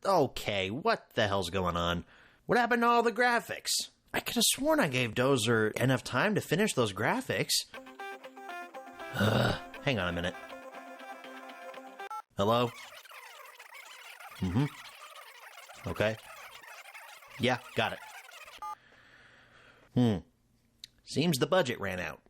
Okay, what the hell's going on? What happened to all the graphics? I could have sworn I gave Dozer enough time to finish those graphics. Hang on a minute. Hello? Okay. Yeah, got it. Seems the budget ran out.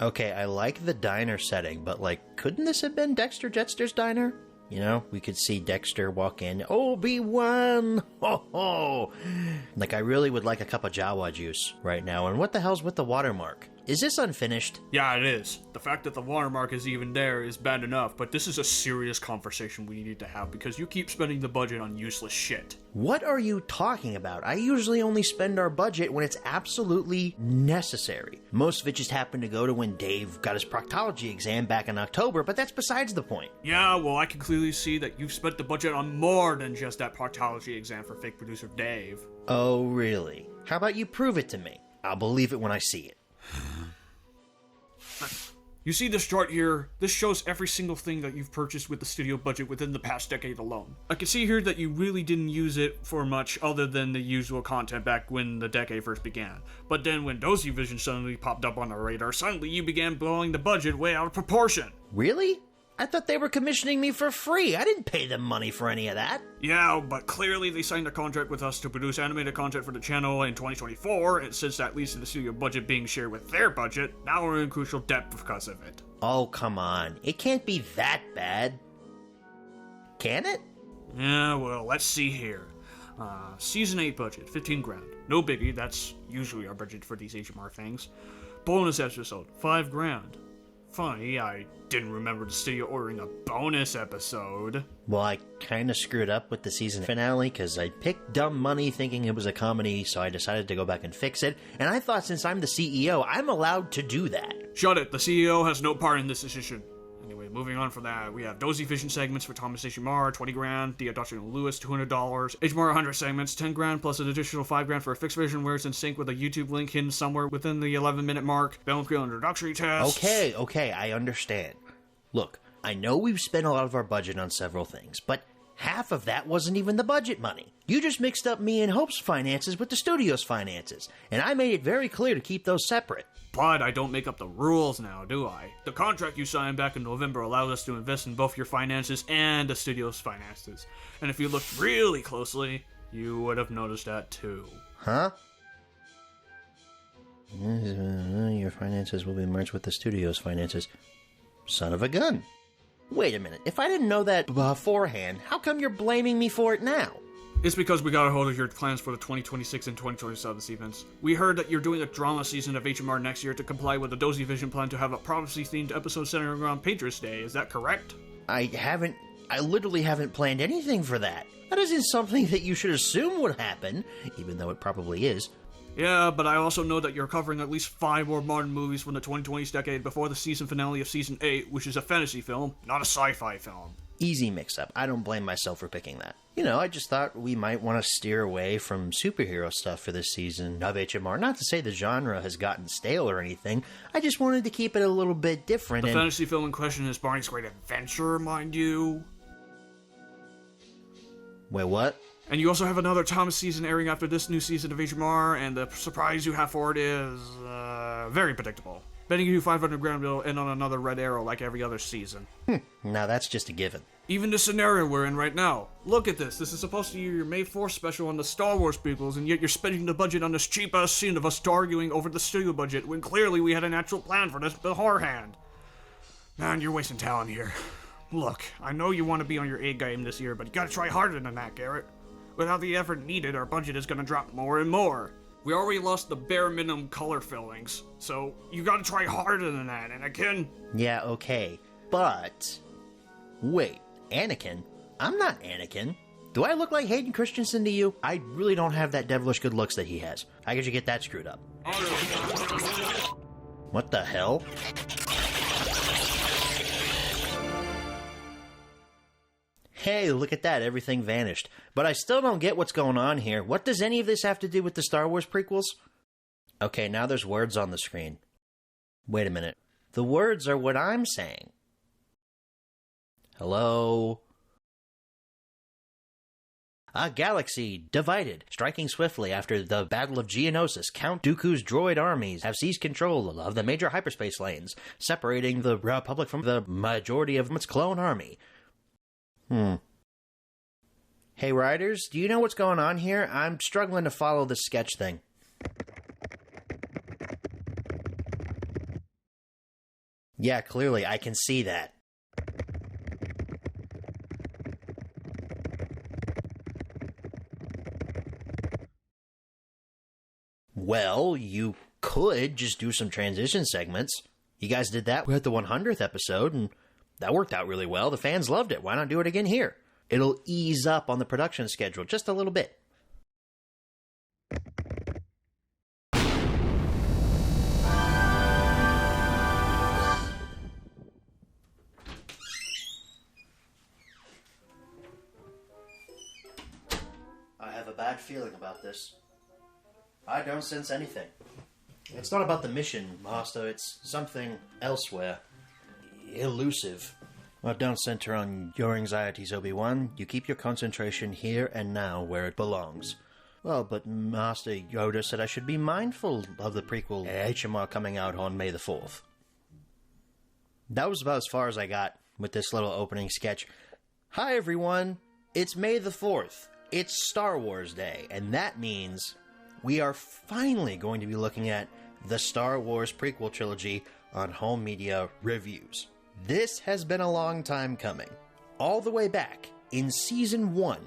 Okay, I like the diner setting, but, like, couldn't this have been Dexter Jettster's diner? You know, we could see Dexter walk in. Obi-Wan! Ho ho! Like, I really would like a cup of Jawa juice right now. And what the hell's with the watermark? Is this unfinished? Yeah, it is. The fact that the watermark is even there is bad enough, but this is a serious conversation we need to have because you keep spending the budget on useless shit. What are you talking about? I usually only spend our budget when it's absolutely necessary. Most of it just happened to go to when Dave got his proctology exam back in October, but that's besides the point. Yeah, well, I can clearly see that you've spent the budget on more than just that proctology exam for fake producer Dave. Oh, really? How about you prove it to me? I'll believe it when I see it. You see this chart here? This shows every single thing that you've purchased with the studio budget within the past decade alone. I can see here that you really didn't use it for much other than the usual content back when the decade first began. But then when Dozy Vision suddenly popped up on the radar, suddenly you began blowing the budget way out of proportion. Really? I thought they were commissioning me for free. I didn't pay them money for any of that. Yeah, but clearly they signed a contract with us to produce animated content for the channel in 2024, and since that leads to the studio budget being shared with their budget, now we're in crucial debt because of it. Oh, come on. It can't be that bad. Can it? Yeah, well, let's see here. Season 8 budget, 15 grand. No biggie, that's usually our budget for these HMR things. Bonus episode, 5 grand. Funny, I didn't remember the studio ordering a bonus episode. Well, I kinda screwed up with the season finale because I picked dumb money thinking it was a comedy, so I decided to go back and fix it, and I thought since I'm the CEO, I'm allowed to do that. Shut it, the CEO has no part in this decision. Anyway, moving on from that, we have Dozy Vision segments for Thomas H. Mar, 20 grand, The Adoption of Lewis, $200, HMR 100 segments, 10 grand, plus an additional 5 grand for a fixed version where it's in sync with a YouTube link hidden somewhere within the 11-minute mark, Film Creel introductory test. Okay, I understand. Look, I know we've spent a lot of our budget on several things, but half of that wasn't even the budget money. You just mixed up me and Hope's finances with the studio's finances, and I made it very clear to keep those separate. But I don't make up the rules now, do I? The contract you signed back in November allowed us to invest in both your finances and the studio's finances. And if you looked really closely, you would have noticed that too. Huh? Your finances will be merged with the studio's finances. Son of a gun. Wait a minute, if I didn't know that beforehand, how come you're blaming me for it now? It's because we got a hold of your plans for the 2026 and 2027 seasons. We heard that you're doing a drama season of HMR next year to comply with the Dozy Vision plan to have a prophecy-themed episode centering around Patriots Day. Is that correct? I literally haven't planned anything for that. That isn't something that you should assume would happen, even though it probably is. Yeah, but I also know that you're covering at least 5 more modern movies from the 2020s decade before the season finale of Season 8, which is a fantasy film, not a sci-fi film. Easy mix-up. I don't blame myself for picking that. You know, I just thought we might want to steer away from superhero stuff for this season of HMR. Not to say the genre has gotten stale or anything. I just wanted to keep it a little bit different. The fantasy film in question is Barney's Great Adventure, mind you. Wait, what? And you also have another Thomas season airing after this new season of HMR, and the surprise you have for it is, very predictable. Betting you 500 grand will end on another Red Arrow like every other season. Now that's just a given. Even the scenario we're in right now. Look at this. This is supposed to be your May 4th special on the Star Wars prequels, and yet you're spending the budget on this cheap-ass scene of us arguing over the studio budget when clearly we had an actual plan for this beforehand. Man, you're wasting talent here. Look, I know you want to be on your A game this year, but you gotta try harder than that, Garrett. Without the effort needed, our budget is gonna drop more and more. We already lost the bare minimum color fillings, so you gotta try harder than that, Anakin. Yeah, okay. But... wait, Anakin? I'm not Anakin. Do I look like Hayden Christensen to you? I really don't have that devilish good looks that he has. How could you get that screwed up? What the hell? Hey, look at that, everything vanished. But I still don't get what's going on here. What does any of this have to do with the Star Wars prequels? Okay, now there's words on the screen. Wait a minute. The words are what I'm saying. Hello? A galaxy divided, striking swiftly after the Battle of Geonosis. Count Dooku's droid armies have seized control of the major hyperspace lanes, separating the Republic from the majority of its clone army. Hey, writers, do you know what's going on here? I'm struggling to follow this sketch thing. Yeah, clearly, I can see that. Well, you could just do some transition segments. You guys did that with the 100th episode, and that worked out really well. The fans loved it. Why not do it again here? It'll ease up on the production schedule just a little bit. I have a bad feeling about this. I don't sense anything. It's not about the mission, Master. It's something elsewhere. Elusive. Well, don't center on your anxieties, Obi-Wan. You keep your concentration here and now where it belongs. Well, but Master Yoda said I should be mindful of the prequel HMR coming out on May the 4th. That was about as far as I got with this little opening sketch. Hi, everyone. It's May the 4th. It's Star Wars Day, and that means we are finally going to be looking at the Star Wars prequel trilogy on Home Media Reviews. This has been a long time coming. All the way back in Season 1,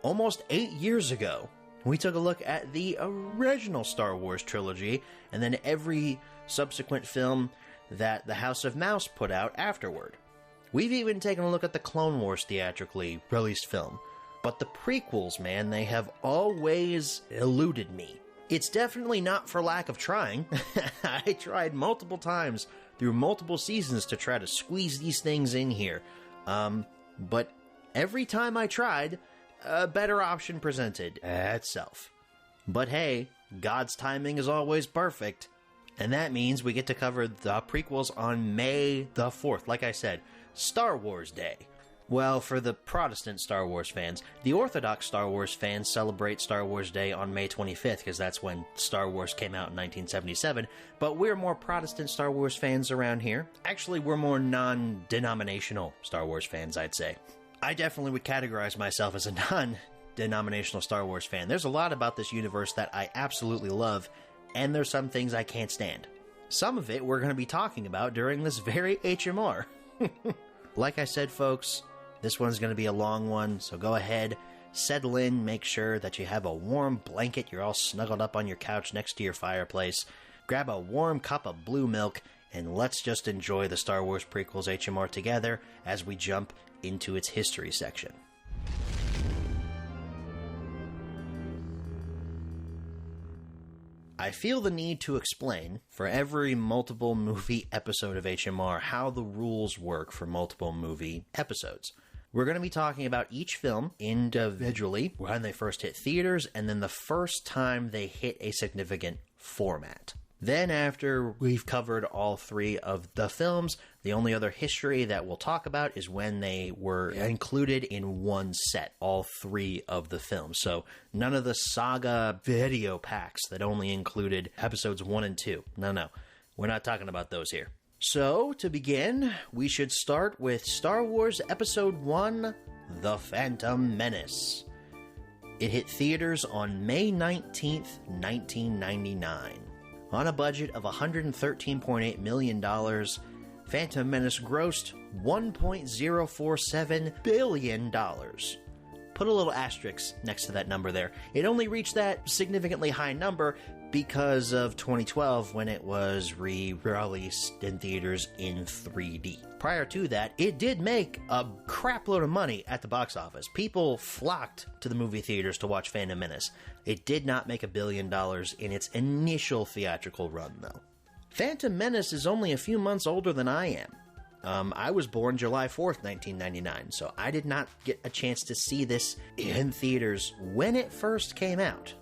almost 8 years ago, we took a look at the original Star Wars trilogy and then every subsequent film that the House of Mouse put out afterward. We've even taken a look at the Clone Wars theatrically released film. But the prequels, man, they have always eluded me. It's definitely not for lack of trying. I tried multiple times through multiple seasons to try to squeeze these things in here. But every time I tried, a better option presented itself. But hey, God's timing is always perfect. And that means we get to cover the prequels on May the 4th. Like I said, Star Wars Day. Well, for the Protestant Star Wars fans, the Orthodox Star Wars fans celebrate Star Wars Day on May 25th, because that's when Star Wars came out in 1977, but we're more Protestant Star Wars fans around here. Actually, we're more non-denominational Star Wars fans, I'd say. I definitely would categorize myself as a non-denominational Star Wars fan. There's a lot about this universe that I absolutely love, and there's some things I can't stand. Some of it we're going to be talking about during this very HMR. Like I said, folks, this one's going to be a long one, so go ahead, settle in, make sure that you have a warm blanket, you're all snuggled up on your couch next to your fireplace, grab a warm cup of blue milk, and let's just enjoy the Star Wars prequels HMR together as we jump into its history section. I feel the need to explain, for every multiple movie episode of HMR, how the rules work for multiple movie episodes. We're going to be talking about each film individually, when they first hit theaters, and then the first time they hit a significant format. Then after we've covered all three of the films, the only other history that we'll talk about is when they were included in one set, all three of the films. So none of the saga video packs that only included episodes 1 and 2. No. We're not talking about those here. So, to begin, we should start with Star Wars Episode 1, The Phantom Menace. It hit theaters on May 19th, 1999. On a budget of $113.8 million, Phantom Menace grossed $1.047 billion. Put a little asterisk next to that number there. It only reached that significantly high number because of 2012 when it was re-released in theaters in 3D. Prior to that, it did make a crap load of money at the box office. People flocked to the movie theaters to watch Phantom Menace. It did not make $1 billion in its initial theatrical run, though. Phantom Menace is only a few months older than I am. I was born July 4th, 1999, so I did not get a chance to see this in theaters when it first came out.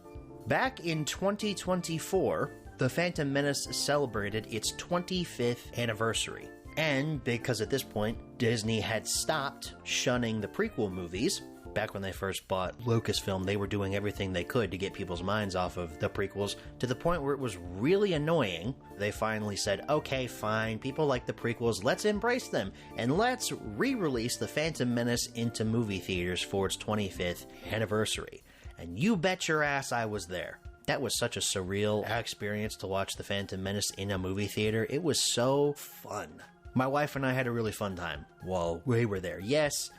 Back in 2024, The Phantom Menace celebrated its 25th anniversary. And because at this point, Disney had stopped shunning the prequel movies, Back when they first bought Lucasfilm, they were doing everything they could to get people's minds off of the prequels, to the point where it was really annoying. They finally said, okay, fine, people like the prequels, let's embrace them, and let's re-release The Phantom Menace into movie theaters for its 25th anniversary. And you bet your ass I was there. That was such a surreal experience to watch The Phantom Menace in a movie theater. It was so fun. My wife and I had a really fun time while we were there. Yes,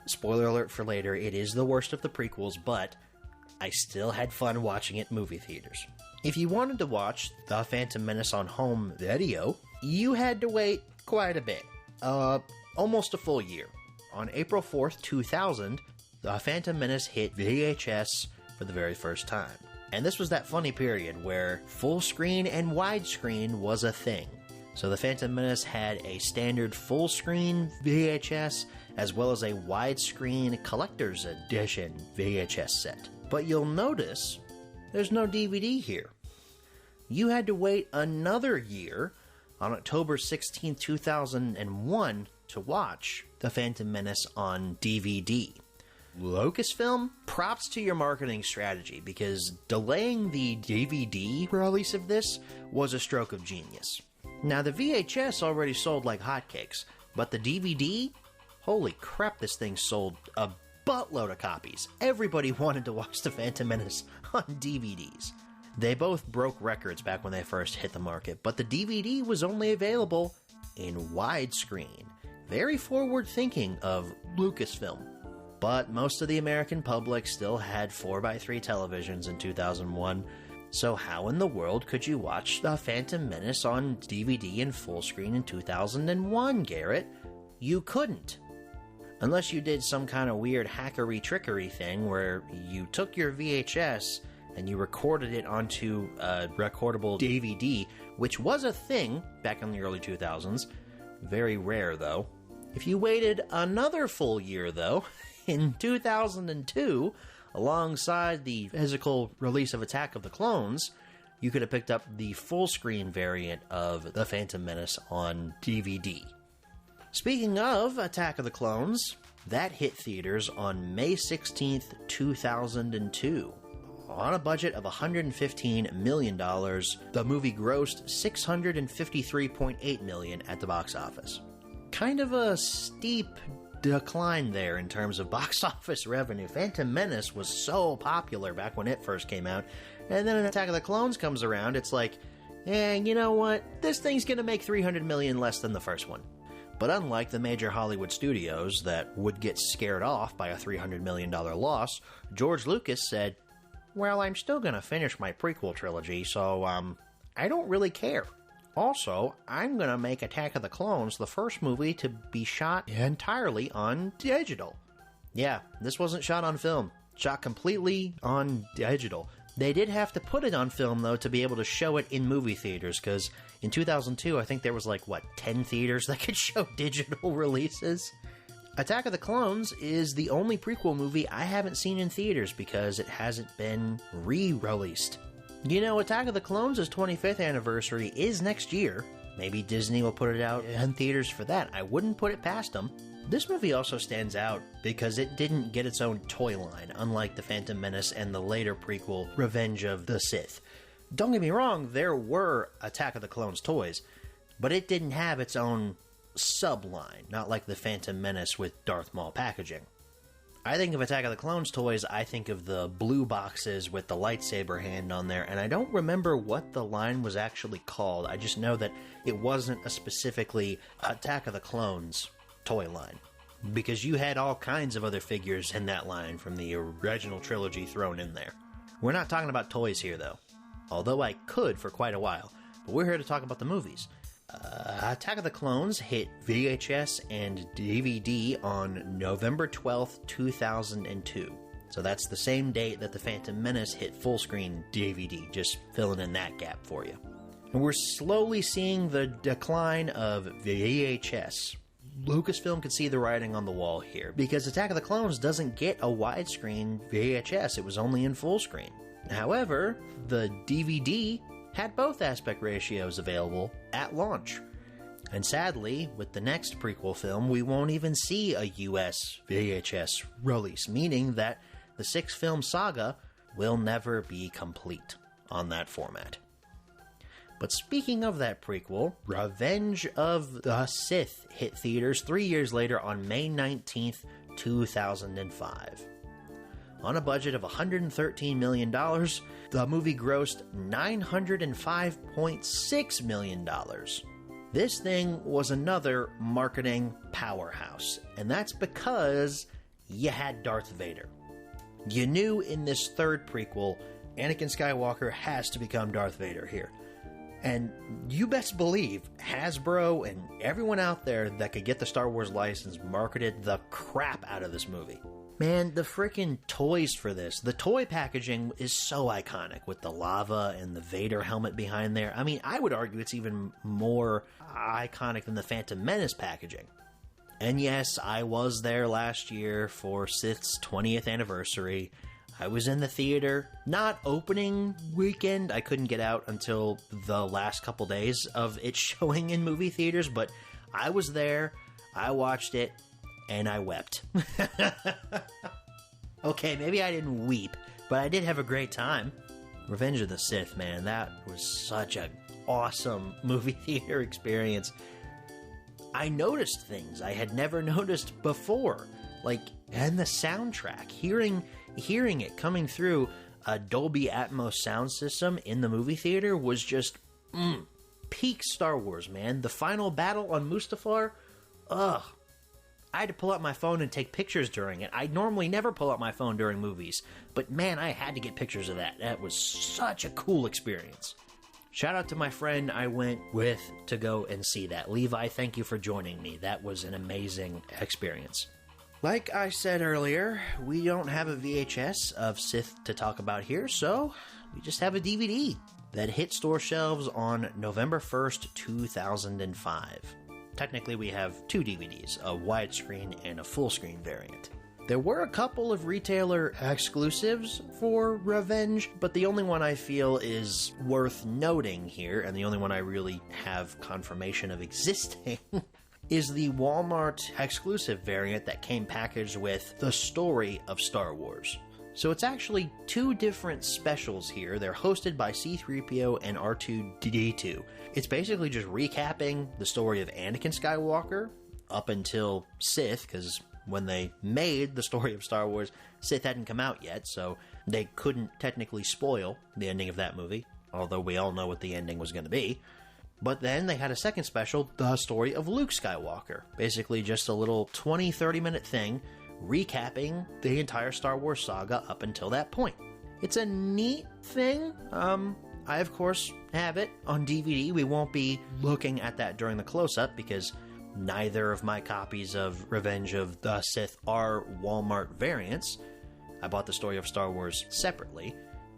spoiler alert for later, it is the worst of the prequels, but I still had fun watching it in movie theaters. If you wanted to watch The Phantom Menace on home video, you had to wait quite a bit. Almost a full year. On April 4th, 2000, The Phantom Menace hit VHS for the very first time. And this was that funny period where full screen and widescreen was a thing. So The Phantom Menace had a standard full screen VHS as well as a widescreen collector's edition VHS set. But you'll notice there's no DVD here. You had to wait another year on October 16, 2001 to watch The Phantom Menace on DVD. Lucasfilm, props to your marketing strategy, because delaying the DVD release of this was a stroke of genius. Now, the VHS already sold like hotcakes, but the DVD? Holy crap, this thing sold a buttload of copies. Everybody wanted to watch The Phantom Menace on DVDs. They both broke records back when they first hit the market, but the DVD was only available in widescreen. Very forward-thinking of Lucasfilm. But most of the American public still had 4x3 televisions in 2001, so how in the world could you watch The Phantom Menace on DVD in full screen in 2001, Garrett? You couldn't. Unless you did some kind of weird hackery-trickery thing where you took your VHS and you recorded it onto a recordable DVD, which was a thing back in the early 2000s. Very rare, though. If you waited another full year, though, in 2002, alongside the physical release of Attack of the Clones, you could have picked up the full-screen variant of The Phantom Menace on DVD. Speaking of Attack of the Clones, that hit theaters on May 16th, 2002. On a budget of $115 million, the movie grossed $653.8 million at the box office. Kind of a steep decline there in terms of box office revenue. Phantom Menace was so popular back when it first came out, and then Attack of the Clones comes around, it's like, you know what, this thing's gonna make $300 million less than the first one. But unlike the major Hollywood studios that would get scared off by a $300 million loss, George Lucas said, well, I'm still gonna finish my prequel trilogy, so, I don't really care. Also, I'm gonna make Attack of the Clones the first movie to be shot entirely on digital. Yeah, this wasn't shot on film. Shot completely on digital. They did have to put it on film, though, to be able to show it in movie theaters, because in 2002, I think there was 10 theaters that could show digital releases? Attack of the Clones is the only prequel movie I haven't seen in theaters because it hasn't been re-released. You know, Attack of the Clones' 25th anniversary is next year. Maybe Disney will put it out in theaters for that. I wouldn't put it past them. This movie also stands out because it didn't get its own toy line, unlike The Phantom Menace and the later prequel, Revenge of the Sith. Don't get me wrong, there were Attack of the Clones toys, but it didn't have its own sub-line, not like The Phantom Menace with Darth Maul packaging. I think of Attack of the Clones toys, I think of the blue boxes with the lightsaber hand on there, and I don't remember what the line was actually called. I just know that it wasn't a specifically Attack of the Clones toy line, because you had all kinds of other figures in that line from the original trilogy thrown in there. We're not talking about toys here, though, although I could for quite a while, but we're here to talk about the movies. Attack of the Clones hit VHS and DVD on November 12th, 2002. So that's the same date that The Phantom Menace hit full-screen DVD, just filling in that gap for you. And we're slowly seeing the decline of VHS. Lucasfilm could see the writing on the wall here, because Attack of the Clones doesn't get a widescreen VHS, it was only in full screen. However, the DVD had both aspect ratios available at launch. And sadly, with the next prequel film, we won't even see a US VHS release, meaning that the 6-film saga will never be complete on that format. But speaking of that prequel, Revenge of the Sith hit theaters 3 years later on May 19th, 2005. On a budget of $113 million, the movie grossed $905.6 million. This thing was another marketing powerhouse, and that's because you had Darth Vader. You knew in this third prequel, Anakin Skywalker has to become Darth Vader here. And you best believe Hasbro and everyone out there that could get the Star Wars license marketed the crap out of this movie. Man, the freaking toys for this, the toy packaging is so iconic with the lava and the Vader helmet behind there. I mean, I would argue it's even more iconic than the Phantom Menace packaging. And yes, I was there last year for Sith's 20th anniversary. I was in the theater, not opening weekend. I couldn't get out until the last couple days of it showing in movie theaters, but I was there, I watched it, and I wept. Okay, maybe I didn't weep, but I did have a great time. Revenge of the Sith, man, that was such an awesome movie theater experience. I noticed things I had never noticed before, and the soundtrack, hearing it coming through a Dolby Atmos sound system in the movie theater was just, peak Star Wars, man. The final battle on Mustafar, I had to pull out my phone and take pictures during it. I normally never pull out my phone during movies, but man, I had to get pictures of that. That was such a cool experience. Shout out to my friend I went with to go and see that. Levi, thank you for joining me. That was an amazing experience. Like I said earlier, we don't have a VHS of Sith to talk about here, so we just have a DVD that hit store shelves on November 1st, 2005. Technically, we have two DVDs, a widescreen and a full-screen variant. There were a couple of retailer exclusives for Revenge, but the only one I feel is worth noting here, and the only one I really have confirmation of existing, is the Walmart exclusive variant that came packaged with The Story of Star Wars. So it's actually two different specials here. They're hosted by C-3PO and R2-D2. It's basically just recapping the story of Anakin Skywalker up until Sith, because when they made The Story of Star Wars, Sith hadn't come out yet, so they couldn't technically spoil the ending of that movie, although we all know what the ending was going to be. But then they had a second special, The Story of Luke Skywalker. Basically just a little 20-30 minute thing recapping the entire Star Wars saga up until that point. It's a neat thing. I, of course, have it on DVD. We won't be looking at that during the close-up because neither of my copies of Revenge of the Sith are Walmart variants. I bought The Story of Star Wars separately.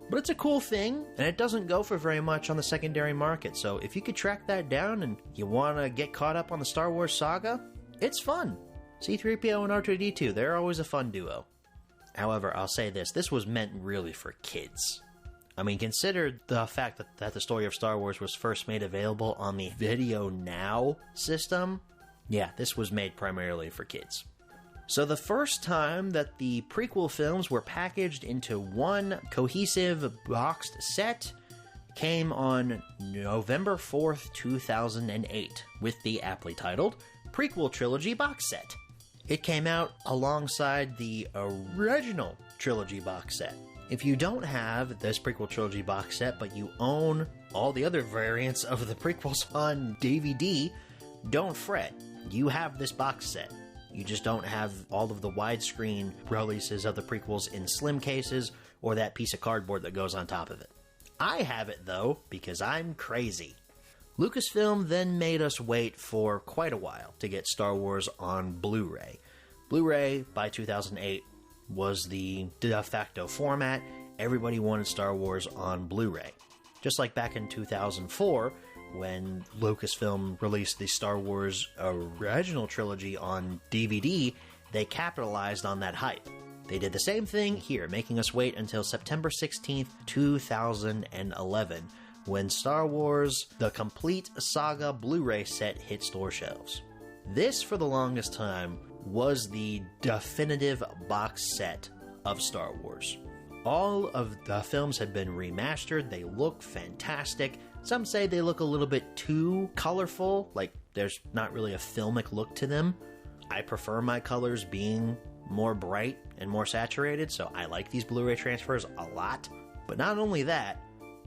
But it's a cool thing, and it doesn't go for very much on the secondary market, so if you could track that down and you want to get caught up on the Star Wars saga, it's fun. C-3PO and R2-D2, they're always a fun duo. However, I'll say this was meant really for kids. I mean, consider the fact that the Story of Star Wars was first made available on the Video Now system. Yeah, this was made primarily for kids. So the first time that the prequel films were packaged into one cohesive boxed set came on November 4th, 2008, with the aptly titled Prequel Trilogy Box Set. It came out alongside the original trilogy box set. If you don't have this prequel trilogy box set, but you own all the other variants of the prequels on DVD, don't fret. You have this box set. You just don't have all of the widescreen releases of the prequels in slim cases or that piece of cardboard that goes on top of it. I have it, though, because I'm crazy. Lucasfilm then made us wait for quite a while to get Star Wars on Blu-ray. Blu-ray, by 2008, was the de facto format. Everybody wanted Star Wars on Blu-ray. Just like back in 2004, when Lucasfilm released the Star Wars original trilogy on DVD, they capitalized on that hype. They did the same thing here, making us wait until September 16th, 2011, when Star Wars The Complete Saga Blu-ray set hit store shelves. This, for the longest time, was the definitive box set of Star Wars. All of the films had been remastered, they look fantastic. Some say they look a little bit too colorful, like there's not really a filmic look to them. I prefer my colors being more bright and more saturated, so I like these Blu-ray transfers a lot. But not only that,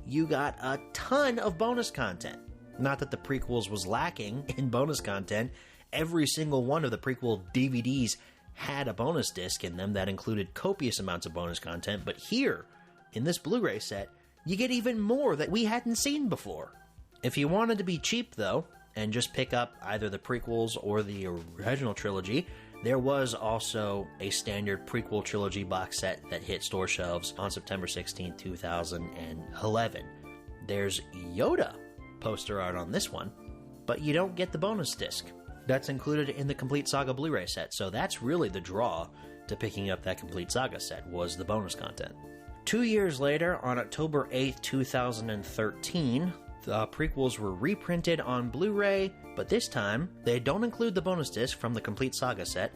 you got a ton of bonus content. Not that the prequels was lacking in bonus content. Every single one of the prequel DVDs had a bonus disc in them that included copious amounts of bonus content, but here, in this Blu-ray set, you get even more that we hadn't seen before. If you wanted to be cheap, though, and just pick up either the prequels or the original trilogy, there was also a standard prequel trilogy box set that hit store shelves on September 16, 2011. There's Yoda poster art on this one, but you don't get the bonus disc. That's included in the Complete Saga Blu-ray set, so that's really the draw to picking up that Complete Saga set, was the bonus content. 2 years later, on October 8th, 2013, the prequels were reprinted on Blu-ray, but this time, they don't include the bonus disc from the Complete Saga set.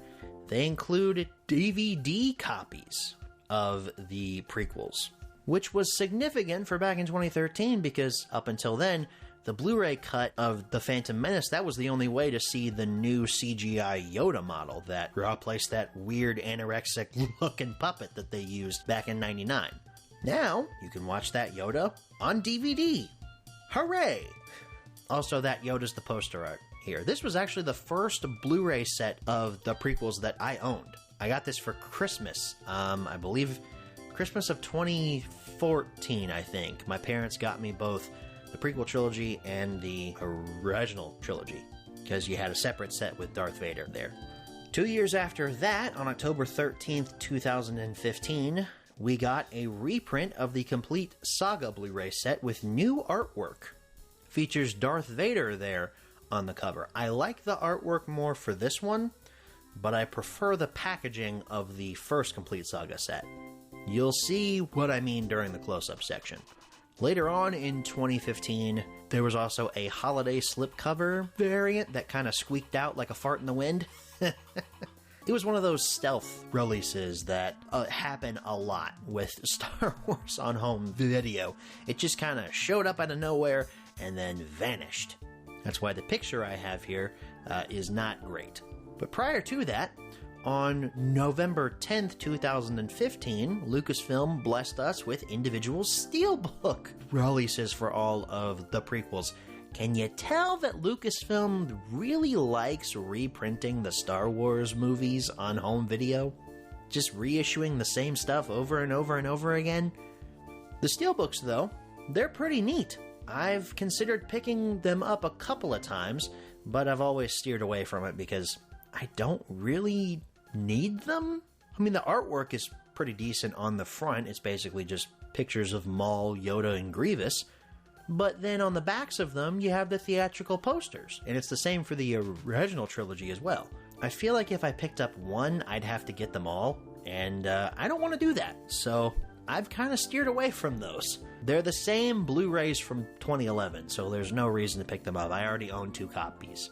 They include DVD copies of the prequels, which was significant for back in 2013 because up until then, the Blu-ray cut of The Phantom Menace, that was the only way to see the new CGI Yoda model that replaced that weird anorexic-looking puppet that they used back in '99. Now, you can watch that Yoda on DVD. Hooray! Also, that Yoda's the poster art here. This was actually the first Blu-ray set of the prequels that I owned. I got this for Christmas. I believe Christmas of 2014, I think. My parents got me both the prequel trilogy and the original trilogy, because you had a separate set with Darth Vader there. 2 years after that, on October 13th, 2015, we got a reprint of the Complete Saga Blu-ray set with new artwork. Features Darth Vader there on the cover. I like the artwork more for this one, but I prefer the packaging of the first Complete Saga set. You'll see what I mean during the close-up section. Later on in 2015, there was also a holiday slipcover variant that kind of squeaked out like a fart in the wind. It was one of those stealth releases that happen a lot with Star Wars on home video. It just kind of showed up out of nowhere and then vanished. That's why the picture I have here is not great. But prior to that, on November 10th, 2015, Lucasfilm blessed us with individual steelbook releases for all of the prequels. Can you tell that Lucasfilm really likes reprinting the Star Wars movies on home video? Just reissuing the same stuff over and over and over again? The steelbooks, though, they're pretty neat. I've considered picking them up a couple of times, but I've always steered away from it because I don't really need them? I mean, the artwork is pretty decent on the front. It's basically just pictures of Maul, Yoda, and Grievous. But then on the backs of them, you have the theatrical posters. And it's the same for the original trilogy as well. I feel like if I picked up one, I'd have to get them all. And I don't want to do that. So I've kind of steered away from those. They're the same Blu-rays from 2011, so there's no reason to pick them up. I already own 2 copies.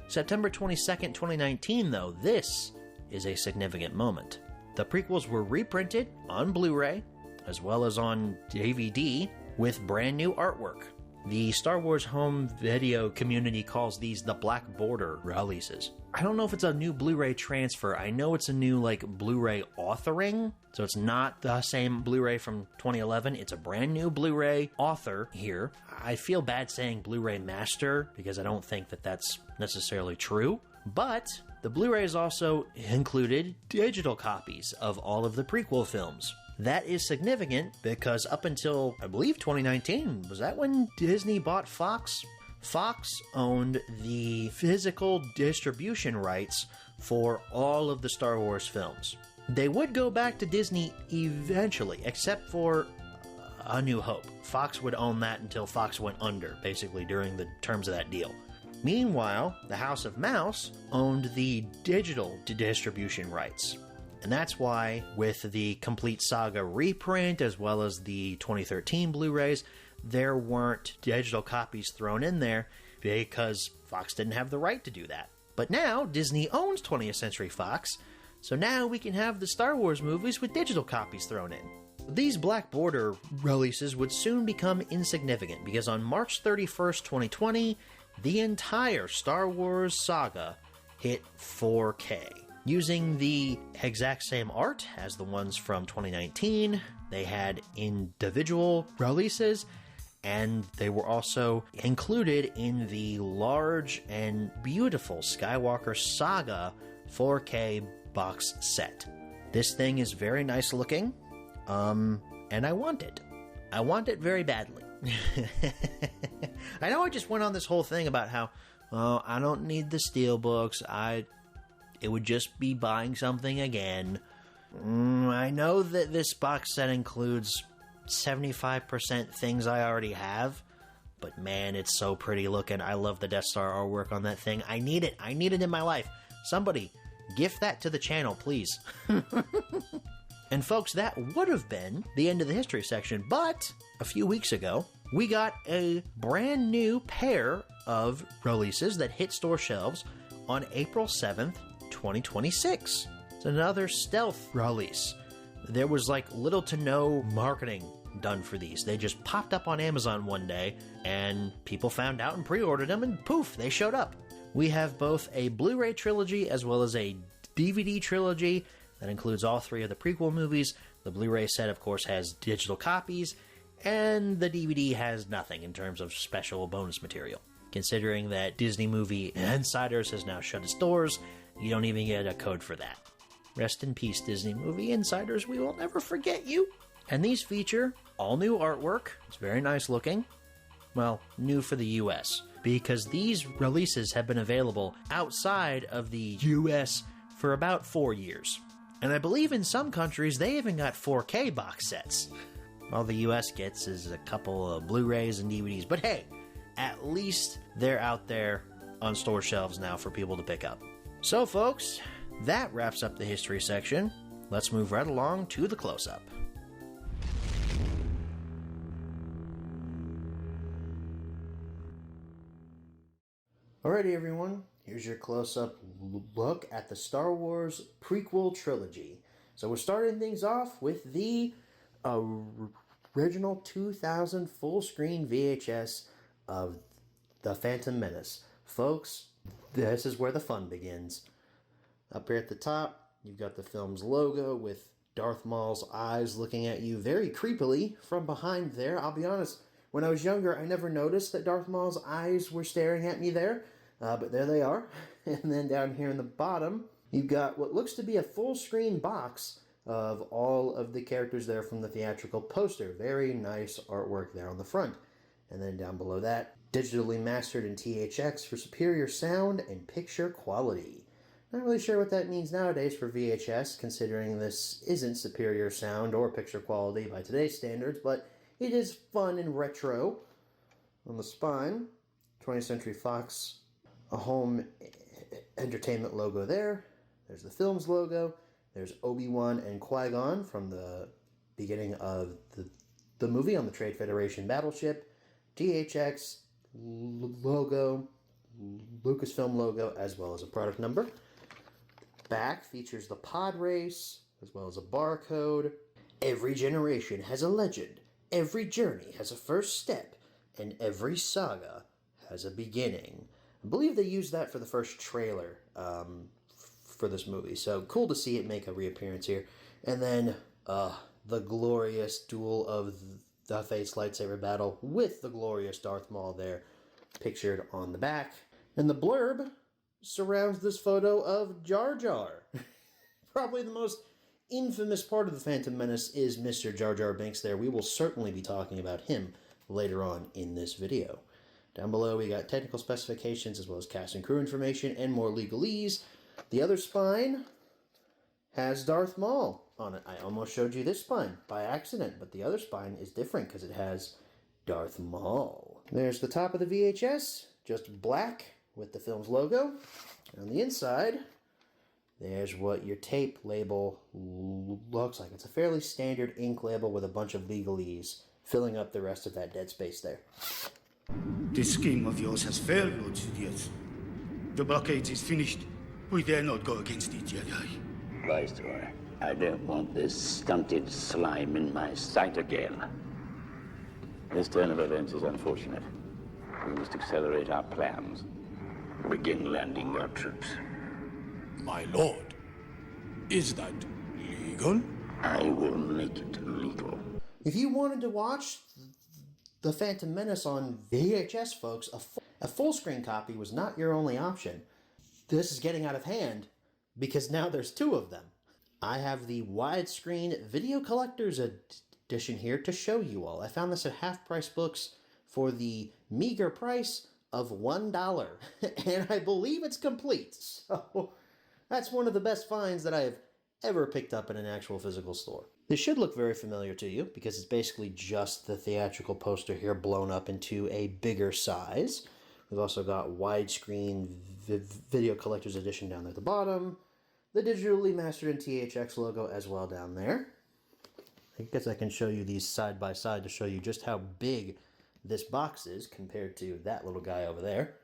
September 22nd, 2019, though, this is a significant moment. The prequels were reprinted on Blu-ray, as well as on DVD, with brand new artwork. The Star Wars home video community calls these the Black Border releases. I don't know if it's a new Blu-ray transfer. I know it's a new, Blu-ray authoring, so it's not the same Blu-ray from 2011. It's a brand new Blu-ray author here. I feel bad saying Blu-ray master, because I don't think that that's necessarily true, but the Blu-rays also included digital copies of all of the prequel films. That is significant because up until, I believe, 2019, was that when Disney bought Fox? Fox owned the physical distribution rights for all of the Star Wars films. They would go back to Disney eventually, except for A New Hope. Fox would own that until Fox went under, basically, during the terms of that deal. Meanwhile, the House of Mouse owned the digital distribution rights. And that's why, with the Complete Saga reprint, as well as the 2013 Blu-rays, there weren't digital copies thrown in there because Fox didn't have the right to do that. But now Disney owns 20th Century Fox, so now we can have the Star Wars movies with digital copies thrown in. These Black Border releases would soon become insignificant because on March 31st, 2020, the entire Star Wars saga hit 4K. Using the exact same art as the ones from 2019, they had individual releases, and they were also included in the large and beautiful Skywalker Saga 4K box set. This thing is very nice looking, and I want it. I want it very badly. I know I just went on this whole thing about how, I don't need the steelbooks, it would just be buying something again. I know that this box set includes 75% things I already have, but man, it's so pretty looking. I love the Death Star artwork on that thing. I need it. I need it in my life. Somebody, gift that to the channel, please. And folks, that would have been the end of the history section, but a few weeks ago, we got a brand new pair of releases that hit store shelves on April 7th, 2026. It's another stealth release. There was like little to no marketing done for these. They just popped up on Amazon one day and people found out and pre-ordered them and poof, they showed up. We have both a Blu-ray trilogy as well as a DVD trilogy that includes all three of the prequel movies. The Blu-ray set, of course, has digital copies, and the DVD has nothing in terms of special bonus material. Considering that Disney Movie Insiders has now shut its doors, you don't even get a code for that. Rest in peace, Disney Movie Insiders. We will never forget you. And these feature all new artwork. It's very nice looking. Well, new for the US, because these releases have been available outside of the US for about 4 years. And I believe in some countries they even got 4K box sets. All the US gets is a couple of Blu-rays and DVDs. But hey, at least they're out there on store shelves now for people to pick up. So folks, that wraps up the history section. Let's move right along to the close-up. Alrighty everyone, here's your close-up look at the Star Wars prequel trilogy. So we're starting things off with the original 2000 full-screen VHS of The Phantom Menace. Folks, this is where the fun begins. Up here at the top, you've got the film's logo with Darth Maul's eyes looking at you very creepily from behind there. I'll be honest, when I was younger, I never noticed that Darth Maul's eyes were staring at me there. But there they are. And then down here in the bottom, you've got what looks to be a full-screen box of all of the characters there from the theatrical poster. Very nice artwork there on the front. And then down below that, digitally mastered in THX for superior sound and picture quality. Not really sure what that means nowadays for VHS, considering this isn't superior sound or picture quality by today's standards, but it is fun and retro. On the spine, 20th Century Fox, a home entertainment logo there. There's the film's logo. There's Obi-Wan and Qui-Gon from the beginning of the movie on the Trade Federation battleship. THX logo, Lucasfilm logo, as well as a product number. Back features the pod race, as well as a barcode. Every generation has a legend. Every journey has a first step. And every saga has a beginning. I believe they used that for the first trailer for this movie. So cool to see it make a reappearance here. And then the glorious duel of the Fate's lightsaber battle with the glorious Darth Maul there pictured on the back. And the blurb surrounds this photo of Jar Jar. Probably the most infamous part of the Phantom Menace is Mr. Jar Jar Binks there. We will certainly be talking about him later on in this video. Down below we got technical specifications as well as cast and crew information and more legalese. The other spine has Darth Maul on it. I almost showed you this spine by accident, but the other spine is different because it has Darth Maul. There's the top of the VHS, just black with the film's logo. On the inside, there's what your tape label looks like. It's a fairly standard ink label with a bunch of legalese filling up the rest of that dead space there. This scheme of yours has failed, Lord Sidious. The blockade is finished. We dare not go against the Jedi. Viceroy, I don't want this stunted slime in my sight again. This turn of events is unfortunate. We must accelerate our plans. Begin landing our troops. My lord, is that legal? I will make it legal. If you wanted to watch The Phantom Menace on VHS, folks, a full screen copy was not your only option. This is getting out of hand because now there's two of them. I have the widescreen video collector's edition here to show you all. I found this at Half Price Books for the meager price of $1, and I believe it's complete. So that's one of the best finds that I have ever picked up in an actual physical store. This should look very familiar to you because it's basically just the theatrical poster here blown up into a bigger size. We've also got widescreen video collector's edition down there at the bottom. The digitally mastered in THX logo as well down there. I guess I can show you these side by side to show you just how big this box is compared to that little guy over there.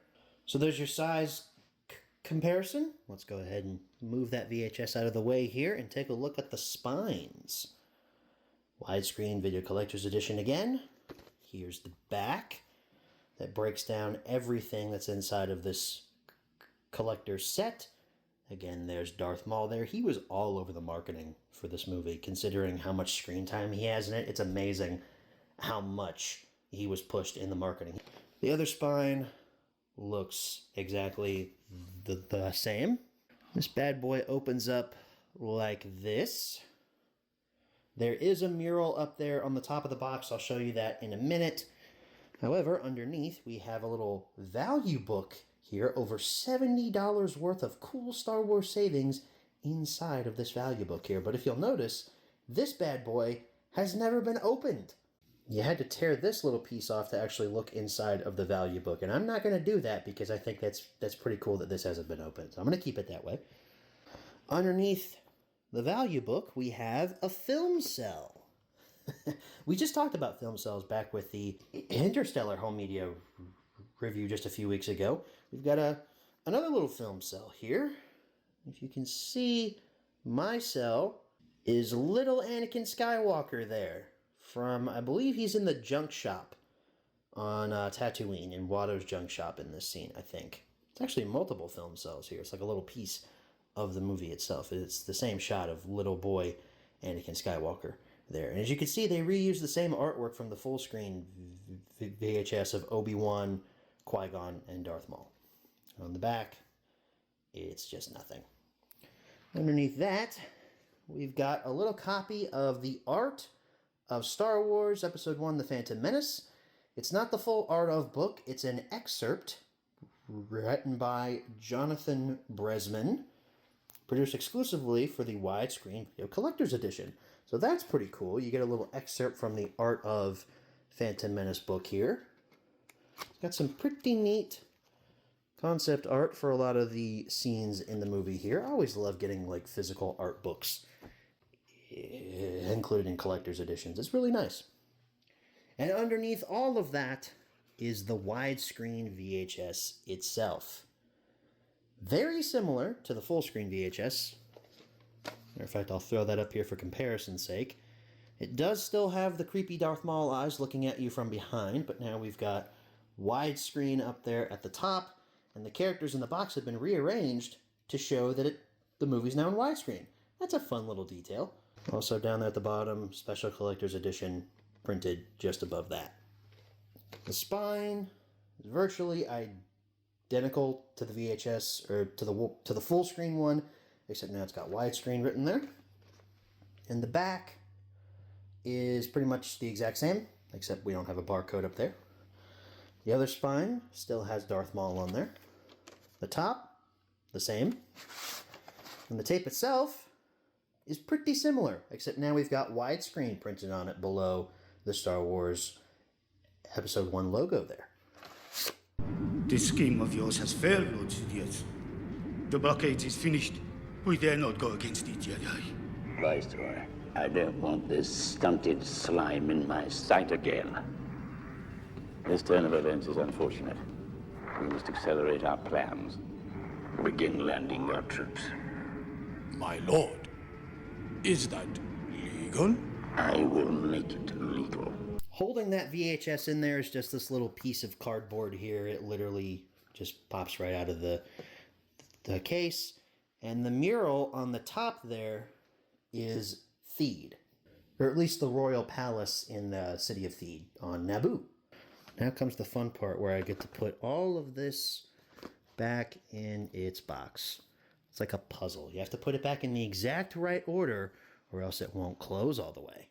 So there's your size comparison. Let's go ahead and move that VHS out of the way here and take a look at the spines. Widescreen video collector's edition again. Here's the back that breaks down everything that's inside of this collector's set. Again, there's Darth Maul there. He was all over the marketing for this movie, considering how much screen time he has in it. It's amazing how much he was pushed in the marketing. The other spine looks exactly the same. This bad boy opens up like this. There is a mural up there on the top of the box. I'll show you that in a minute. However, underneath we have a little value book here, over $70 worth of cool Star Wars savings inside of this value book here. But if you'll notice, this bad boy has never been opened. You had to tear this little piece off to actually look inside of the value book. And I'm not going to do that because I think that's pretty cool that this hasn't been opened. So I'm going to keep it that way. Underneath the value book, we have a film cell. We just talked about film cells back with the Interstellar home media review just a few weeks ago. We've got another little film cell here. If you can see, my cell is little Anakin Skywalker there. From, I believe he's in the junk shop on Tatooine, in Watto's junk shop in this scene, I think. It's actually multiple film cells here. It's like a little piece of the movie itself. It's the same shot of little boy Anakin Skywalker there. And as you can see, they reused the same artwork from the full screen VHS of Obi-Wan, Qui-Gon, and Darth Maul. On the back, it's just nothing. Underneath that, we've got a little copy of the art of Star Wars Episode 1, The Phantom Menace. It's not the full art of book, it's an excerpt written by Jonathan Bresman, produced exclusively for the widescreen video collector's edition. So that's pretty cool. You get a little excerpt from the art of Phantom Menace book here. It's got some pretty neat concept art for a lot of the scenes in the movie here. I always love getting like physical art books included in collector's editions. It's really nice. And underneath all of that is the widescreen VHS itself. Very similar to the full screen VHS. Matter of fact, I'll throw that up here for comparison's sake. It does still have the creepy Darth Maul eyes looking at you from behind, but now we've got widescreen up there at the top, and the characters in the box have been rearranged to show that the movie's now in widescreen. That's a fun little detail. Also down there at the bottom, Special Collector's Edition printed just above that. The spine is virtually identical to the VHS, or to the full screen one, except now it's got widescreen written there. And the back is pretty much the exact same, except we don't have a barcode up there. The other spine still has Darth Maul on there. The top, the same. And the tape itself is pretty similar, except now we've got widescreen printed on it below the Star Wars Episode 1 logo there. This scheme of yours has failed, Lord Sidious. The blockade is finished. We dare not go against the Jedi. Viceroy, I don't want this stunted slime in my sight again. This turn of events is unfortunate. We must accelerate our plans. Begin landing our troops. My lord, is that legal? I will make it legal. Holding that VHS in there is just this little piece of cardboard here. It literally just pops right out of the case. And the mural on the top there is Theed, or at least the royal palace in the city of Theed on Naboo. Now comes the fun part where I get to put all of this back in its box. It's like a puzzle. You have to put it back in the exact right order or else it won't close all the way.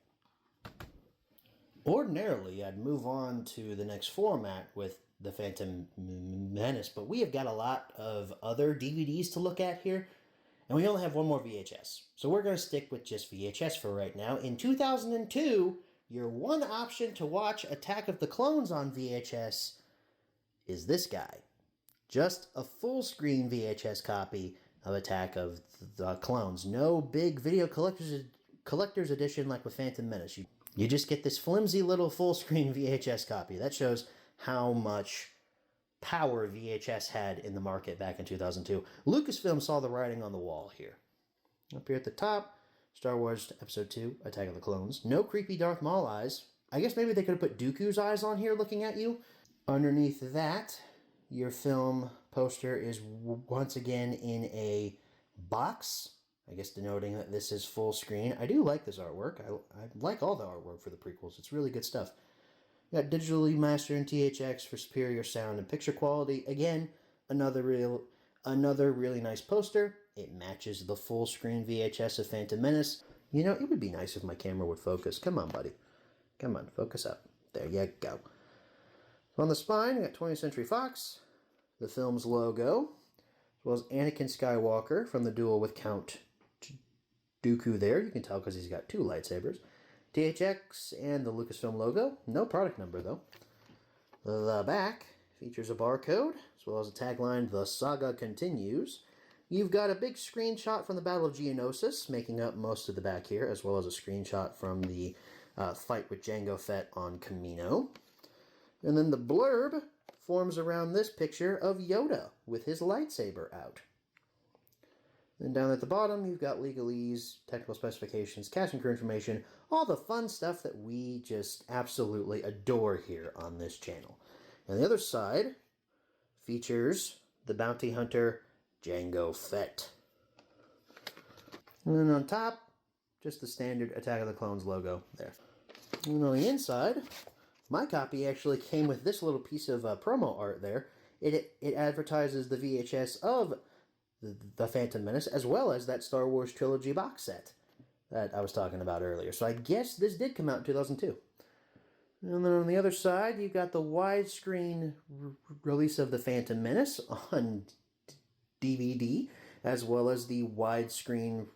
Ordinarily, I'd move on to the next format with the Phantom Menace, but we have got a lot of other DVDs to look at here, and we only have one more VHS. So we're going to stick with just VHS for right now. In 2002, your one option to watch Attack of the Clones on VHS is this guy. Just a full-screen VHS copy of Attack of the Clones. No big video collector's edition like with Phantom Menace. You just get this flimsy little full-screen VHS copy. That shows how much power VHS had in the market back in 2002. Lucasfilm saw the writing on the wall here. Up here at the top, Star Wars Episode 2, Attack of the Clones. No creepy Darth Maul eyes. I guess maybe they could have put Dooku's eyes on here looking at you. Underneath that, your film poster is once again in a box. I guess denoting that this is full screen. I do like this artwork. I like all the artwork for the prequels. It's really good stuff. You got digitally mastered in THX for superior sound and picture quality. Again, another really nice poster. It matches the full screen VHS of Phantom Menace. You know, it would be nice if my camera would focus. Come on, buddy. Come on, focus up. There you go. So on the spine, you got 20th Century Fox, the film's logo, as well as Anakin Skywalker from the duel with Count Dooku there. You can tell because he's got two lightsabers. THX and the Lucasfilm logo. No product number, though. The back features a barcode, as well as a tagline, "The Saga Continues." You've got a big screenshot from the Battle of Geonosis, making up most of the back here, as well as a screenshot from the fight with Jango Fett on Kamino. And then the blurb forms around this picture of Yoda with his lightsaber out. Then down at the bottom, you've got legalese, technical specifications, cast and crew information, all the fun stuff that we just absolutely adore here on this channel. And the other side features the bounty hunter Jango Fett. And then on top, just the standard Attack of the Clones logo there. And on the inside, my copy actually came with this little piece of promo art there. It advertises the VHS of the Phantom Menace, as well as that Star Wars Trilogy box set that I was talking about earlier. So I guess this did come out in 2002. And then on the other side, you've got the widescreen release of the Phantom Menace on DVD, as well as the widescreen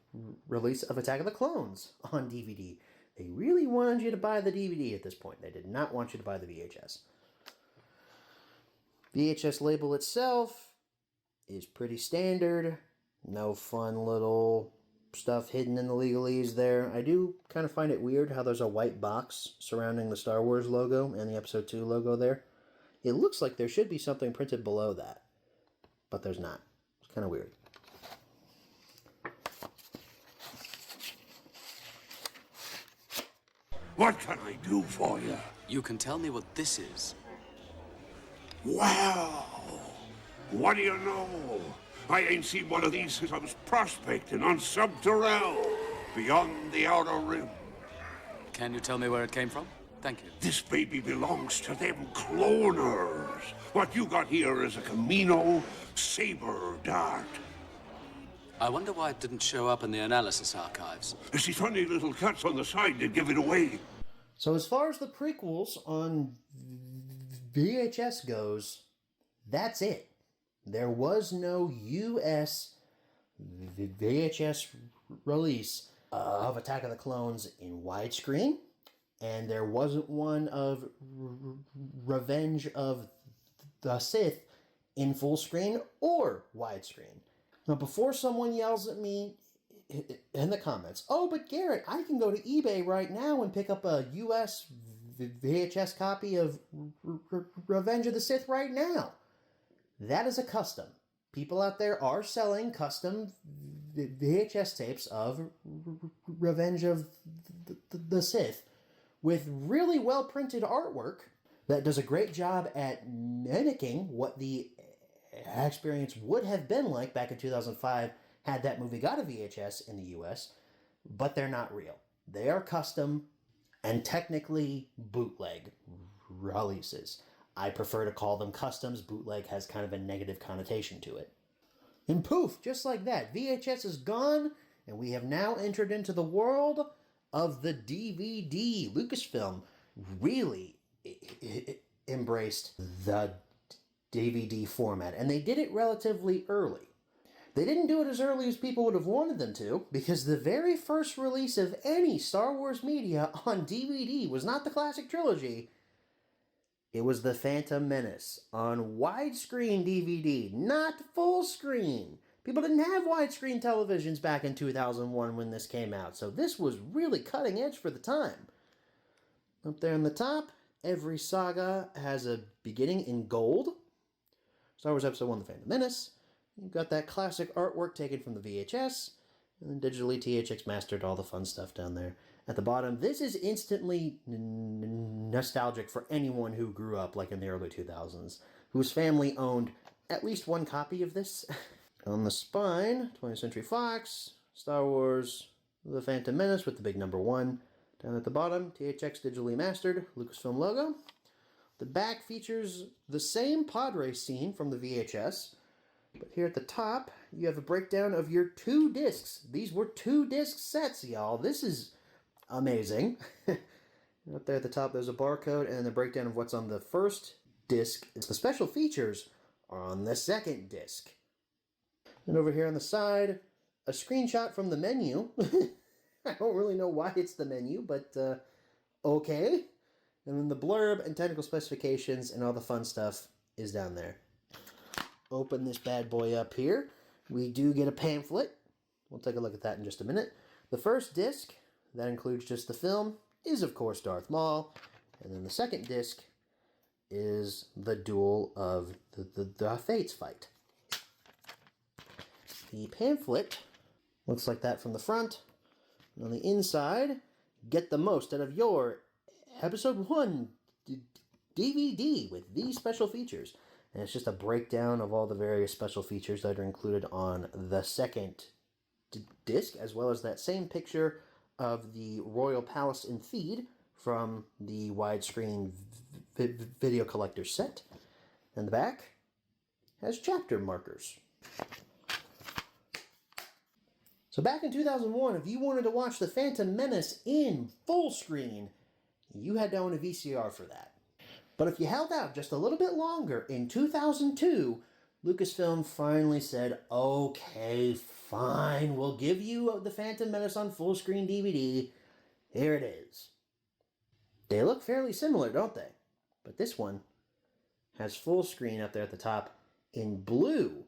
release of Attack of the Clones on DVD. They really wanted you to buy the DVD at this point. They did not want you to buy the VHS. VHS label itself is pretty standard. No fun little stuff hidden in the legalese there. I do kind of find it weird how there's a white box surrounding the Star Wars logo and the Episode 2 logo there. It looks like there should be something printed below that, but there's not. It's kind of weird. What can I do for you? You can tell me what this is. Wow! What do you know? I ain't seen one of these since I was prospecting on Subterrell, beyond the Outer Rim. Can you tell me where it came from? Thank you. This baby belongs to them cloners. What you got here is a Kamino saber dart. I wonder why it didn't show up in the analysis archives. It's the funny little cuts on the side that give it away. So as far as the prequels on VHS goes, that's it. There was no US VHS release of Attack of the Clones in widescreen, and there wasn't one of Revenge of the Sith in full screen or widescreen. Now, before someone yells at me, in the comments, oh, but Garrett, I can go to eBay right now and pick up a US VHS copy of Revenge of the Sith right now. That is a custom. People out there are selling custom VHS tapes of Revenge of the Sith with really well printed artwork that does a great job at mimicking what the experience would have been like back in 2005 had that movie got a VHS in the US, but they're not real. They are custom and technically bootleg releases. I prefer to call them customs. Bootleg has kind of a negative connotation to it. And poof, just like that, VHS is gone, and we have now entered into the world of the DVD. Lucasfilm really embraced the DVD format, and they did it relatively early. They didn't do it as early as people would have wanted them to, because the very first release of any Star Wars media on DVD was not the classic trilogy. It was The Phantom Menace on widescreen DVD, not full screen. People didn't have widescreen televisions back in 2001 when this came out, so this was really cutting edge for the time. Up there on the top, every saga has a beginning in gold. Star Wars Episode 1, The Phantom Menace. You've got that classic artwork taken from the VHS, and then digitally THX mastered all the fun stuff down there. At the bottom, this is instantly nostalgic for anyone who grew up like in the early 2000s, whose family owned at least one copy of this. On the spine, 20th Century Fox, Star Wars, The Phantom Menace with the big number 1. Down at the bottom, THX digitally mastered, Lucasfilm logo. The back features the same pod race scene from the VHS, but here at the top, you have a breakdown of your 2 discs. These were 2 disc sets, y'all. This is amazing. Up there at the top, there's a barcode and a breakdown of what's on the first disc. The special features are on the second disc. And over here on the side, a screenshot from the menu. I don't really know why it's the menu, but okay. And then the blurb and technical specifications and all the fun stuff is down there. Open this bad boy up here. We do get a pamphlet. We'll take a look at that in just a minute. The first disc, that includes just the film, is of course Darth Maul. And then the second disc is the duel of the Fates fight. The pamphlet looks like that from the front. And on the inside, get the most out of your Episode 1 DVD with these special features. And it's just a breakdown of all the various special features that are included on the second disc, as well as that same picture of the Royal Palace in Theed from the widescreen video collector set. And the back has chapter markers. So back in 2001, if you wanted to watch The Phantom Menace in full screen, you had to own a VCR for that. But if you held out just a little bit longer, in 2002, Lucasfilm finally said, okay, fine, we'll give you The Phantom Menace on full screen DVD. Here it is. They look fairly similar, don't they? But this one has full screen up there at the top in blue.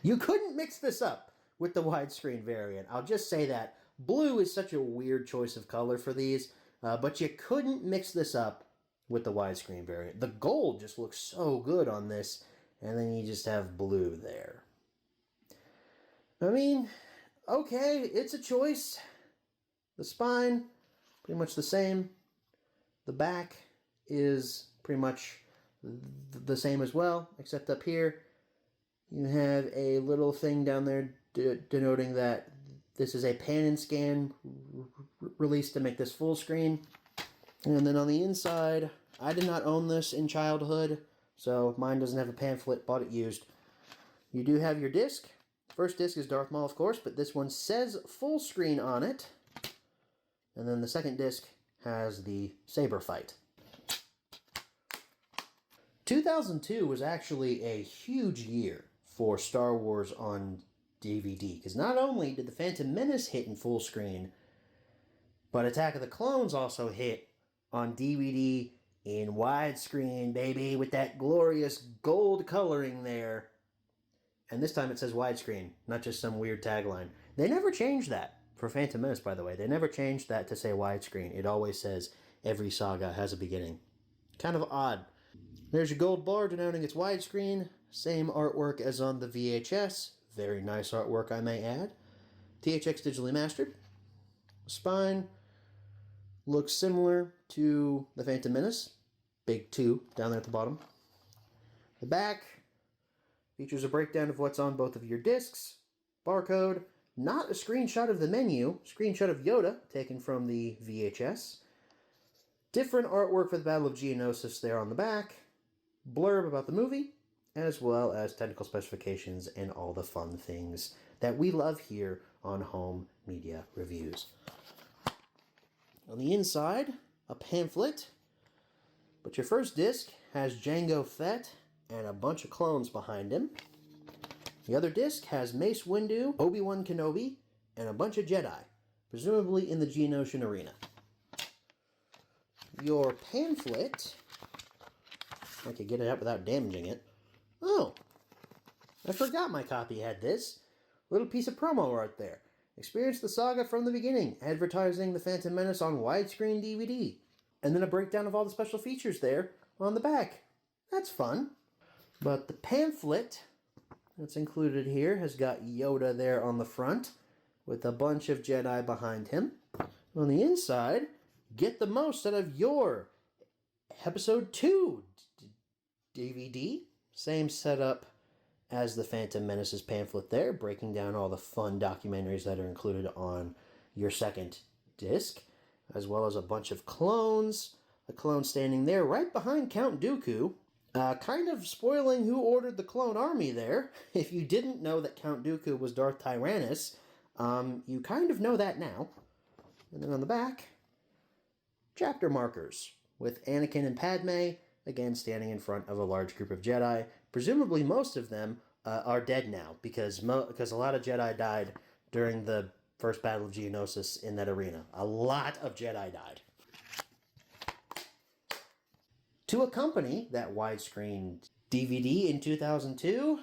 You couldn't mix this up with the widescreen variant. I'll just say that. Blue is such a weird choice of color for these, but you couldn't mix this up with the widescreen variant. The gold just looks so good on this, and then you just have blue there. I mean, okay, it's a choice. The spine, pretty much the same. The back is pretty much the same as well, except up here you have a little thing down there denoting that this is a pan and scan release to make this full screen. And then on the inside, I did not own this in childhood, so mine doesn't have a pamphlet, bought it used. You do have your disc. First disc is Darth Maul, of course, but this one says full screen on it. And then the second disc has the saber fight. 2002 was actually a huge year for Star Wars on DVD, because not only did The Phantom Menace hit in full screen, but Attack of the Clones also hit on DVD in widescreen, baby, with that glorious gold coloring there. And this time it says widescreen, not just some weird tagline. They never changed that For Phantom Menace, by the way, they never changed that to say widescreen. It always says every saga has a beginning. Kind of odd. There's your gold bar denoting its widescreen. Same artwork as on the VHS. Very nice artwork, I may add. THX digitally mastered. Spine looks similar to the Phantom Menace. Big 2 down there at the bottom. The back features a breakdown of what's on both of your discs. Barcode. Not a screenshot of the menu. Screenshot of Yoda taken from the VHS. Different artwork for the Battle of Geonosis there on the back. Blurb about the movie, as well as technical specifications and all the fun things that we love here on Home Media Reviews. On the inside, a pamphlet. But your first disc has Jango Fett and a bunch of clones behind him. The other disc has Mace Windu, Obi-Wan Kenobi, and a bunch of Jedi, presumably in the Geonosian arena. Your pamphlet, I could get it out without damaging it. Oh, I forgot my copy had this. Little piece of promo art there. Experience the saga from the beginning, advertising the Phantom Menace on widescreen DVD. And then a breakdown of all the special features there on the back. That's fun. But the pamphlet that's included here has got Yoda there on the front with a bunch of Jedi behind him. On the inside, get the most out of your Episode 2 DVD. Same setup as the Phantom Menace's pamphlet there, breaking down all the fun documentaries that are included on your second disc, as well as a bunch of clones. A clone standing there right behind Count Dooku. Kind of spoiling who ordered the clone army there. If you didn't know that Count Dooku was Darth Tyrannus, you kind of know that now. And then on the back, chapter markers with Anakin and Padme, again standing in front of a large group of Jedi. Presumably most of them are dead now, because a lot of Jedi died during the first Battle of Geonosis in that arena. A lot of Jedi died. To accompany that widescreen DVD in 2002,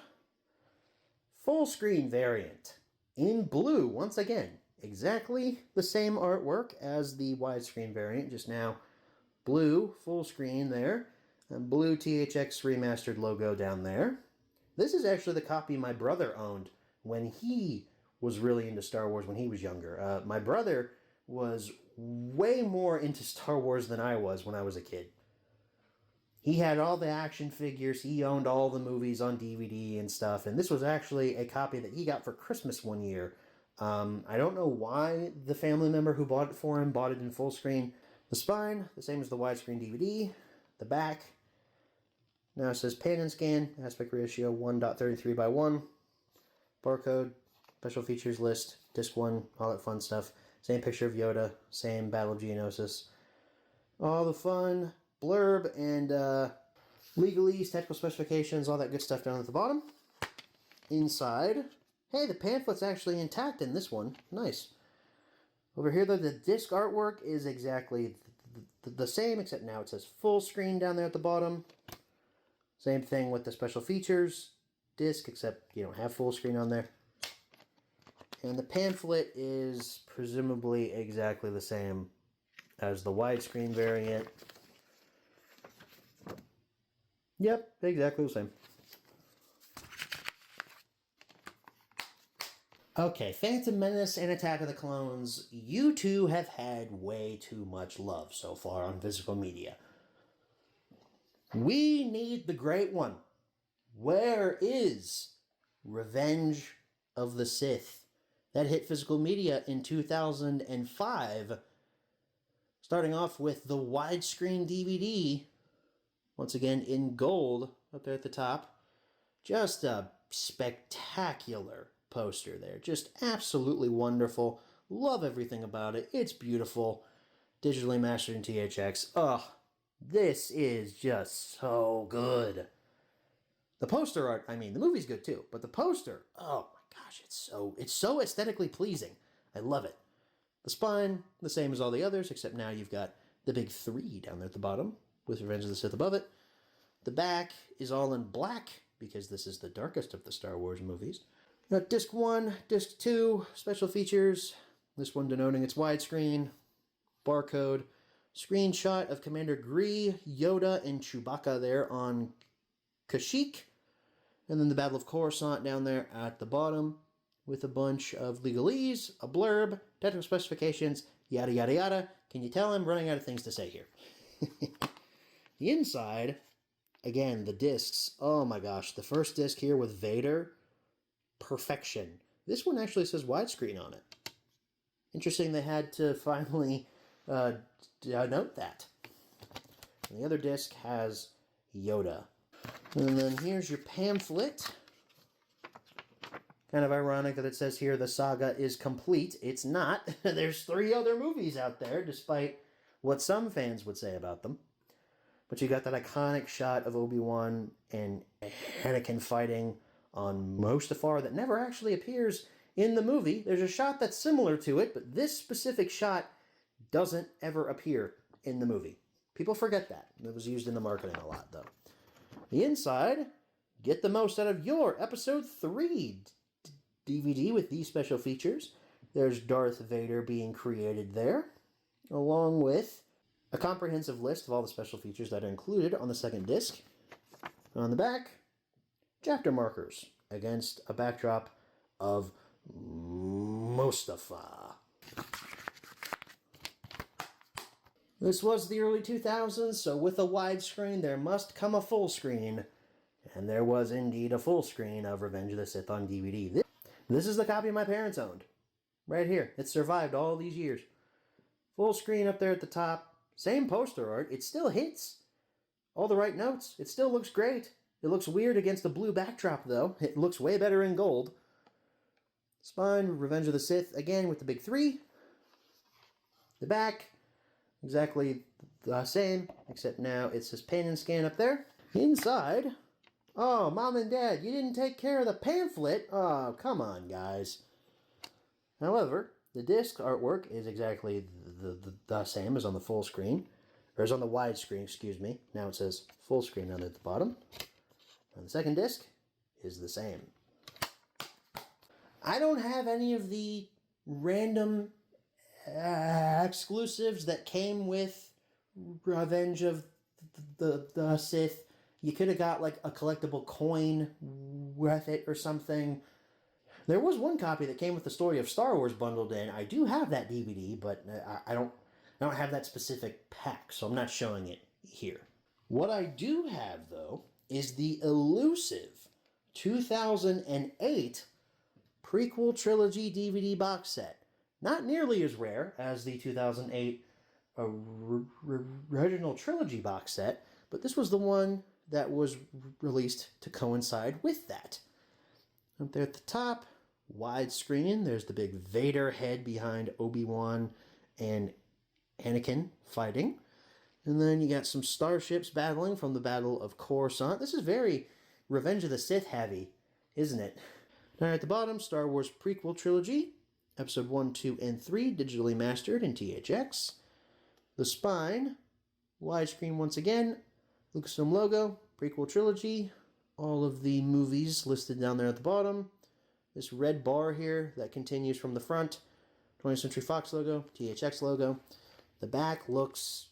full screen variant in blue once again. Exactly the same artwork as the widescreen variant, just now blue full screen there, and blue THX remastered logo down there. This is actually the copy my brother owned when he was really into Star Wars when he was younger. My brother was way more into Star Wars than I was when I was a kid. He had all the action figures, he owned all the movies on DVD and stuff, and this was actually a copy that he got for Christmas one year. I don't know why the family member who bought it for him bought it in full screen. The spine, the same as the widescreen DVD. The back, now it says pan and scan, aspect ratio 1.33 by 1. Barcode, special features list, disc 1, all that fun stuff. Same picture of Yoda, same Battle of Geonosis. All the fun blurb and legalese, technical specifications, all that good stuff down at the bottom. Inside, hey, the pamphlet's actually intact in this one. Nice. Over here, though, the disc artwork is exactly the same, except now it says full screen down there at the bottom. Same thing with the special features disc, except you don't have full screen on there. And the pamphlet is presumably exactly the same as the widescreen variant. Yep, exactly the same. Okay, Phantom Menace and Attack of the Clones, you two have had way too much love so far on physical media. We need the great one. Where is Revenge of the Sith? That hit physical media in 2005. Starting off with the widescreen DVD, once again in gold up there at the top. Just a spectacular poster there. Just absolutely wonderful. Love everything about it. It's beautiful. Digitally mastered in THX. Ugh, this is just so good. The poster art, I mean, the movie's good too, but the poster, oh my gosh, it's so aesthetically pleasing. I love it. The spine, the same as all the others, except now you've got the big 3 down there at the bottom, with Revenge of the Sith above it. The back is all in black, because this is the darkest of the Star Wars movies. Now, Disc 1, Disc 2, special features, This one denoting its widescreen, barcode, screenshot of Commander Gree, Yoda, and Chewbacca there on Kashyyyk, and then the Battle of Coruscant down there at the bottom with a bunch of legalese, a blurb, technical specifications, yada yada yada. Can you tell I'm running out of things to say here? The inside, again, the discs, oh my gosh, the first disc here with Vader, perfection. This one actually says widescreen on it. Interesting they had to finally note that. And the other disc has Yoda. And then here's your pamphlet. Kind of ironic that it says here the saga is complete. It's not. There's 3 other movies out there, despite what some fans would say about them. But you got that iconic shot of Obi-Wan and Anakin fighting on Mustafar that never actually appears in the movie. There's a shot that's similar to it, but this specific shot doesn't ever appear in the movie. People forget that. It was used in the marketing a lot, though. The inside, get the most out of your Episode 3 DVD with these special features. There's Darth Vader being created there, along with a comprehensive list of all the special features that are included on the second disc. On the back, chapter markers against a backdrop of Mustafar. This was the early 2000s, so with a widescreen there must come a full screen. And there was indeed a full screen of Revenge of the Sith on DVD. This is the copy my parents owned. Right here. It survived all these years. Full screen up there at the top. Same poster art. It still hits all the right notes. It still looks great. It looks weird against a blue backdrop, though. It looks way better in gold. Spine, Revenge of the Sith, again with the big 3. The back, exactly the same, except now it says Pan and Scan up there. Inside, oh, Mom and Dad, you didn't take care of the pamphlet? Oh, come on, guys. However, the disc artwork is exactly the same as on the full screen, or as on the widescreen, excuse me. Now it says full screen down at the bottom. And the second disc is the same. I don't have any of the random exclusives that came with Revenge of the Sith. You could have got like a collectible coin with it or something. There was one copy that came with the Story of Star Wars bundled in. I do have that DVD, but I don't have that specific pack, so I'm not showing it here. What I do have, though, is the elusive 2008 Prequel Trilogy DVD box set. Not nearly as rare as the 2008 original trilogy box set, but this was the one that was released to coincide with that. Up there at the top, widescreen, there's the big Vader head behind Obi-Wan and Anakin fighting. And then you got some starships battling from the Battle of Coruscant. This is very Revenge of the Sith heavy, isn't it? Now at the bottom, Star Wars Prequel Trilogy, Episode 1, 2, and 3, digitally mastered in THX. The spine, widescreen once again, Lucasfilm logo, Prequel Trilogy, all of the movies listed down there at the bottom. This red bar here that continues from the front, 20th Century Fox logo, THX logo. The back looks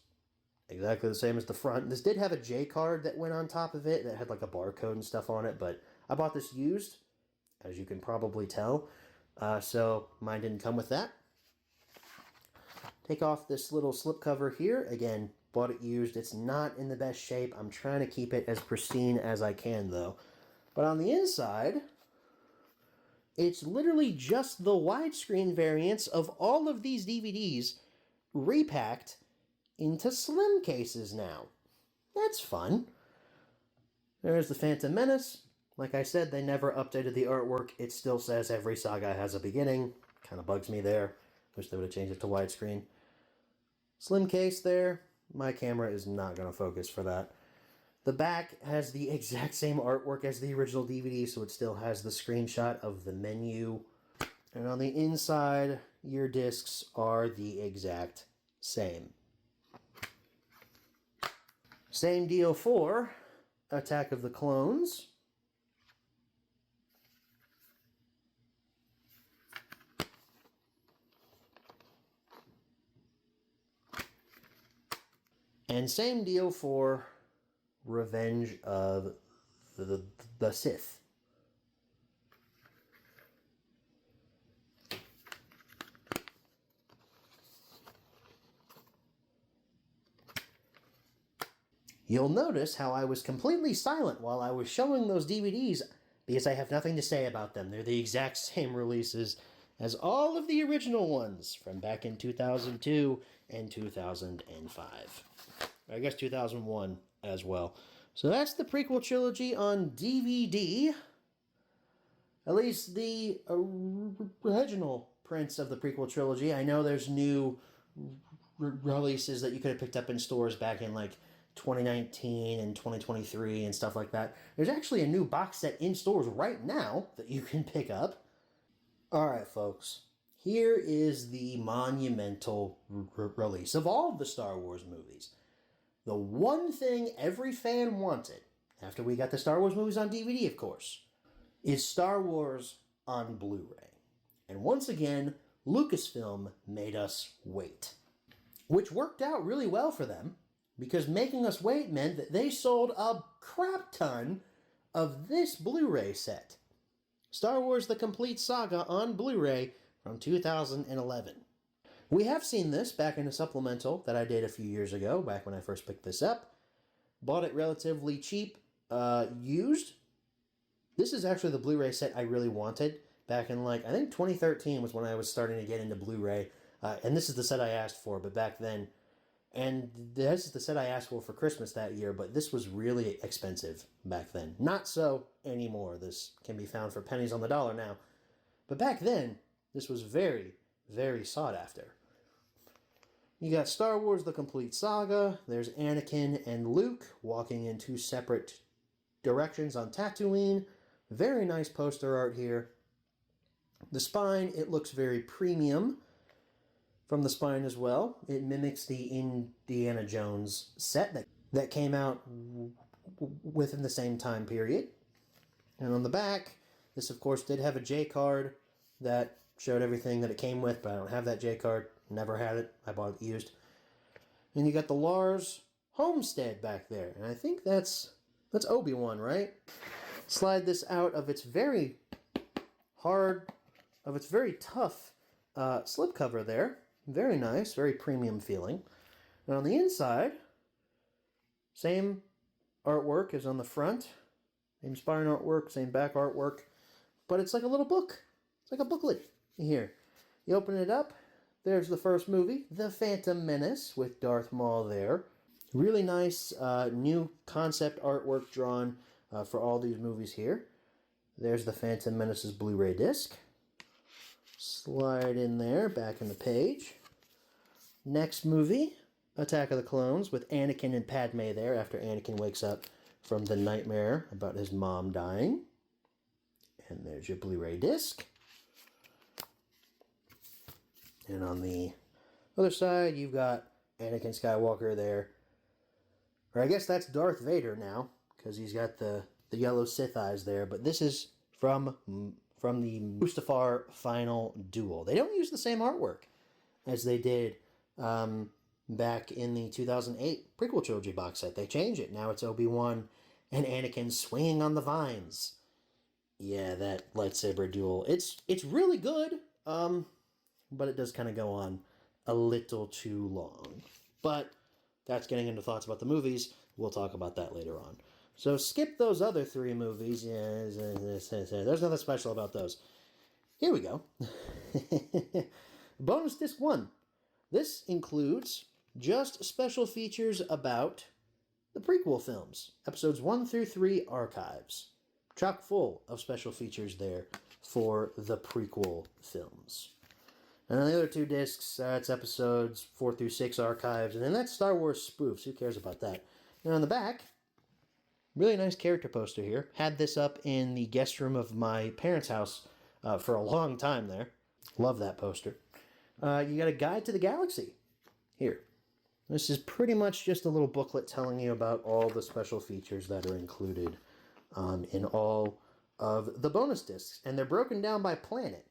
exactly the same as the front. This did have a J card that went on top of it that had like a barcode and stuff on it, but I bought this used, as you can probably tell, so mine didn't come with that. Take off this little slipcover here. Again, bought it used. It's not in the best shape. I'm trying to keep it as pristine as I can, though. But on the inside, it's literally just the widescreen variants of all of these DVDs repacked into slim cases now. That's fun. There's the Phantom Menace. Like I said, they never updated the artwork. It still says every saga has a beginning. Kind of bugs me there. Wish they would have changed it to widescreen. Slim case there. My camera is not going to focus for that. The back has the exact same artwork as the original DVD, so it still has the screenshot of the menu. And on the inside, your discs are the exact same. Same deal for Attack of the Clones. And same deal for Revenge of the Sith. You'll notice how I was completely silent while I was showing those DVDs because I have nothing to say about them. They're the exact same releases as all of the original ones from back in 2002 and 2005. I guess 2001 as well. So that's the prequel trilogy on DVD. At least the original prints of the prequel trilogy. I know there's new releases that you could have picked up in stores back in like 2019 and 2023 and stuff like that. There's actually a new box set in stores right now that you can pick up. Alright folks, here is the monumental release of all of the Star Wars movies. The one thing every fan wanted, after we got the Star Wars movies on DVD of course, is Star Wars on Blu-ray. And once again, Lucasfilm made us wait. Which worked out really well for them, because making us wait meant that they sold a crap ton of this Blu-ray set. Star Wars The Complete Saga on Blu-ray from 2011. We have seen this back in a supplemental that I did a few years ago, back when I first picked this up. Bought it relatively cheap, used. This is actually the Blu-ray set I really wanted. Back in I think 2013 was when I was starting to get into Blu-ray. And this is the set I asked for, but back then... And this is the set I asked for Christmas that year, but this was really expensive back then. Not so anymore. This can be found for pennies on the dollar now. But back then, this was very, very sought after. You got Star Wars The Complete Saga. There's Anakin and Luke walking in two separate directions on Tatooine. Very nice poster art here. The spine, it looks very premium. From the spine as well. It mimics the Indiana Jones set that came out within the same time period. And on the back, this of course did have a J card that showed everything that it came with, but I don't have that J card. Never had it. I bought it used. And you got the Lars Homestead back there. And I think that's Obi-Wan, right? Slide this out of its very hard, of its very tough slipcover there. Very nice, very premium feeling. And on the inside, same artwork as on the front. Same spine artwork, same back artwork. But it's like a little book. It's like a booklet here. You open it up. There's the first movie, The Phantom Menace, with Darth Maul there. Really nice new concept artwork drawn for all these movies here. There's The Phantom Menace's Blu-ray disc. Slide in there, back in the page. Next movie, Attack of the Clones, with Anakin and Padme there after Anakin wakes up from the nightmare about his mom dying. And there's your Blu-ray disc. And on the other side, you've got Anakin Skywalker there. Or I guess that's Darth Vader now, because he's got the yellow Sith eyes there. But this is from the Mustafar Final Duel. They don't use the same artwork as they did back in the 2008 prequel trilogy box set. They changed it. Now it's Obi-Wan and Anakin swinging on the vines. Yeah, that lightsaber duel. It's really good, but it does kind of go on a little too long. But that's getting into thoughts about the movies. We'll talk about that later on. So skip those other three movies. Yeah, there's nothing special about those. Here we go. Bonus Disc 1. This includes just special features about the prequel films. Episodes 1 through 3 archives. Chock full of special features there for the prequel films. And on the other two discs, it's episodes 4 through 6 archives. And then that's Star Wars spoofs. Who cares about that? And on the back, really nice character poster here. Had this up in the guest room of my parents' house for a long time there. Love that poster. You got a Guide to the Galaxy here. This is pretty much just a little booklet telling you about all the special features that are included in all of the bonus discs. And they're broken down by planet.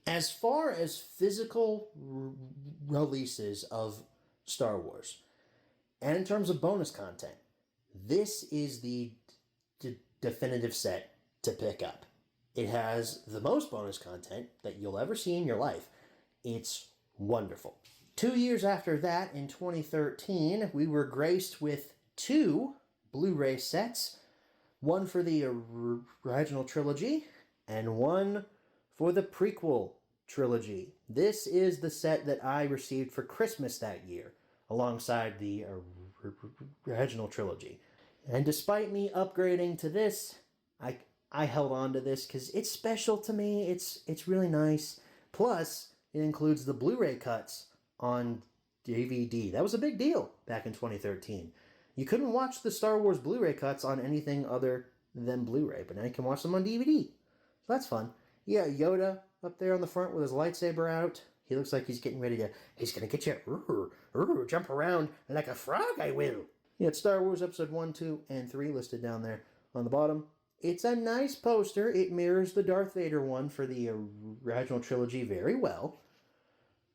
As far as physical releases of Star Wars, And in terms of bonus content, this is the definitive set to pick up. It has the most bonus content that you'll ever see in your life. It's wonderful. 2 years after that, in 2013, we were graced with 2 Blu-ray sets. One for the original trilogy, and one for the prequel trilogy. This is the set that I received for Christmas that year, alongside the original trilogy. And despite me upgrading to this, I held on to this because it's special to me. It's really nice. Plus, it includes the Blu-ray cuts on DVD. That was a big deal back in 2013. You couldn't watch the Star Wars Blu-ray cuts on anything other than Blu-ray, but now you can watch them on DVD. So that's fun. Yeah, Yoda up there on the front with his lightsaber out. He looks like he's getting ready to... He's going to get you... jump around like a frog, I will. Yeah, it's Star Wars Episode 1, 2, and 3 listed down there on the bottom. It's a nice poster. It mirrors the Darth Vader one for the original trilogy very well.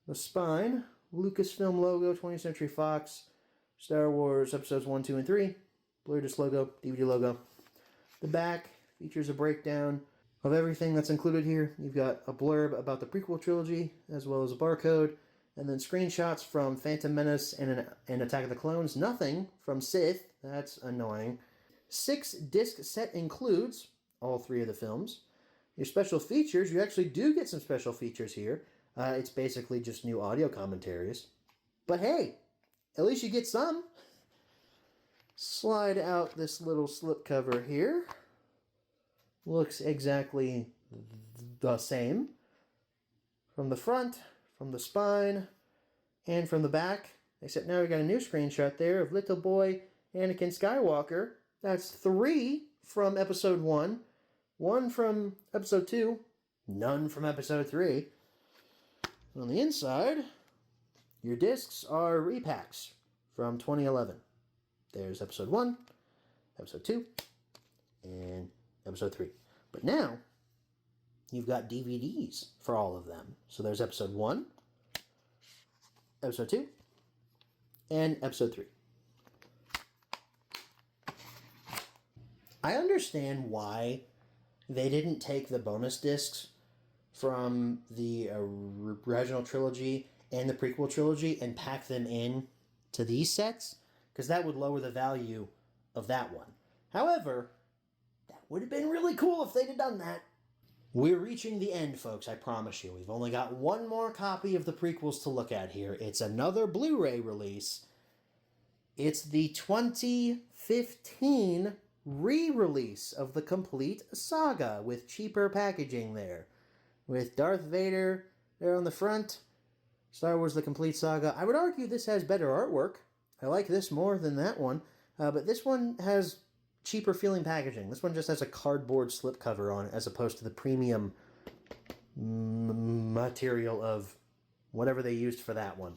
The spine, Lucasfilm logo, 20th Century Fox, Star Wars Episodes 1, 2, and 3. Blur disc logo, DVD logo. The back features a breakdown of everything that's included here. You've got a blurb about the prequel trilogy, as well as a barcode, and then screenshots from Phantom Menace and Attack of the Clones. Nothing from Sith. That's annoying. 6-disc set includes all 3 of the films. Your special features, you actually do get some special features here. It's basically just new audio commentaries. But hey, at least you get some. Slide out this little slipcover here. Looks exactly the same. From the front, from the spine, and from the back. Except now we got a new screenshot there of little boy Anakin Skywalker. That's 3 from Episode 1, 1 from Episode 2, none from Episode 3. On the inside, your discs are repacks from 2011. There's Episode 1, Episode 2, and Episode 3. But now, you've got DVDs for all of them. So there's Episode 1, Episode 2, and Episode 3. I understand why they didn't take the bonus discs from the original trilogy and the prequel trilogy and pack them in to these sets, because that would lower the value of that one. However, that would have been really cool if they'd have done that. We're reaching the end, folks, I promise you. We've only got one more copy of the prequels to look at here. It's another Blu-ray release. It's the 2015 re-release of the complete saga with cheaper packaging there. With Darth Vader there on the front, Star Wars The Complete Saga. I would argue this has better artwork. I like this more than that one. But this one has cheaper feeling packaging. This one just has a cardboard slipcover on it as opposed to the premium material of whatever they used for that one.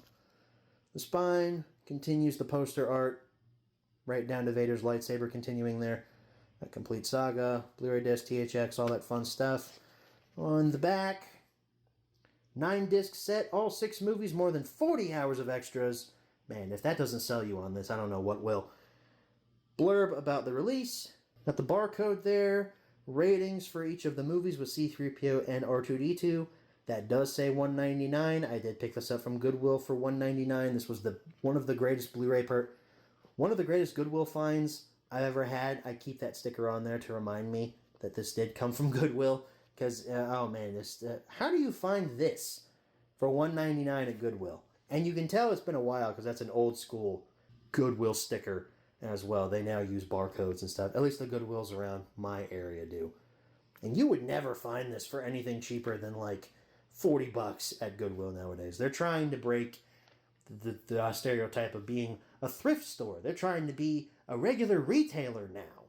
The spine continues the poster art right down to Vader's lightsaber continuing there. A complete saga, Blu-ray disc, THX, all that fun stuff. On the back, 9-disc set, all 6 movies, more than 40 hours of extras. Man, if that doesn't sell you on this, I don't know what will. Blurb about the release. Got the barcode there. Ratings for each of the movies with C-3PO and R2-D2. That does say $199. I did pick this up from Goodwill for $199. This was one of the greatest one of the greatest Goodwill finds I've ever had. I keep that sticker on there to remind me that this did come from Goodwill. Because, oh man, how do you find this for $199 at Goodwill? And you can tell it's been a while because that's an old school Goodwill sticker as well. They now use barcodes and stuff. At least the Goodwills around my area do. And you would never find this for anything cheaper than like $40 at Goodwill nowadays. They're trying to break the stereotype of being a thrift store. They're trying to be a regular retailer now.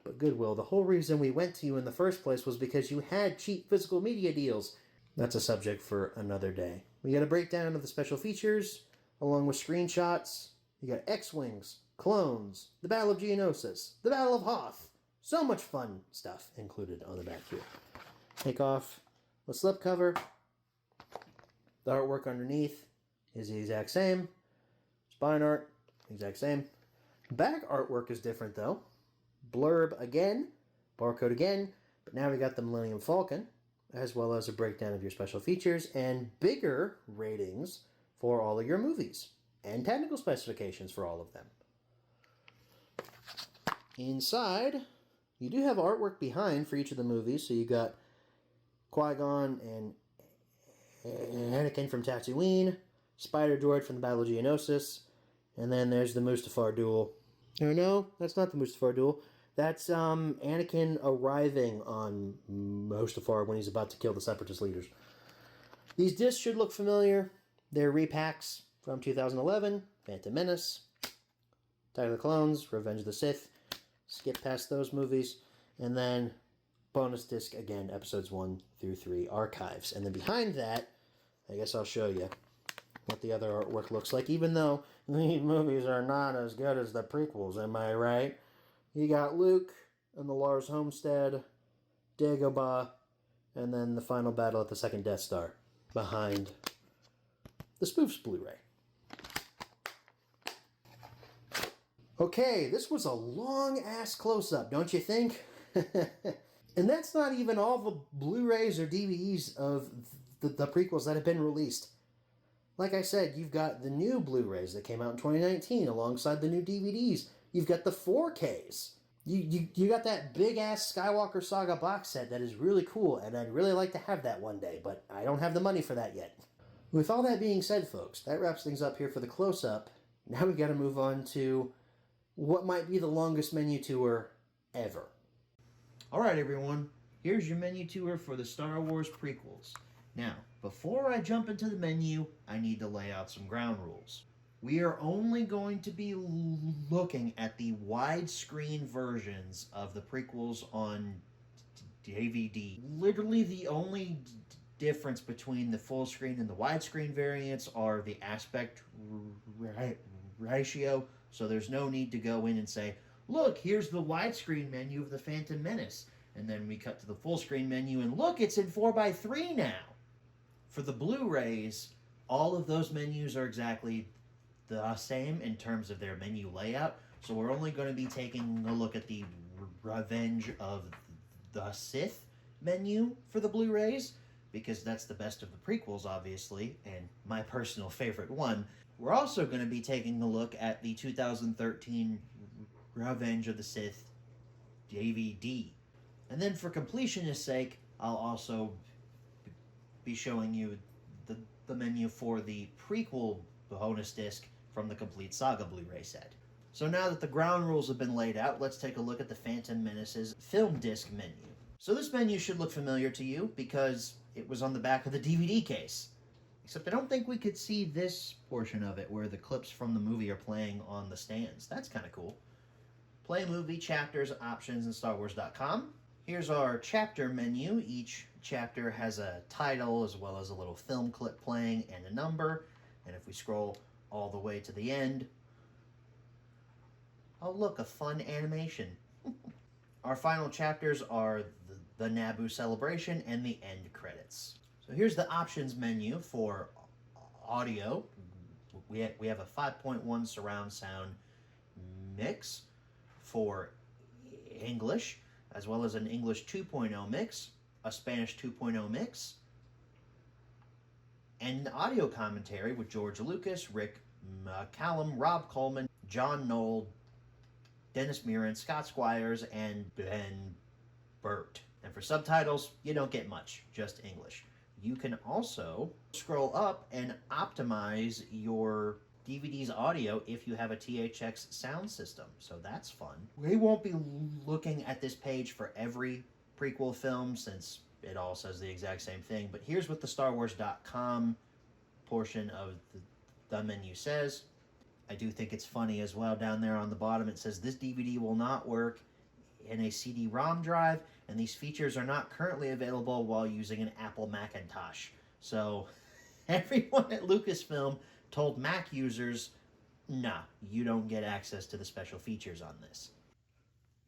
But Goodwill, the whole reason we went to you in the first place was because you had cheap physical media deals. That's a subject for another day. We got a breakdown of the special features, along with screenshots. You got X-Wings, clones, the Battle of Geonosis, the Battle of Hoth. So much fun stuff included on the back here. Take off the slipcover. The artwork underneath is the exact same. Spine art, Exact same. Back artwork is different though. Blurb again, barcode again, but now we got the Millennium Falcon, as well as a breakdown of your special features and bigger ratings for all of your movies, and technical specifications for all of them. Inside, you do have artwork behind for each of the movies, so you got Qui-Gon and Anakin from Tatooine, Spider-Droid from the Battle of Geonosis, and then there's the Mustafar duel. Oh no, that's not the Mustafar duel. That's Anakin arriving on Mustafar when he's about to kill the Separatist leaders. These discs should look familiar. They're repacks from 2011, Phantom Menace, Attack of the Clones, Revenge of the Sith. Skip past those movies. And then bonus disc again, episodes 1 through 3 archives. And then behind that, I guess I'll show you what the other artwork looks like, even though these movies are not as good as the prequels, am I right? You got Luke and the Lars Homestead, Dagobah, and then the final battle at the second Death Star behind the Spoofs Blu-ray. Okay, this was a long-ass close-up, don't you think? And that's not even all the Blu-rays or DVDs of the prequels that have been released. Like I said, you've got the new Blu-rays that came out in 2019 alongside the new DVDs. You've got the 4Ks. You got that big-ass Skywalker Saga box set that is really cool, and I'd really like to have that one day, but I don't have the money for that yet. With all that being said, folks, that wraps things up here for the close-up. Now we got to move on to what might be the longest menu tour ever. Alright everyone, here's your menu tour for the Star Wars prequels. Now, before I jump into the menu, I need to lay out some ground rules. We are only going to be looking at the widescreen versions of the prequels on DVD. Literally the only difference between the full screen and the widescreen variants are the aspect ratio, so there's no need to go in and say, look, here's the widescreen menu of the Phantom Menace, and then we cut to the full screen menu and look, it's in 4:3 now. For the Blu-rays, all of those menus are exactly the same in terms of their menu layout, so we're only going to be taking a look at the Revenge of the Sith menu for the Blu-rays, because that's the best of the prequels, obviously, and my personal favorite one. We're also going to be taking a look at the 2013 Revenge of the Sith DVD. And then for completionist sake, I'll also be showing you the menu for the prequel bonus disc from the Complete Saga Blu-ray set. So now that the ground rules have been laid out, let's take a look at the Phantom Menace's film disc menu. So this menu should look familiar to you because it was on the back of the DVD case. Except I don't think we could see this portion of it where the clips from the movie are playing on the stands. That's kind of cool. Play movie, chapters, options, and StarWars.com. Here's our chapter menu. Each chapter has a title as well as a little film clip playing and a number. And if we scroll all the way to the end, oh look, a fun animation. Our final chapters are the Naboo celebration and the end credits. So here's the options menu for audio. We have a 5.1 surround sound mix for English, as well as an English 2.0 mix, a Spanish 2.0 mix, and audio commentary with George Lucas, Rick McCallum, Rob Coleman, John Knoll, Dennis Muren, Scott Squires, and Ben Burt. And for subtitles, you don't get much, just English. You can also scroll up and optimize your DVD's audio if you have a THX sound system, so that's fun. We won't be looking at this page for every prequel film since it all says the exact same thing, but here's what the StarWars.com portion of the menu says. I do think it's funny as well. Down there on the bottom it says this DVD will not work in a CD-ROM drive, and these features are not currently available while using an Apple Macintosh. So everyone at Lucasfilm told Mac users, nah, you don't get access to the special features on this.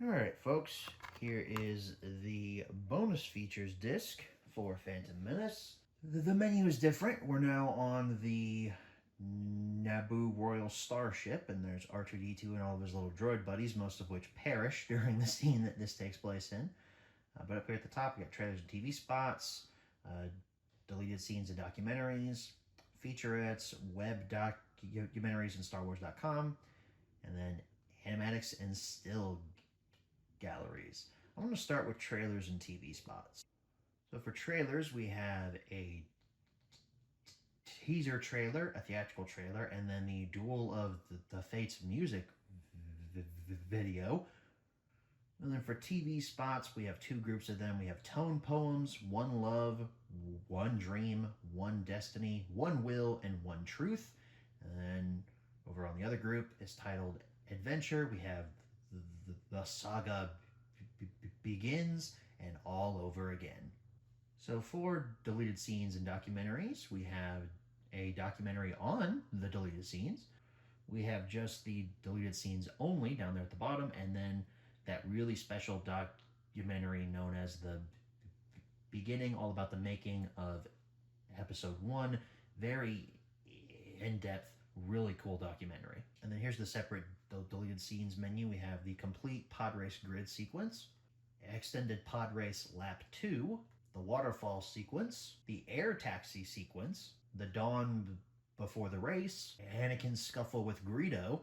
Alright folks, here is the bonus features disc for Phantom Menace. The menu is different. We're now on the Naboo Royal Starship, and there's R2-D2 and all of his little droid buddies, most of which perish during the scene that this takes place in. But up here at the top, we got trailers and TV spots, deleted scenes and documentaries, featurettes, web documentaries, and StarWars.com, and then animatics and still galleries. I'm going to start with trailers and TV spots. So for trailers, we have a teaser trailer, a theatrical trailer, and then the Duel of the Fates music video. And then for TV spots, we have two groups of them. We have Tone Poems, One Love, One Dream, One Destiny, One Will, and One Truth. And then over on the other group is titled Adventure. We have The Saga Begins and All Over Again. So for deleted scenes and documentaries, we have a documentary on the deleted scenes. We have just the deleted scenes only down there at the bottom, and then that really special documentary known as The Beginning, all about the making of Episode 1. Very in-depth, really cool documentary. And then here's the separate deleted scenes menu. We have the complete pod race grid sequence, extended pod race lap 2, the waterfall sequence, the air taxi sequence, the dawn before the race, Anakin's scuffle with Greedo.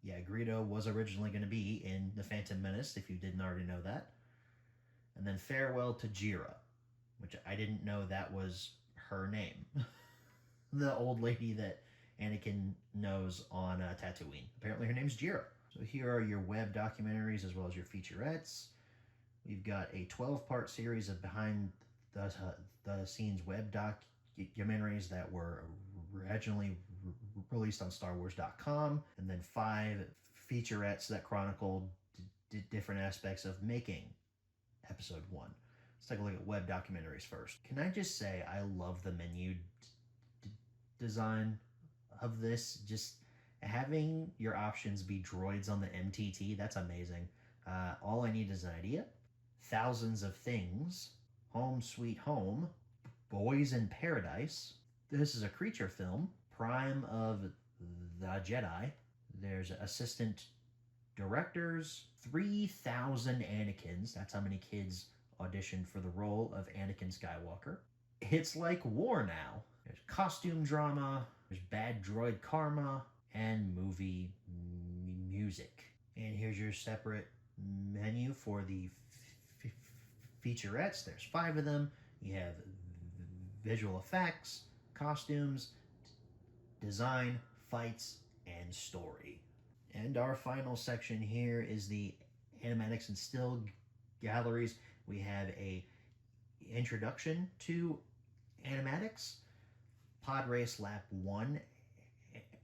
Yeah, Greedo was originally going to be in The Phantom Menace, if you didn't already know that. And then farewell to Jira, which I didn't know that was her name. The old lady that Anakin knows on Tatooine. Apparently her name's Jira. So here are your web documentaries as well as your featurettes. We've got a 12-part series of behind the scenes web documentaries that were originally released on StarWars.com, and then 5 featurettes that chronicled different aspects of making Episode 1. Let's take a look at web documentaries first. Can I just say I love the menu design of this? Just having your options be droids on the MTT, that's amazing. All I need is an idea. Thousands of Things, Home Sweet Home, Boys in Paradise. This is a creature film. Prime of the Jedi. There's assistant directors. 3,000 Anakins. That's how many kids auditioned for the role of Anakin Skywalker. It's like war now. There's costume drama. There's bad droid karma. And movie music. And here's your separate menu for the featurettes. There's 5 of them. You have visual effects, costumes, design, fights, and story. And our final section here is the animatics and still galleries. We have a introduction to animatics, Pod Race Lap 1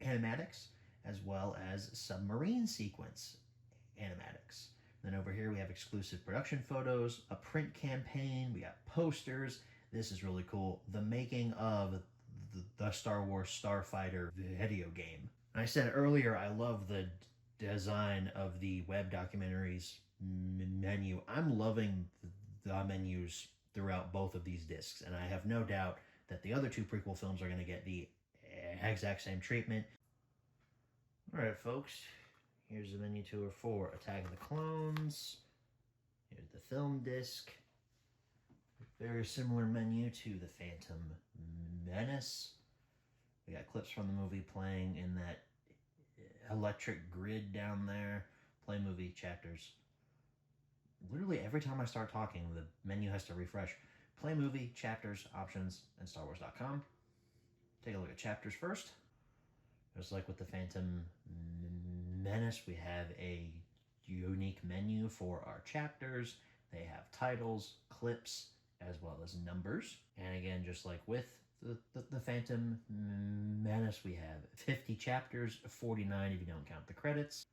animatics, as well as submarine sequence animatics. Then over here we have exclusive production photos, a print campaign, we got posters. This is really cool. The making of the Star Wars Starfighter video game. And I said earlier, I love the design of the web documentaries menu. I'm loving the menus throughout both of these discs, and I have no doubt that the other 2 prequel films are going to get the exact same treatment. Alright, folks. Here's the menu tour for Attack of the Clones. Here's the film disc. Very similar menu to The Phantom Menace. We got clips from the movie playing in that electric grid down there. Play movie chapters. Literally every time I start talking, the menu has to refresh. Play movie, chapters, options, and StarWars.com. Take a look at chapters first. Just like with The Phantom Menace, we have a unique menu for our chapters. They have titles, clips, as well as numbers. And again, just like with the Phantom Menace, we have 50 chapters, 49 if you don't count the credits.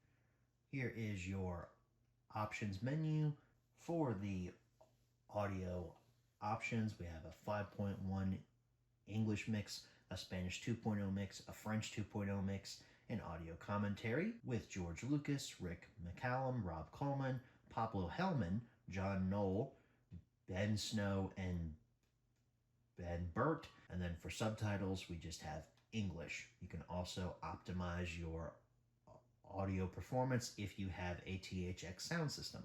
Here is your options menu. For the audio options, we have a 5.1 English mix, a Spanish 2.0 mix, a French 2.0 mix, and audio commentary with George Lucas, Rick McCallum, Rob Coleman, Pablo Hellman, John Knoll, Ben Snow, and Ben Burt. And then for subtitles, we just have English. You can also optimize your audio performance if you have a THX sound system.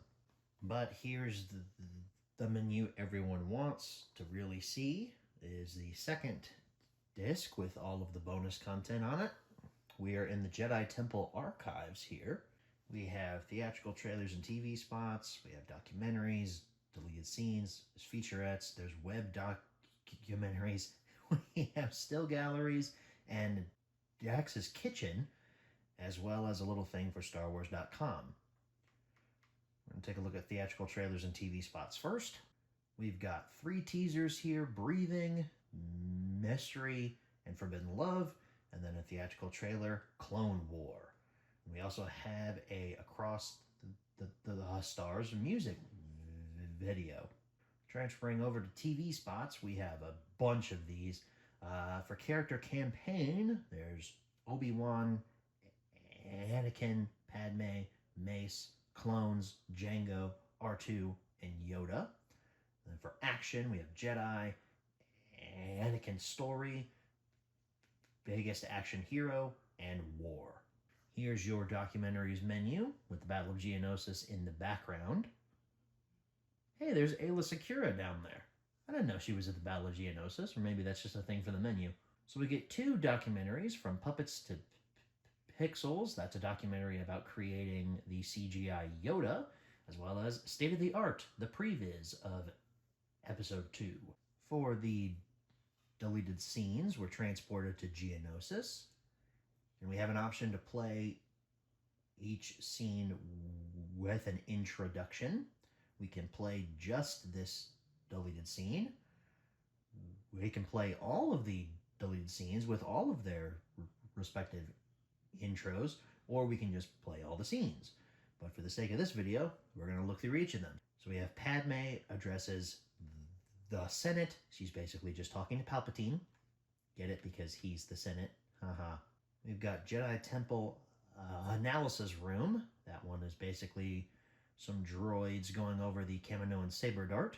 But here's the menu everyone wants to really see is the second disc with all of the bonus content on it. We are in the Jedi Temple archives here. We have theatrical trailers and TV spots. We have documentaries, deleted scenes, there's featurettes, there's web documentaries. We have still galleries and Dax's kitchen, as well as a little thing for StarWars.com. We're going to take a look at theatrical trailers and TV spots first. We've got 3 teasers here, Breathing, Mystery, and Forbidden Love, and then a theatrical trailer, Clone War. And we also have a Across the Stars music video. Transferring over to TV spots, we have a bunch of these. For character campaign, there's Obi-Wan, Anakin, Padme, Mace, clones, Jango, R2, and Yoda. And then for action, we have Jedi, Anakin's story, biggest action hero, and war. Here's your documentaries menu with the Battle of Geonosis in the background. Hey, there's Ayla Secura down there. I didn't know she was at the Battle of Geonosis, or maybe that's just a thing for the menu. So we get 2 documentaries, From Puppets to Pixels. That's a documentary about creating the CGI Yoda, as well as State of the Art, the previs of Episode 2. For the deleted scenes, we're transported to Geonosis, and we have an option to play each scene with an introduction. We can play just this deleted scene. We can play all of the deleted scenes with all of their respective intros, or we can just play all the scenes. But for the sake of this video, we're going to look through each of them. So we have Padme addresses the Senate. She's basically just talking to Palpatine. Get it? Because he's the Senate. Haha. We've got Jedi Temple analysis room. That one is basically some droids going over the Kaminoan saber dart.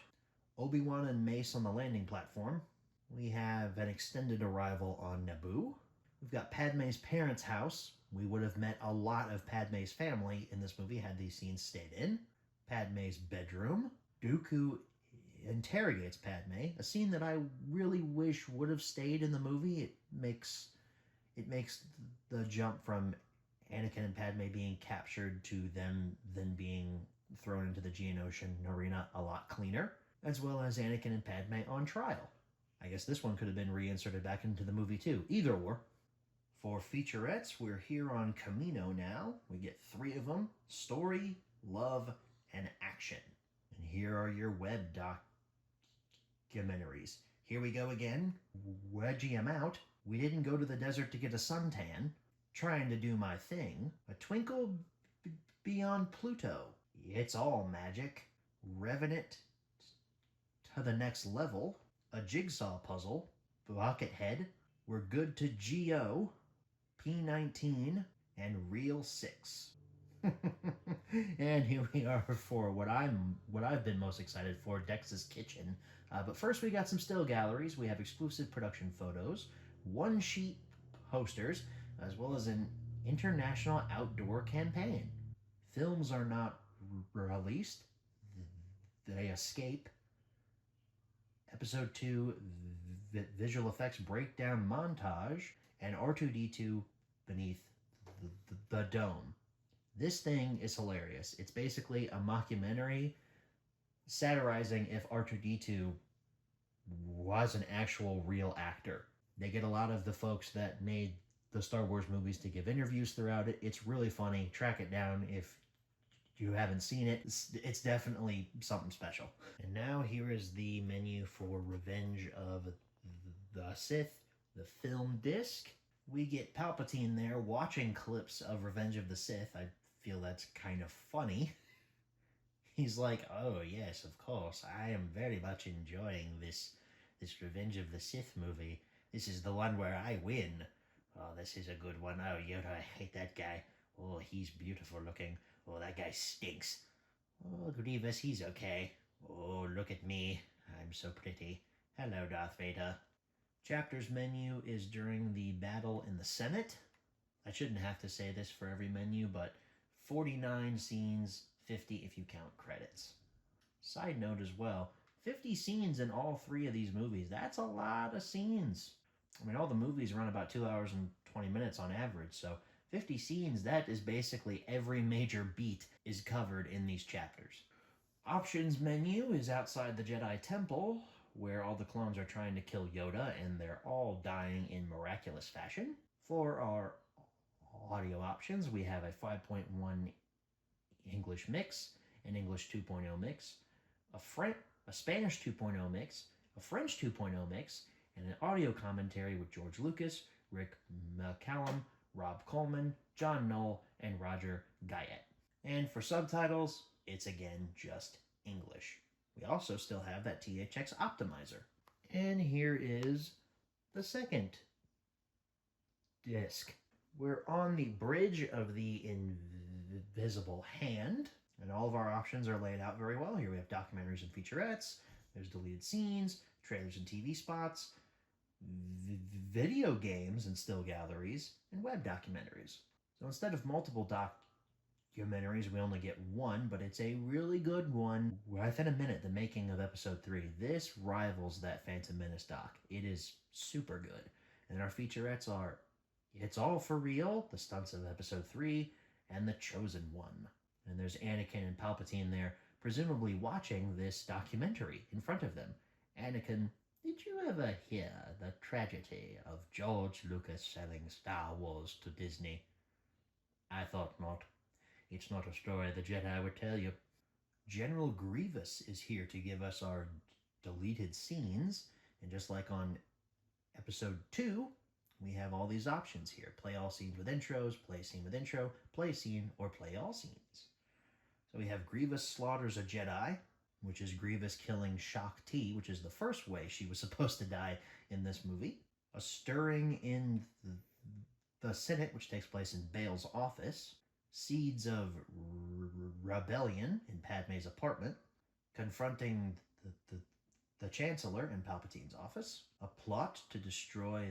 Obi-Wan and Mace on the landing platform. We have an extended arrival on Naboo. We've got Padme's parents' house. We would have met a lot of Padme's family in this movie had these scenes stayed in. Padme's bedroom. Dooku interrogates Padme, a scene that I really wish would have stayed in the movie. It makes the jump from Anakin and Padme being captured to them then being thrown into the Geonosian arena a lot cleaner, as well as Anakin and Padme on trial. I guess this one could have been reinserted back into the movie too. Either or. For featurettes, we're here on Kamino now. We get 3 of them: story, love, and action. And here are your web documentaries. Here we go again. Wedgie 'em out. We didn't go to the desert to get a suntan. Trying to do my thing. A twinkle beyond Pluto. It's all magic. Revenant to the next level. A jigsaw puzzle. Buckethead. We're good to G.O. P19. And Reel 6. And here we are for what I've been most excited for, Dex's Kitchen. But first we got some still galleries. We have exclusive production photos, one-sheet posters, as well as an international outdoor campaign. Films are not released. They escape. Episode 2 visual effects breakdown montage, and R2-D2 beneath the dome. This thing is hilarious. It's basically a mockumentary satirizing if R2-D2 was an actual real actor. They get a lot of the folks that made the Star Wars movies to give interviews throughout it. It's really funny. Track it down if you haven't seen it. It's definitely something special. And now here is the menu for Revenge of the Sith, the film disc. We get Palpatine there watching clips of Revenge of the Sith. I feel that's kind of funny. He's like, oh yes, of course, I am very much enjoying this Revenge of the Sith movie. This is the one where I win. Oh, this is a good one. Oh, Yoda, I hate that guy. Oh, he's beautiful looking. Oh, that guy stinks. Oh, Grievous, he's okay. Oh, look at me. I'm so pretty. Hello, Darth Vader. Chapters menu is during the battle in the Senate. I shouldn't have to say this for every menu, but 49 scenes, 50 if you count credits. Side note as well, 50 scenes in all three of these movies. That's a lot of scenes. I mean, all the movies run about 2 hours and 20 minutes on average, so 50 scenes, that is basically every major beat is covered in these chapters. Options menu is outside the Jedi Temple, where all the clones are trying to kill Yoda, and they're all dying in miraculous fashion. For our audio options, we have a 5.1 English mix, an English 2.0 mix, a Spanish 2.0 mix, a French 2.0 mix, and an audio commentary with George Lucas, Rick McCallum, Rob Coleman, John Knoll, and Roger Guyette. And for subtitles, it's again just English. We also still have that THX optimizer. And here is the second disc. We're on the bridge of the invisible hand, and all of our options are laid out very well. Here we have documentaries and featurettes, there's deleted scenes, trailers and TV spots, video games and still galleries, and web documentaries. So instead of multiple documentaries, we only get one, but it's a really good one. Within a minute, the making of episode 3. This rivals that Phantom Menace doc. It is super good. And our featurettes are It's All For Real, the stunts of episode 3, and The Chosen One. And there's Anakin and Palpatine there, presumably watching this documentary in front of them. Anakin, did you ever hear the tragedy of George Lucas selling Star Wars to Disney? I thought not. It's not a story the Jedi would tell you. General Grievous is here to give us our deleted scenes, and just like on episode 2, we have all these options here. Play all scenes with intros, play scene with intro, play scene, or play all scenes. So we have Grievous slaughters a Jedi, which is Grievous killing Shaak Ti, which is the first way she was supposed to die in this movie. A stirring in the Senate, which takes place in Bail's office. Seeds of rebellion in Padme's apartment. Confronting the Chancellor in Palpatine's office. A plot to destroy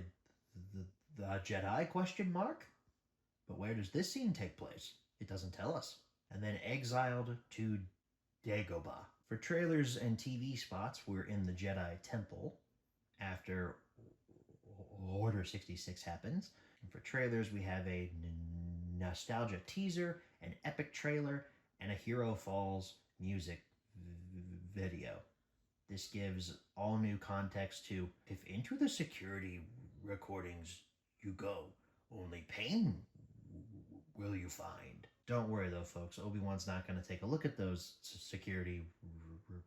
the Jedi, question mark? But where does this scene take place? It doesn't tell us. And then exiled to Dagobah. For trailers and TV spots, we're in the Jedi Temple after Order 66 happens. And for trailers, we have a nostalgia teaser, an epic trailer, and a Hero Falls music video. This gives all new context to, if into the security recordings you go, only pain will you find. Don't worry though, folks. Obi-Wan's not going to take a look at those security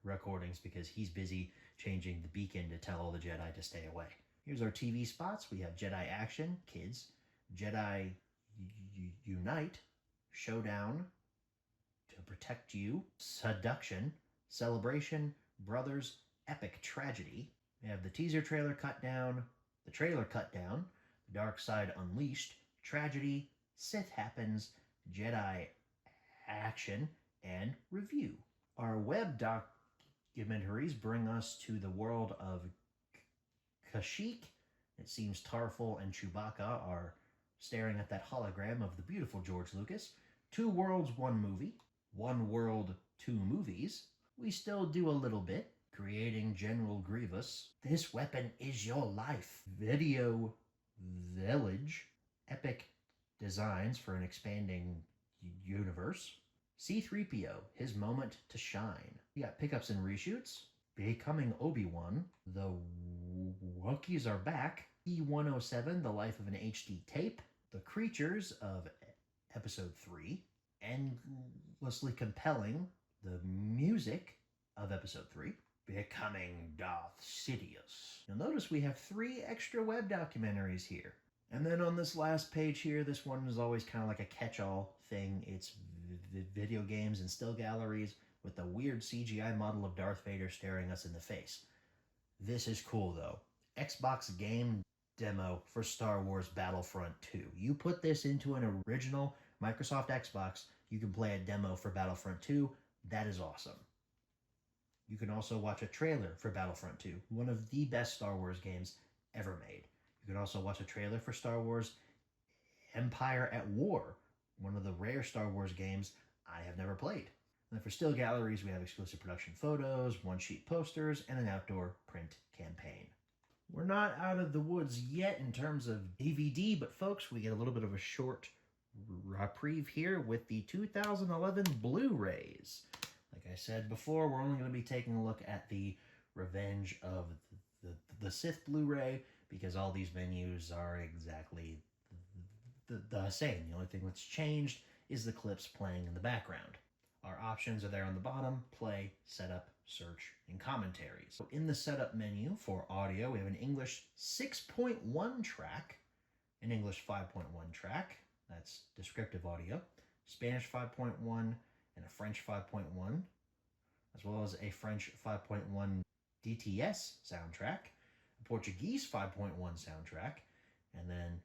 recordings because he's busy changing the beacon to tell all the Jedi to stay away. Here's our TV spots. We have Jedi Action, Kids, Jedi Unite, Showdown, To Protect You, Seduction, Celebration, Brothers, Epic Tragedy. We have the teaser trailer cut down, the trailer cut down, The Dark Side Unleashed, Tragedy, Sith Happens, Jedi Action, and Review. Our web documentaries bring us to the world of Kashyyyk. It seems Tarful and Chewbacca are staring at that hologram of the beautiful George Lucas. 2 worlds, 1 movie. 1 world, 2 movies. We still do a little bit, creating General Grievous. This weapon is your life. Video Village. Epic designs for an expanding universe. C-3PO, his moment to shine. We got pickups and reshoots. Becoming Obi-Wan. The Wookiees are back. E-107, The Life of an HD Tape. The Creatures of Episode 3. Endlessly Compelling, the music of Episode 3. Becoming Darth Sidious. You'll notice we have 3 extra web documentaries here. And then on this last page here, this one is always kind of like a catch-all thing. It's video games and still galleries with a weird CGI model of Darth Vader staring us in the face. This is cool, though. Xbox game demo for Star Wars Battlefront 2. You put this into an original Microsoft Xbox, you can play a demo for Battlefront 2. That is awesome. You can also watch a trailer for Battlefront 2, one of the best Star Wars games ever made. You can also watch a trailer for Star Wars Empire at War, one of the rare Star Wars games I have never played. And then for still galleries, we have exclusive production photos, one-sheet posters, and an outdoor print campaign. We're not out of the woods yet in terms of DVD, but folks, we get a little bit of a short reprieve here with the 2011 Blu-rays. Like I said before, we're only going to be taking a look at the Revenge of the Sith Blu-ray because all these menus are exactly the same. The only thing that's changed is the clips playing in the background. Our options are there on the bottom: play, setup, search, and commentaries. So in the setup menu for audio, we have an English 6.1 track, an English 5.1 track, that's descriptive audio, Spanish 5.1, and a French 5.1, as well as a French 5.1 DTS soundtrack, a Portuguese 5.1 soundtrack, and then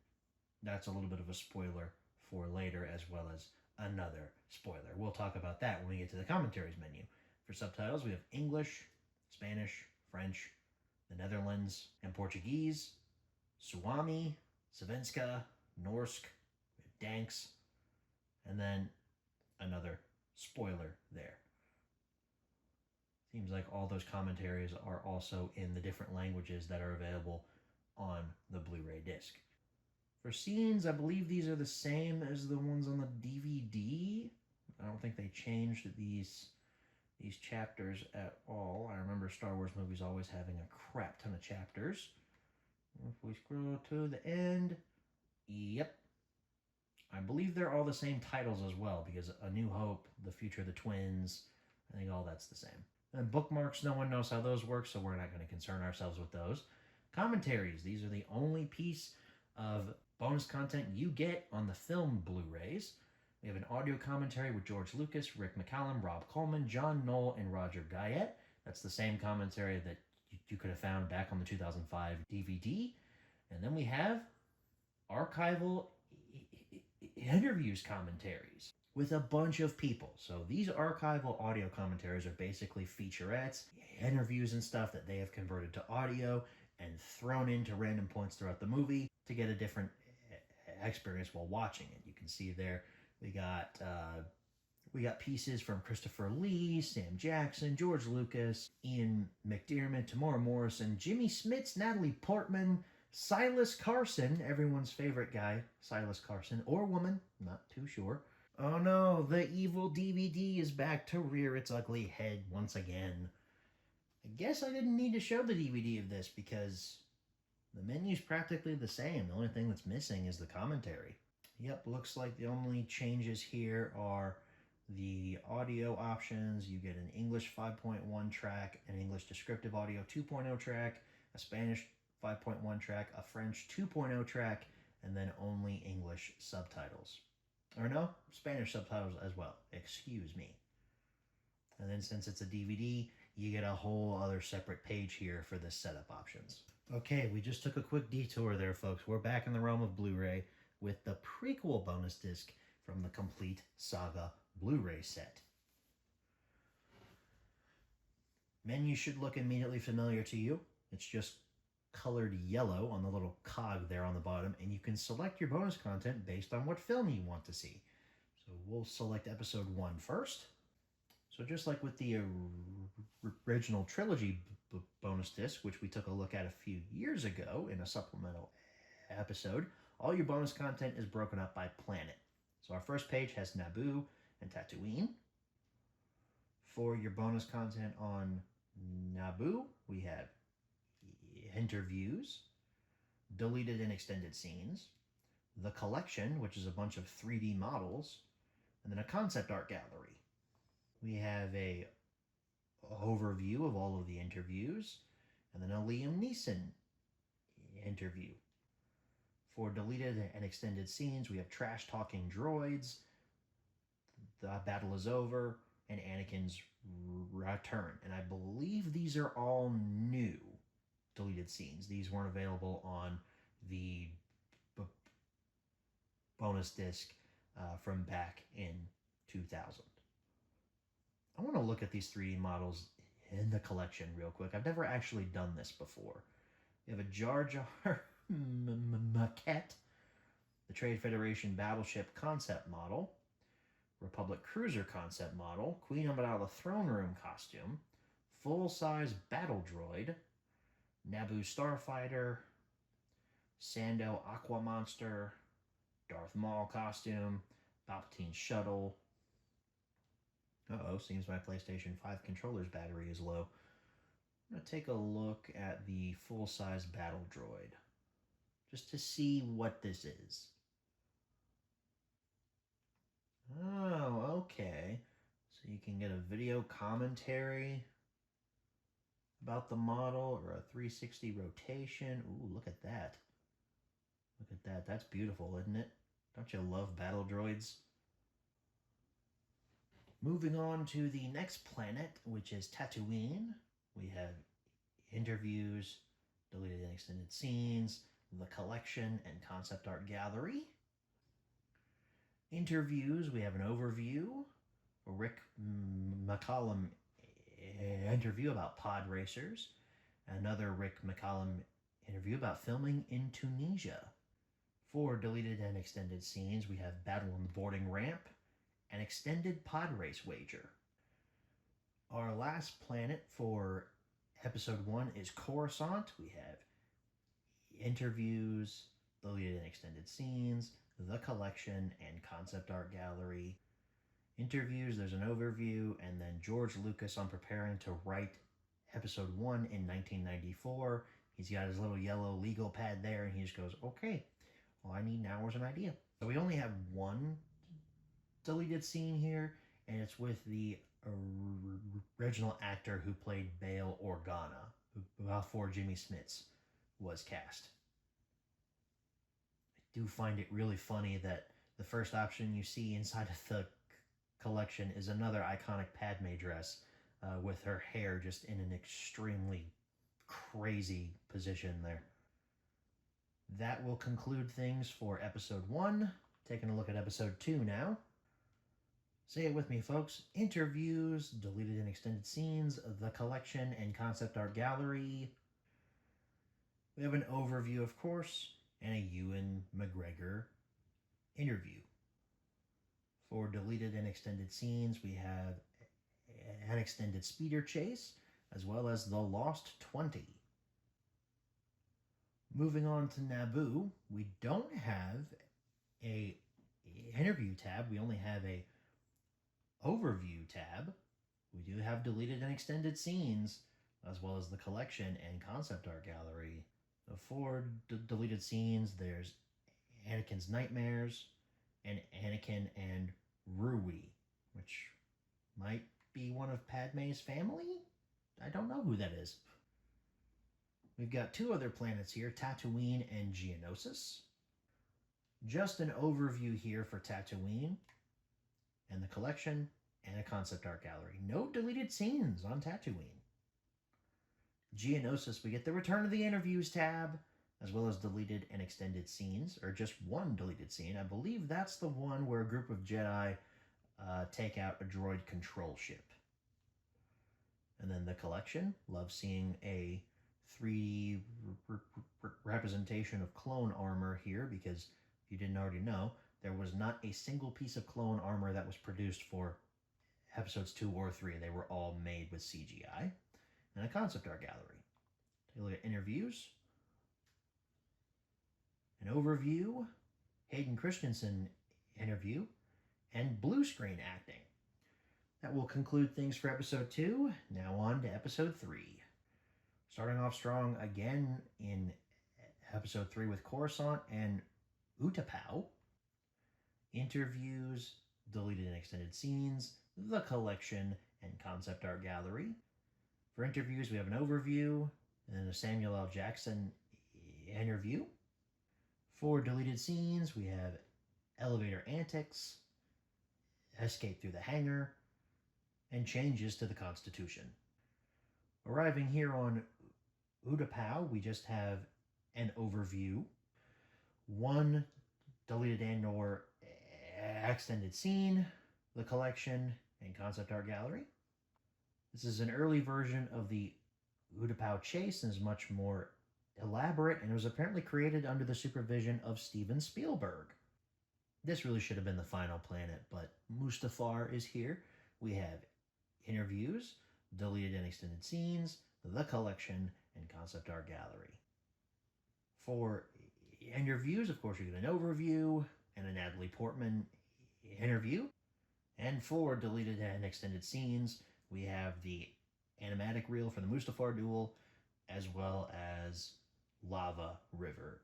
that's a little bit of a spoiler for later, as well as another spoiler. We'll talk about that when we get to the commentaries menu. For subtitles, we have English, Spanish, French, the Netherlands, and Portuguese, Suomi, Svenska, Norsk, we have Danks, and then another spoiler there. Seems like all those commentaries are also in the different languages that are available on the Blu-ray disc. For scenes, I believe these are the same as the ones on the DVD. I don't think they changed these chapters at all. I remember Star Wars movies always having a crap ton of chapters. If we scroll to the end, yep. I believe they're all the same titles as well, because A New Hope, The Future of the Twins, I think all that's the same. And bookmarks, no one knows how those work, so we're not going to concern ourselves with those. Commentaries, these are the only piece of bonus content you get on the film Blu-rays. We have an audio commentary with George Lucas, Rick McCallum, Rob Coleman, John Knoll, and Roger Guyette. That's the same commentary that you could have found back on the 2005 DVD. And then we have archival interviews commentaries with a bunch of people. So these archival audio commentaries are basically featurettes, interviews and stuff that they have converted to audio and thrown into random points throughout the movie to get a different experience while watching it. You can see there we got pieces from Christopher Lee, Sam Jackson, George Lucas, Ian McDiarmid, Tamora Morrison, Jimmy Smits, Natalie Portman, Silas Carson, everyone's favorite guy, Silas Carson, or woman, not too sure. Oh no, the evil DVD is back to rear its ugly head once again. I guess I didn't need to show the DVD of this because the menu's practically the same. The only thing that's missing is the commentary. Yep, looks like the only changes here are the audio options. You get an English 5.1 track, an English descriptive audio 2.0 track, a Spanish 5.1 track, a French 2.0 track, and then only English subtitles. Or no, Spanish subtitles as well. Excuse me. And then since it's a DVD, you get a whole other separate page here for the setup options. Okay, we just took a quick detour there, folks. We're back in the realm of Blu-ray with the prequel bonus disc from the Complete Saga Blu-ray set. Menu should look immediately familiar to you. It's just colored yellow on the little cog there on the bottom, and you can select your bonus content based on what film you want to see. So we'll select episode 1 first. So just like with the original trilogy bonus disc, which we took a look at a few years ago in a supplemental episode, all your bonus content is broken up by planet. So our first page has Naboo and Tatooine. For your bonus content on Naboo, we have interviews, deleted and extended scenes, the collection, which is a bunch of 3D models, and then a concept art gallery. We have a overview of all of the interviews, and then a Liam Neeson interview. For deleted and extended scenes, we have trash talking droids, the battle is over, and Anakin's return. And I believe these are all new deleted scenes. These weren't available on the bonus disc from back in 2000. I want to look at these 3D models in the collection real quick. I've never actually done this before. We have a Jar Jar maquette, the Trade Federation battleship concept model, Republic cruiser concept model, Queen Amidala throne room costume, full-size battle droid, Naboo starfighter, Sando aqua monster, Darth Maul costume, Palpatine shuttle. Uh-oh, seems my PlayStation 5 controller's battery is low. I'm going to take a look at the full-size battle droid, just to see what this is. Oh, okay. So you can get a video commentary about the model, or a 360 rotation. Ooh, look at that. Look at that. That's beautiful, isn't it? Don't you love battle droids? Moving on to the next planet, which is Tatooine. We have interviews, deleted and extended scenes, the collection, and concept art gallery. Interviews, we have an overview, a Rick McCallum interview about pod racers, another Rick McCallum interview about filming in Tunisia. For deleted and extended scenes, we have Battle on the Boarding Ramp, an extended pod race wager. Our last planet for episode 1 is Coruscant. We have interviews, deleted and extended scenes, the collection, and concept art gallery. Interviews, there's an overview, and then George Lucas on preparing to write episode 1 in 1994. He's got his little yellow legal pad there, and he just goes, okay, all I need now is an idea. So we only have one deleted scene here, and it's with the original actor who played Bail Organa, who before Jimmy Smits was cast. I do find it really funny that the first option you see inside of the collection is another iconic Padme dress with her hair just in an extremely crazy position there. That will conclude things for episode 1. Taking a look at episode 2 now. Say it with me, folks. Interviews, deleted and extended scenes, the collection, and concept art gallery. We have an overview, of course, and a Ewan McGregor interview. For deleted and extended scenes, we have an extended speeder chase, as well as The Lost 20. Moving on to Naboo, we don't have a interview tab. We only have a overview tab. We do have deleted and extended scenes, as well as the collection and concept art gallery. For deleted scenes, there's Anakin's Nightmares, and Anakin and Rui, which might be one of Padme's family? I don't know who that is. We've got 2 other planets here, Tatooine and Geonosis. Just an overview here for Tatooine and the collection and a concept art gallery. No deleted scenes on Tatooine. Geonosis, we get the Return of the Interviews tab, as well as deleted and extended scenes, or just one deleted scene. I believe that's the one where a group of Jedi take out a droid control ship. And then the collection, love seeing a 3D representation of clone armor here, because if you didn't already know, there was not a single piece of clone armor that was produced for episodes 2 or 3. They were all made with CGI. And a concept art gallery. Take a look at interviews. An overview, Hayden Christensen interview, and blue screen acting. That will conclude things for episode 2. Now on to episode 3. Starting off strong again in episode 3 with Coruscant and Utapau. Interviews, deleted and extended scenes, the collection, and concept art gallery. For interviews, we have an overview, and then a Samuel L. Jackson interview. For deleted scenes, we have elevator antics, escape through the hangar, and changes to the Constitution. Arriving here on Utapau, we just have an overview, one deleted and/or extended scene, the collection, and concept art gallery. This is an early version of the Utapau chase and is much more elaborate, and it was apparently created under the supervision of Steven Spielberg. This really should have been the final planet, but Mustafar is here. We have interviews, deleted and extended scenes, the collection, and concept art gallery. For interviews, of course, you get an overview and a Natalie Portman interview. And for deleted and extended scenes, we have the animatic reel for the Mustafar duel, as well as Lava River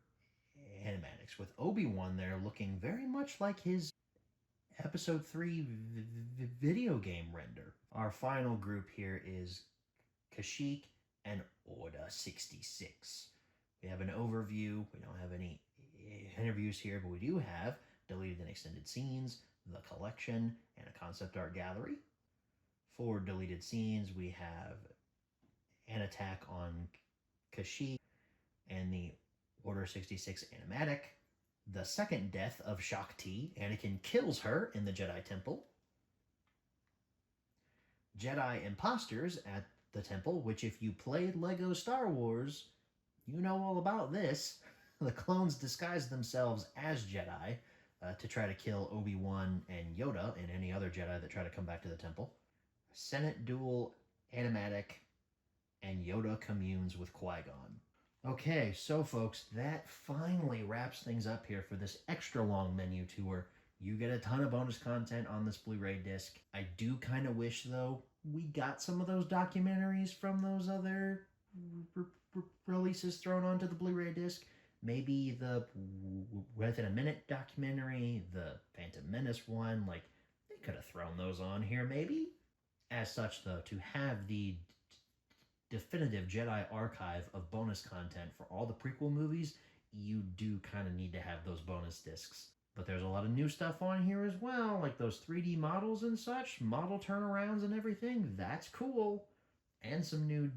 animatics, with Obi-Wan there looking very much like his Episode 3 video game render. Our final group here is Kashyyyk and Order 66. We have an overview. We don't have any interviews here, but we do have deleted and extended scenes, the collection, and a concept art gallery. For deleted scenes, we have an attack on Kashyyyk and the Order 66 animatic, the second death of Shakti. Anakin kills her in the Jedi Temple. Jedi imposters at the temple, which if you played Lego Star Wars, you know all about this. The clones disguise themselves as Jedi to try to kill Obi-Wan and Yoda and any other Jedi that try to come back to the temple. Senate duel animatic, and Yoda communes with Qui-Gon. Okay, so folks, that finally wraps things up here for this extra long menu tour. You get a ton of bonus content on this Blu-ray disc. I do kind of wish, though, we got some of those documentaries from those other releases thrown onto the Blu-ray disc. Maybe the Within a Minute documentary, the Phantom Menace one, like, they could have thrown those on here, maybe? As such, though, to have the definitive Jedi archive of bonus content for all the prequel movies, you do kind of need to have those bonus discs. But there's a lot of new stuff on here as well, like those 3D models and such, model turnarounds and everything. That's cool. And some new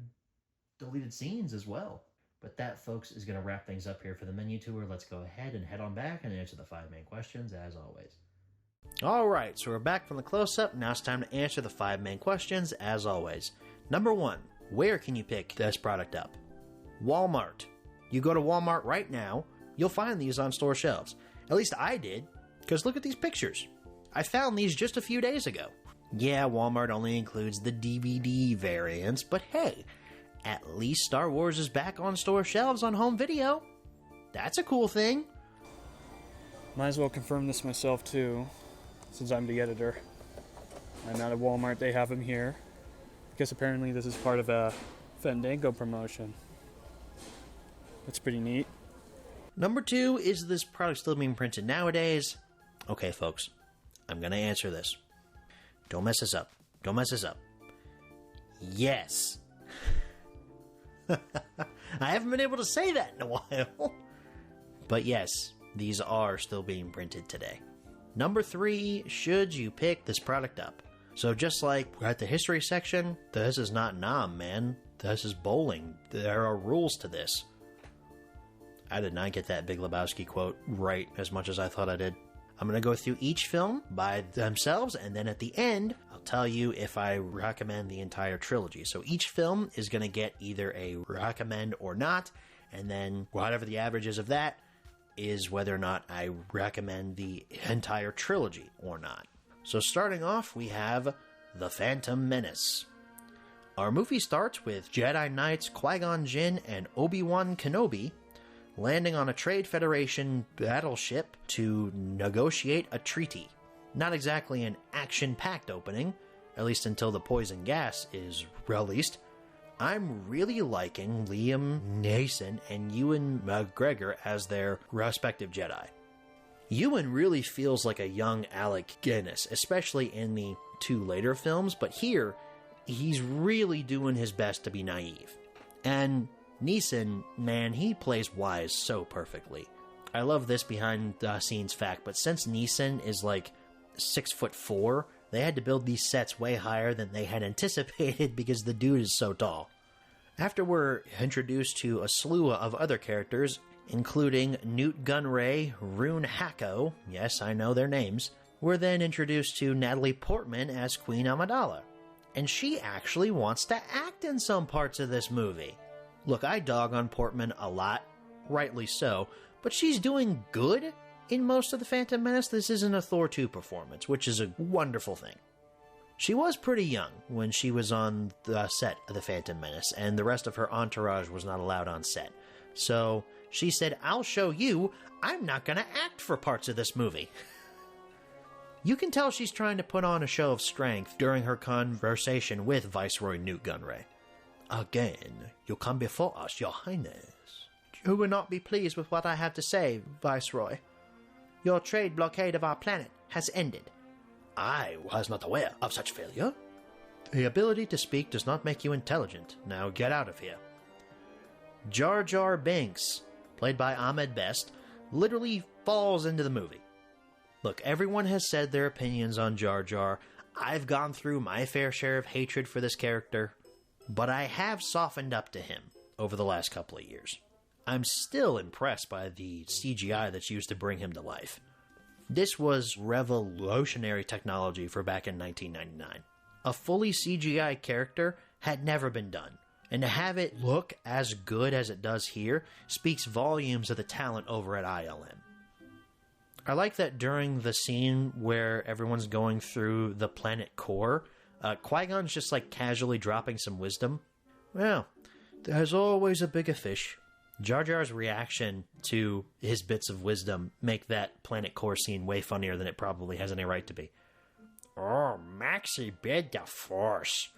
deleted scenes as well. But that, folks, is going to wrap things up here for the menu tour. Let's go ahead and head on back and answer the 5 main questions, as always. Alright, so we're back from the close-up. Now it's time to answer the 5 main questions, as always. Number 1. Where can you pick this product up? Walmart. You go to Walmart right now, you'll find these on store shelves. At least I did, because look at these pictures. I found these just a few days ago. Yeah, Walmart only includes the DVD variants, but hey, at least Star Wars is back on store shelves on home video. That's a cool thing. Might as well confirm this myself too, since I'm the editor. I'm out of Walmart, they have them here. Guess apparently this is part of a Fandango promotion. That's pretty neat. Number 2, is this product still being printed nowadays? Okay, folks, I'm going to answer this. Don't mess this up. Don't mess this up. Yes. I haven't been able to say that in a while. But yes, these are still being printed today. Number 3, should you pick this product up? So just like at the history section, this is not Nam, man. This is bowling. There are rules to this. I did not get that Big Lebowski quote right as much as I thought I did. I'm going to go through each film by themselves, and then at the end, I'll tell you if I recommend the entire trilogy. So each film is going to get either a recommend or not, and then whatever the average is of that is whether or not I recommend the entire trilogy or not. So starting off, we have The Phantom Menace. Our movie starts with Jedi Knights Qui-Gon Jinn and Obi-Wan Kenobi landing on a Trade Federation battleship to negotiate a treaty. Not exactly an action-packed opening, at least until the poison gas is released. I'm really liking Liam Neeson and Ewan McGregor as their respective Jedi. Ewan really feels like a young Alec Guinness, especially in the 2 later films, but here, he's really doing his best to be naive. And Neeson, man, he plays wise so perfectly. I love this behind-the-scenes fact, but since Neeson is like 6'4", they had to build these sets way higher than they had anticipated because the dude is so tall. After we're introduced to a slew of other characters, including Newt Gunray, Rune Hacko, yes, I know their names, we're then introduced to Natalie Portman as Queen Amidala. And she actually wants to act in some parts of this movie. Look, I dog on Portman a lot, rightly so, but she's doing good in most of The Phantom Menace. This isn't a Thor 2 performance, which is a wonderful thing. She was pretty young when she was on the set of The Phantom Menace, and the rest of her entourage was not allowed on set. So she said, "I'll show you, I'm not going to act for parts of this movie." You can tell she's trying to put on a show of strength during her conversation with Viceroy Newt Gunray. "Again, you come before us, your highness. You will not be pleased with what I have to say, Viceroy. Your trade blockade of our planet has ended." "I was not aware of such failure." "The ability to speak does not make you intelligent. Now get out of here." Jar Jar Binks, played by Ahmed Best, literally falls into the movie. Look, everyone has said their opinions on Jar Jar. I've gone through my fair share of hatred for this character, but I have softened up to him over the last couple of years. I'm still impressed by the CGI that's used to bring him to life. This was revolutionary technology for back in 1999. A fully CGI character had never been done, and to have it look as good as it does here speaks volumes of the talent over at ILM. I like that during the scene where everyone's going through the planet core, Qui-Gon's just like casually dropping some wisdom. Well, there's always a bigger fish. Jar Jar's reaction to his bits of wisdom make that planet core scene way funnier than it probably has any right to be. "Oh, Maxie bid the Force."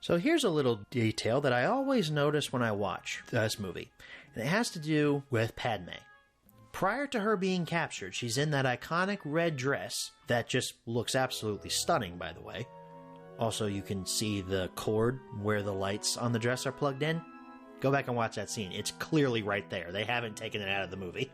So here's a little detail that I always notice when I watch this movie, and it has to do with Padme. Prior to her being captured, she's in that iconic red dress that just looks absolutely stunning, by the way. Also, you can see the cord where the lights on the dress are plugged in. Go back and watch that scene. It's clearly right there. They haven't taken it out of the movie.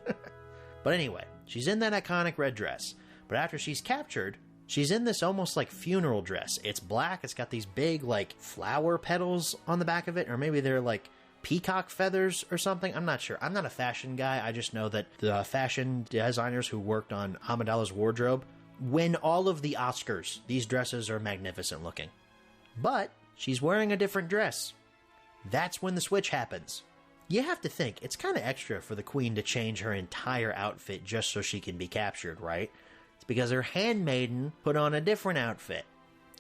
But anyway, she's in that iconic red dress. But after she's captured, she's in this almost like funeral dress. It's black. It's got these big like flower petals on the back of it. Or maybe they're like peacock feathers or something. I'm not sure. I'm not a fashion guy. I just know that the fashion designers who worked on Amidala's wardrobe win all of the Oscars. These dresses are magnificent looking. But she's wearing a different dress. That's when the switch happens. You have to think, it's kind of extra for the queen to change her entire outfit just so she can be captured, right? It's because her handmaiden put on a different outfit.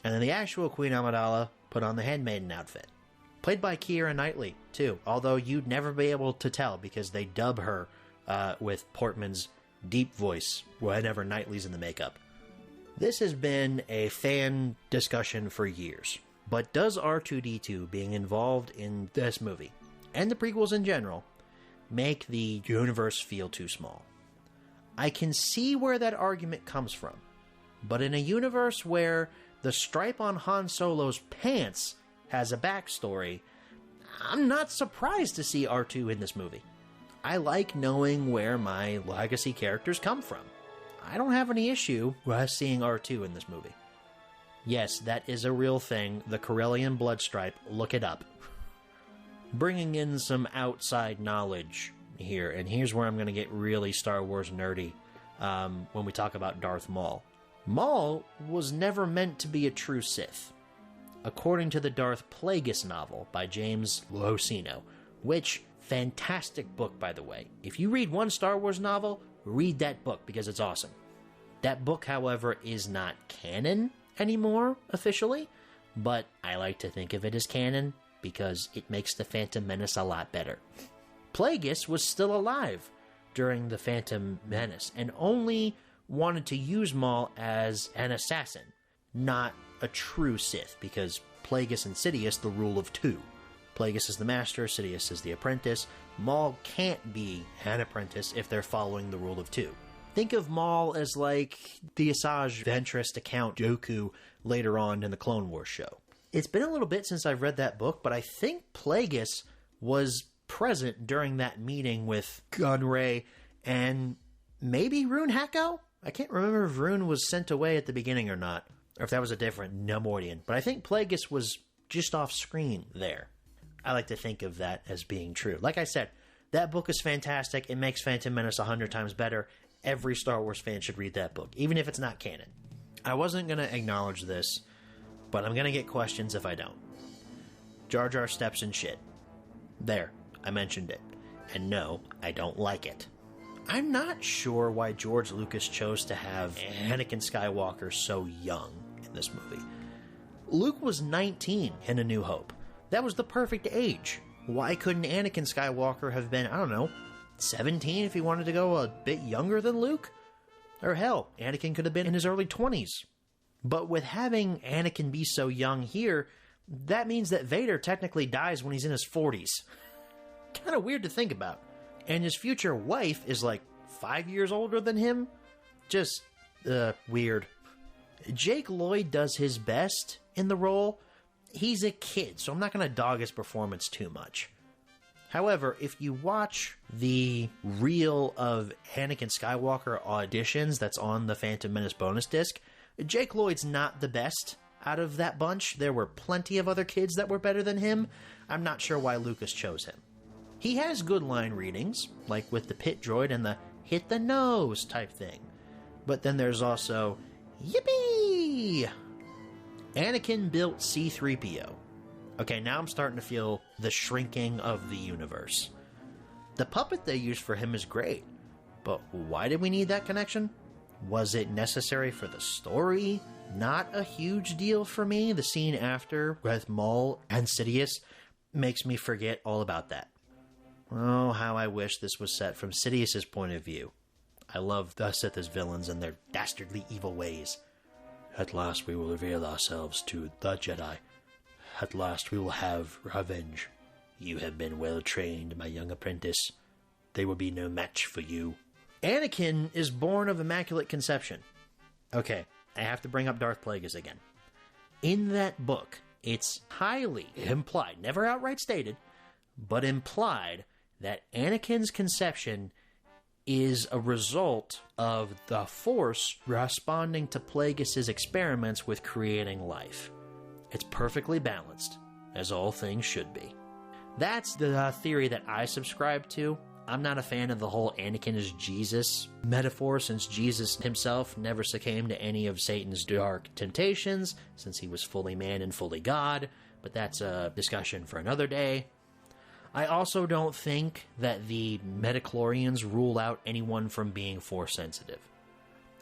And then the actual Queen Amidala put on the handmaiden outfit. Played by Keira Knightley, too, although you'd never be able to tell because they dub her with Portman's deep voice whenever Knightley's in the makeup. This has been a fan discussion for years, but does R2-D2 being involved in this movie, and the prequels in general, make the universe feel too small? I can see where that argument comes from, but in a universe where the stripe on Han Solo's pants has a backstory, I'm not surprised to see R2 in this movie. I like knowing where my legacy characters come from. I don't have any issue with seeing R2 in this movie. Yes, that is a real thing, the Corellian blood stripe, look it up. Bringing in some outside knowledge here, and here's where I'm going to get really Star Wars nerdy when we talk about Darth Maul. Maul was never meant to be a true Sith, according to the Darth Plagueis novel by James Luceno, which, fantastic book, by the way. If you read one Star Wars novel, read that book because it's awesome. That book, however, is not canon anymore, officially, but I like to think of it as canon because it makes The Phantom Menace a lot better. Plagueis was still alive during The Phantom Menace and only wanted to use Maul as an assassin, not a true Sith, because Plagueis and Sidious, the rule of two. Plagueis is the master, Sidious is the apprentice. Maul can't be an apprentice if they're following the rule of two. Think of Maul as like the Asajj Ventress to Count Dooku later on in the Clone Wars show. It's been a little bit since I've read that book, but I think Plagueis was present during that meeting with Gunray and maybe Rune Hacko? I can't remember if Rune was sent away at the beginning or not, or if that was a different Neimoidian, but I think Plagueis was just off screen there. I like to think of that as being true. Like I said, that book is fantastic. It makes Phantom Menace 100 times better. Every Star Wars fan should read that book, even if it's not canon. I wasn't going to acknowledge this, but I'm going to get questions if I don't. Jar Jar steps in shit. There, I mentioned it. And no, I don't like it. I'm not sure why George Lucas chose to have Anakin Skywalker so young in this movie. Luke was 19 in A New Hope. That was the perfect age. Why couldn't Anakin Skywalker have been, I don't know, 17 if he wanted to go a bit younger than Luke? Or hell, Anakin could have been in his early 20s. But with having Anakin be so young here, that means that Vader technically dies when he's in his 40s. Kind of weird to think about. And his future wife is like 5 years older than him? Just, weird. Jake Lloyd does his best in the role. He's a kid, so I'm not going to dog his performance too much. However, if you watch the reel of Anakin Skywalker auditions that's on the Phantom Menace bonus disc, Jake Lloyd's not the best out of that bunch. There were plenty of other kids that were better than him. I'm not sure why Lucas chose him. He has good line readings, like with the pit droid and the hit the nose type thing. But then there's also, yippee! Anakin built C-3PO. Okay, now I'm starting to feel the shrinking of the universe. The puppet they used for him is great, but why did we need that connection? Was it necessary for the story? Not a huge deal for me. The scene after with Maul and Sidious makes me forget all about that. Oh, how I wish this was set from Sidious's point of view. I love the Sith as villains and their dastardly evil ways. At last we will reveal ourselves to the Jedi. At last we will have revenge. You have been well trained, my young apprentice. They will be no match for you. Anakin is born of Immaculate Conception. Okay, I have to bring up Darth Plagueis again. In that book, it's highly implied, never outright stated, but implied that Anakin's conception is a result of the Force responding to Plagueis' experiments with creating life. It's perfectly balanced, as all things should be. That's the theory that I subscribe to. I'm not a fan of the whole Anakin is Jesus metaphor, since Jesus himself never succumbed to any of Satan's dark temptations, since he was fully man and fully God, but that's a discussion for another day. I also don't think that the midichlorians rule out anyone from being Force sensitive.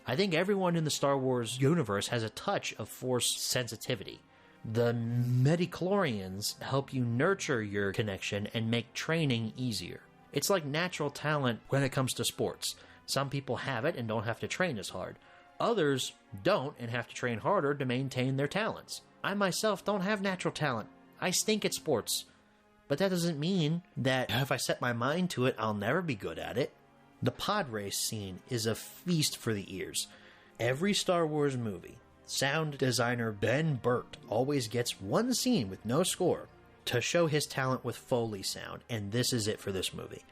I think everyone in the Star Wars universe has a touch of Force sensitivity. The midichlorians help you nurture your connection and make training easier. It's like natural talent when it comes to sports. Some people have it and don't have to train as hard. Others don't and have to train harder to maintain their talents. I myself don't have natural talent. I stink at sports. But that doesn't mean that if I set my mind to it, I'll never be good at it. The pod race scene is a feast for the ears. Every Star Wars movie, sound designer Ben Burt always gets one scene with no score to show his talent with Foley sound, and this is it for this movie.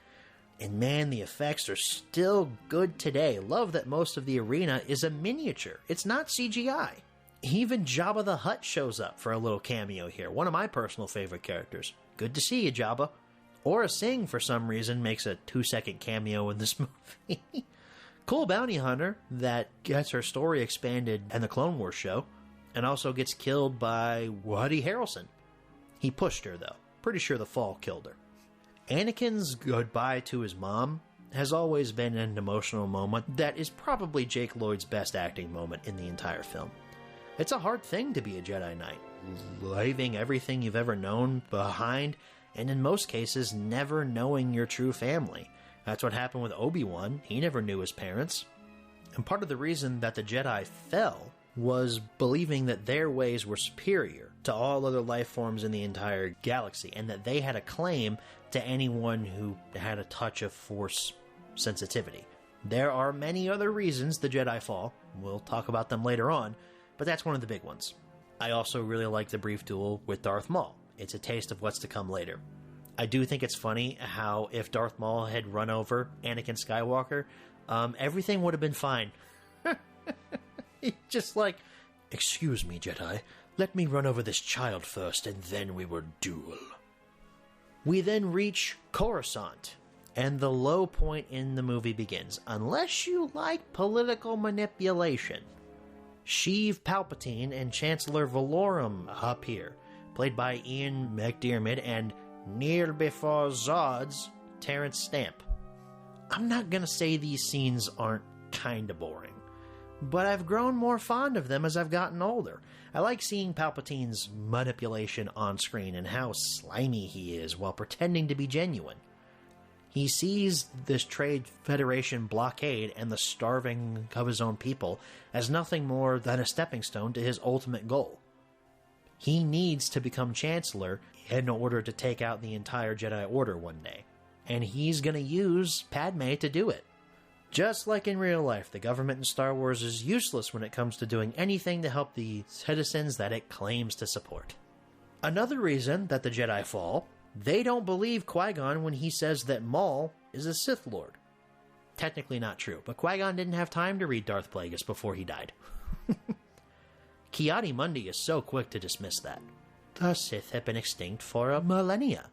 And man, the effects are still good today. Love that most of the arena is a miniature. It's not CGI. Even Jabba the Hutt shows up for a little cameo here, one of my personal favorite characters. Good to see you, Jabba. Aura Singh, for some reason, makes a 2-second cameo in this movie. Cool bounty hunter that gets her story expanded in the Clone Wars show, and also gets killed by Woody Harrelson. He pushed her, though. Pretty sure the fall killed her. Anakin's goodbye to his mom has always been an emotional moment that is probably Jake Lloyd's best acting moment in the entire film. It's a hard thing to be a Jedi Knight, leaving everything you've ever known behind, and in most cases, never knowing your true family. That's what happened with Obi-Wan. He never knew his parents. And part of the reason that the Jedi fell was believing that their ways were superior to all other life forms in the entire galaxy, and that they had a claim to anyone who had a touch of Force sensitivity. There are many other reasons the Jedi fall. We'll talk about them later on, but that's one of the big ones. I also really like the brief duel with Darth Maul. It's a taste of what's to come later. I do think it's funny how if Darth Maul had run over Anakin Skywalker, everything would have been fine. Just like, excuse me, Jedi, let me run over this child first, and then we will duel. We then reach Coruscant, and the low point in the movie begins, unless you like political manipulation. Sheev Palpatine and Chancellor Valorum appear, played by Ian McDiarmid and Kneel before Zod's Terrence Stamp. I'm not gonna say these scenes aren't kinda boring, but I've grown more fond of them as I've gotten older. I like seeing Palpatine's manipulation on screen and how slimy he is while pretending to be genuine. He sees this Trade Federation blockade and the starving of his own people as nothing more than a stepping stone to his ultimate goal. He needs to become Chancellor in order to take out the entire Jedi Order one day, and he's going to use Padme to do it. Just like in real life, the government in Star Wars is useless when it comes to doing anything to help the citizens that it claims to support. Another reason that the Jedi fall: they don't believe Qui-Gon when he says that Maul is a Sith Lord. Technically not true, but Qui-Gon didn't have time to read Darth Plagueis before he died. Ki-Adi-Mundi is so quick to dismiss that. The Sith have been extinct for a millennia,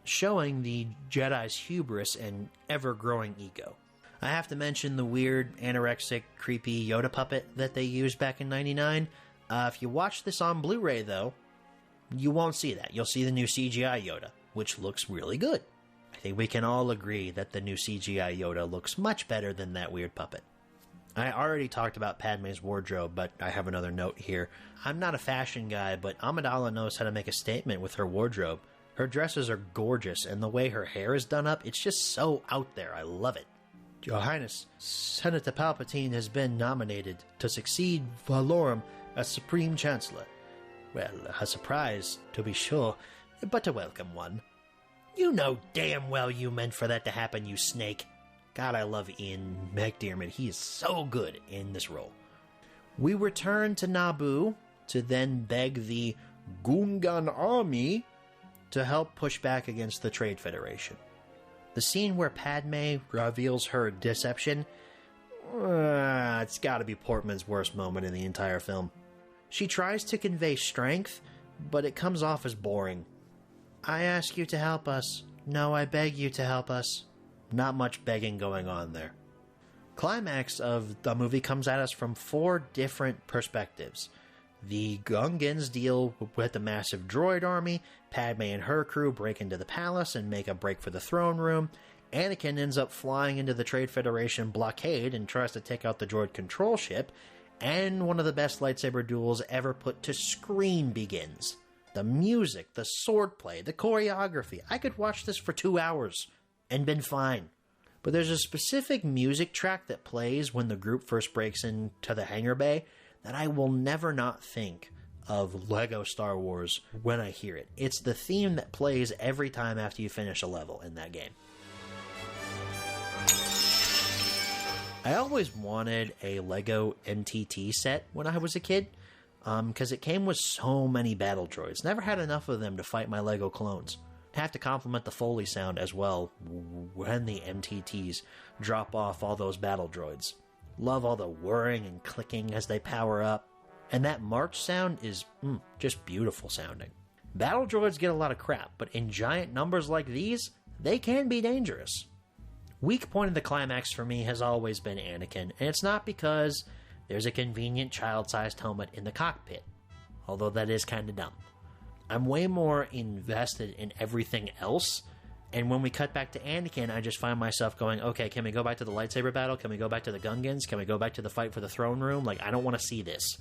showing the Jedi's hubris and ever-growing ego. I have to mention the weird, anorexic, creepy Yoda puppet that they used back in '99. If you watch this on Blu-ray, though, you won't see that. You'll see the new CGI Yoda, which looks really good. I think we can all agree that the new CGI Yoda looks much better than that weird puppet. I already talked about Padme's wardrobe, but I have another note here. I'm not a fashion guy, but Amidala knows how to make a statement with her wardrobe. Her dresses are gorgeous, and the way her hair is done up, it's just so out there. I love it. Your Highness, Senator Palpatine has been nominated to succeed Valorum as Supreme Chancellor. Well, a surprise, to be sure, but a welcome one. You know damn well you meant for that to happen, you snake. God, I love Ian McDiarmid. He is so good in this role. We return to Naboo to then beg the Gungan army to help push back against the Trade Federation. The scene where Padme reveals her deception, it's gotta be Portman's worst moment in the entire film. She tries to convey strength, but it comes off as boring. I ask you to help us. No, I beg you to help us. Not much begging going on there. Climax of the movie comes at us from 4 different perspectives. The Gungans deal with the massive droid army, Padme and her crew break into the palace and make a break for the throne room, Anakin ends up flying into the Trade Federation blockade and tries to take out the droid control ship, and one of the best lightsaber duels ever put to screen begins. The music, the swordplay, the choreography, I could watch this for 2 hours and been fine. But there's a specific music track that plays when the group first breaks into the hangar bay that I will never not think of LEGO Star Wars when I hear it. It's the theme that plays every time after you finish a level in that game. I always wanted a LEGO MTT set when I was a kid, because it came with so many battle droids. Never had enough of them to fight my LEGO clones. Have to compliment the Foley sound as well when the MTTs drop off all those battle droids. Love all the whirring and clicking as they power up. And that march sound is just beautiful sounding. Battle droids get a lot of crap, but in giant numbers like these, they can be dangerous. Weak point of the climax for me has always been Anakin, and it's not because there's a convenient child-sized helmet in the cockpit, although that is kind of dumb. I'm way more invested in everything else, and when we cut back to Anakin, I just find myself going, okay, can we go back to the lightsaber battle? Can we go back to the Gungans? Can we go back to the fight for the throne room? Like, I don't want to see this.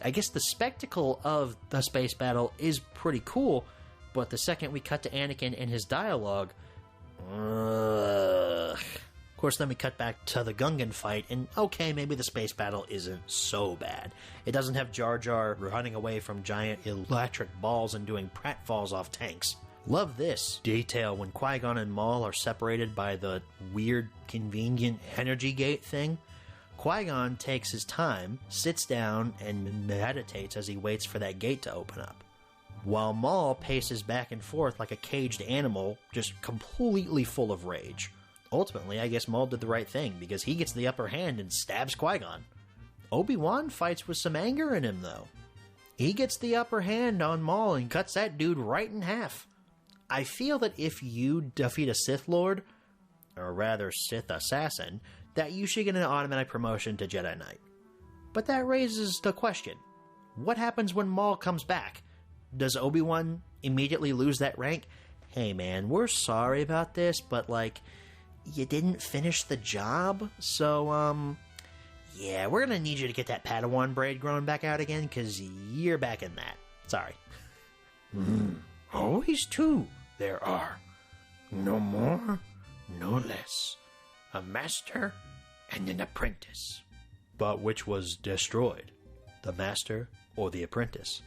I guess the spectacle of the space battle is pretty cool, but the second we cut to Anakin and his dialogue, of course, then we cut back to the Gungan fight, and okay, maybe the space battle isn't so bad. It doesn't have Jar Jar running away from giant electric balls and doing pratfalls off tanks. Love this detail when Qui-Gon and Maul are separated by the weird, convenient energy gate thing. Qui-Gon takes his time, sits down, and meditates as he waits for that gate to open up, while Maul paces back and forth like a caged animal, just completely full of rage. Ultimately, I guess Maul did the right thing, because he gets the upper hand and stabs Qui-Gon. Obi-Wan fights with some anger in him, though. He gets the upper hand on Maul and cuts that dude right in half. I feel that if you defeat a Sith Lord, or rather Sith Assassin, that you should get an automatic promotion to Jedi Knight. But that raises the question, what happens when Maul comes back? Does Obi-Wan immediately lose that rank, hey man, we're sorry about this, but like, you didn't finish the job, so yeah, we're gonna need you to get that Padawan braid growing back out again, because you're back in that. Sorry. Always two there are. No more, no less. A master and an apprentice. But which was destroyed? The master or the apprentice?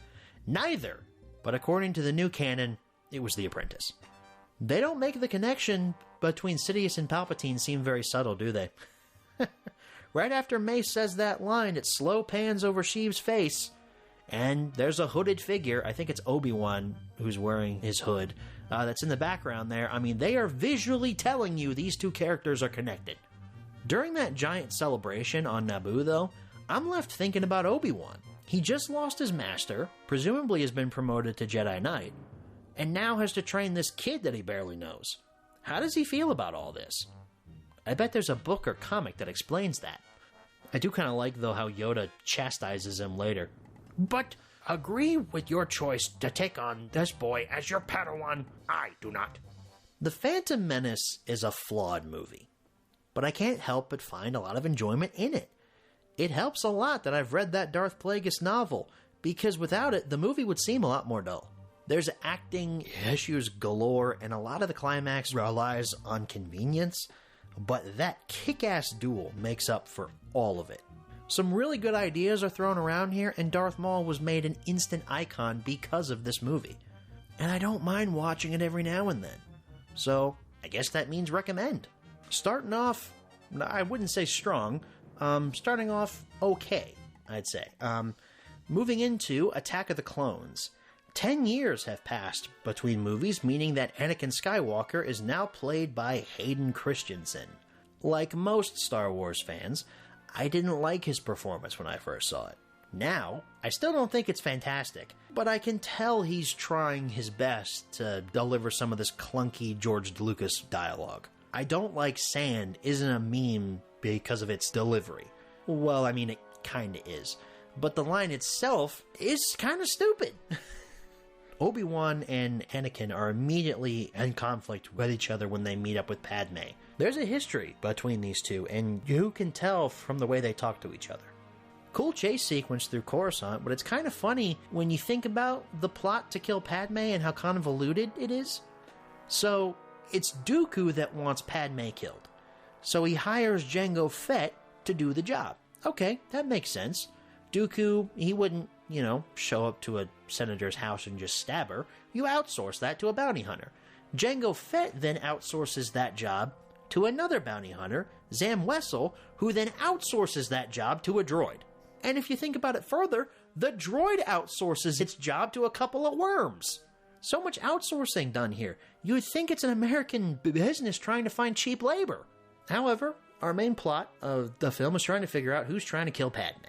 Neither! But according to the new canon, it was the apprentice. They don't make the connection between Sidious and Palpatine seem very subtle, do they? Right after Mace says that line, it slow pans over Sheev's face, and there's a hooded figure, I think it's Obi-Wan who's wearing his hood, that's in the background there. I mean, they are visually telling you these two characters are connected. During that giant celebration on Naboo, though, I'm left thinking about Obi-Wan. He just lost his master, presumably has been promoted to Jedi Knight, and now has to train this kid that he barely knows. How does he feel about all this? I bet there's a book or comic that explains that. I do kind of like, though, how Yoda chastises him later. But agree with your choice to take on this boy as your Padawan. I do not. The Phantom Menace is a flawed movie, but I can't help but find a lot of enjoyment in it. It helps a lot that I've read that Darth Plagueis novel, because without it, the movie would seem a lot more dull. There's acting issues galore, and a lot of the climax relies on convenience, but that kick-ass duel makes up for all of it. Some really good ideas are thrown around here, and Darth Maul was made an instant icon because of this movie. And I don't mind watching it every now and then. So, I guess that means recommend. Starting off, I wouldn't say strong, starting off okay, I'd say. Moving into Attack of the Clones. 10 years have passed between movies, meaning that Anakin Skywalker is now played by Hayden Christensen. Like most Star Wars fans, I didn't like his performance when I first saw it. Now, I still don't think it's fantastic, but I can tell he's trying his best to deliver some of this clunky George Lucas dialogue. I don't like sand isn't a meme because of its delivery. Well, I mean, it kinda is. But the line itself is kinda stupid. Obi-Wan and Anakin are immediately in conflict with each other when they meet up with Padme. There's a history between these two, and you can tell from the way they talk to each other. Cool chase sequence through Coruscant, but it's kind of funny when you think about the plot to kill Padme and how convoluted it is. So, it's Dooku that wants Padme killed. So he hires Jango Fett to do the job. Okay, that makes sense. Dooku, he wouldn't, show up to a senator's house and just stab her. You outsource that to a bounty hunter. Jango Fett then outsources that job to another bounty hunter, Zam Wesell, who then outsources that job to a droid. And if you think about it further, the droid outsources its job to a couple of worms. So much outsourcing done here. You would think it's an American business trying to find cheap labor. However, our main plot of the film is trying to figure out who's trying to kill Padme.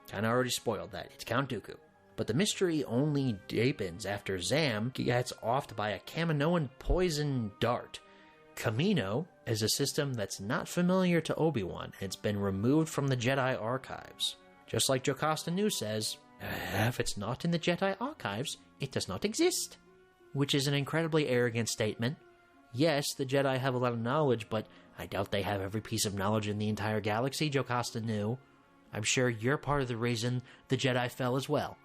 Kinda already spoiled that. It's Count Dooku. But the mystery only deepens after Zam gets offed by a Kaminoan poison dart. Kamino is a system that's not familiar to Obi-Wan, and it's been removed from the Jedi archives. Just like Jocasta Nu says, if it's not in the Jedi archives, it does not exist. Which is an incredibly arrogant statement. Yes, the Jedi have a lot of knowledge, but I doubt they have every piece of knowledge in the entire galaxy, Jocasta Nu. I'm sure you're part of the reason the Jedi fell as well.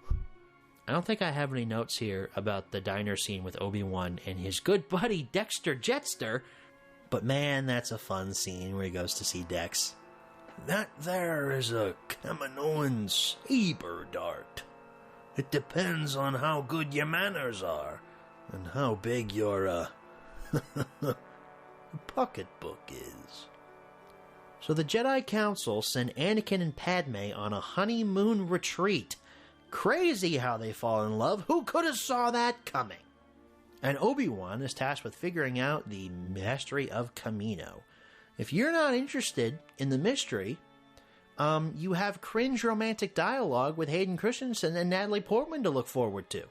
I don't think I have any notes here about the diner scene with Obi-Wan and his good buddy Dexter Jetster, but man, that's a fun scene where he goes to see Dex. That there is a Kaminoan saber dart. It depends on how good your manners are, and how big your, pocketbook is. So the Jedi Council send Anakin and Padme on a honeymoon retreat. Crazy how they fall in love. Who could have saw that coming? And Obi-Wan is tasked with figuring out the mystery of Kamino. If you're not interested in the mystery, you have cringe romantic dialogue with Hayden Christensen and Natalie Portman to look forward to.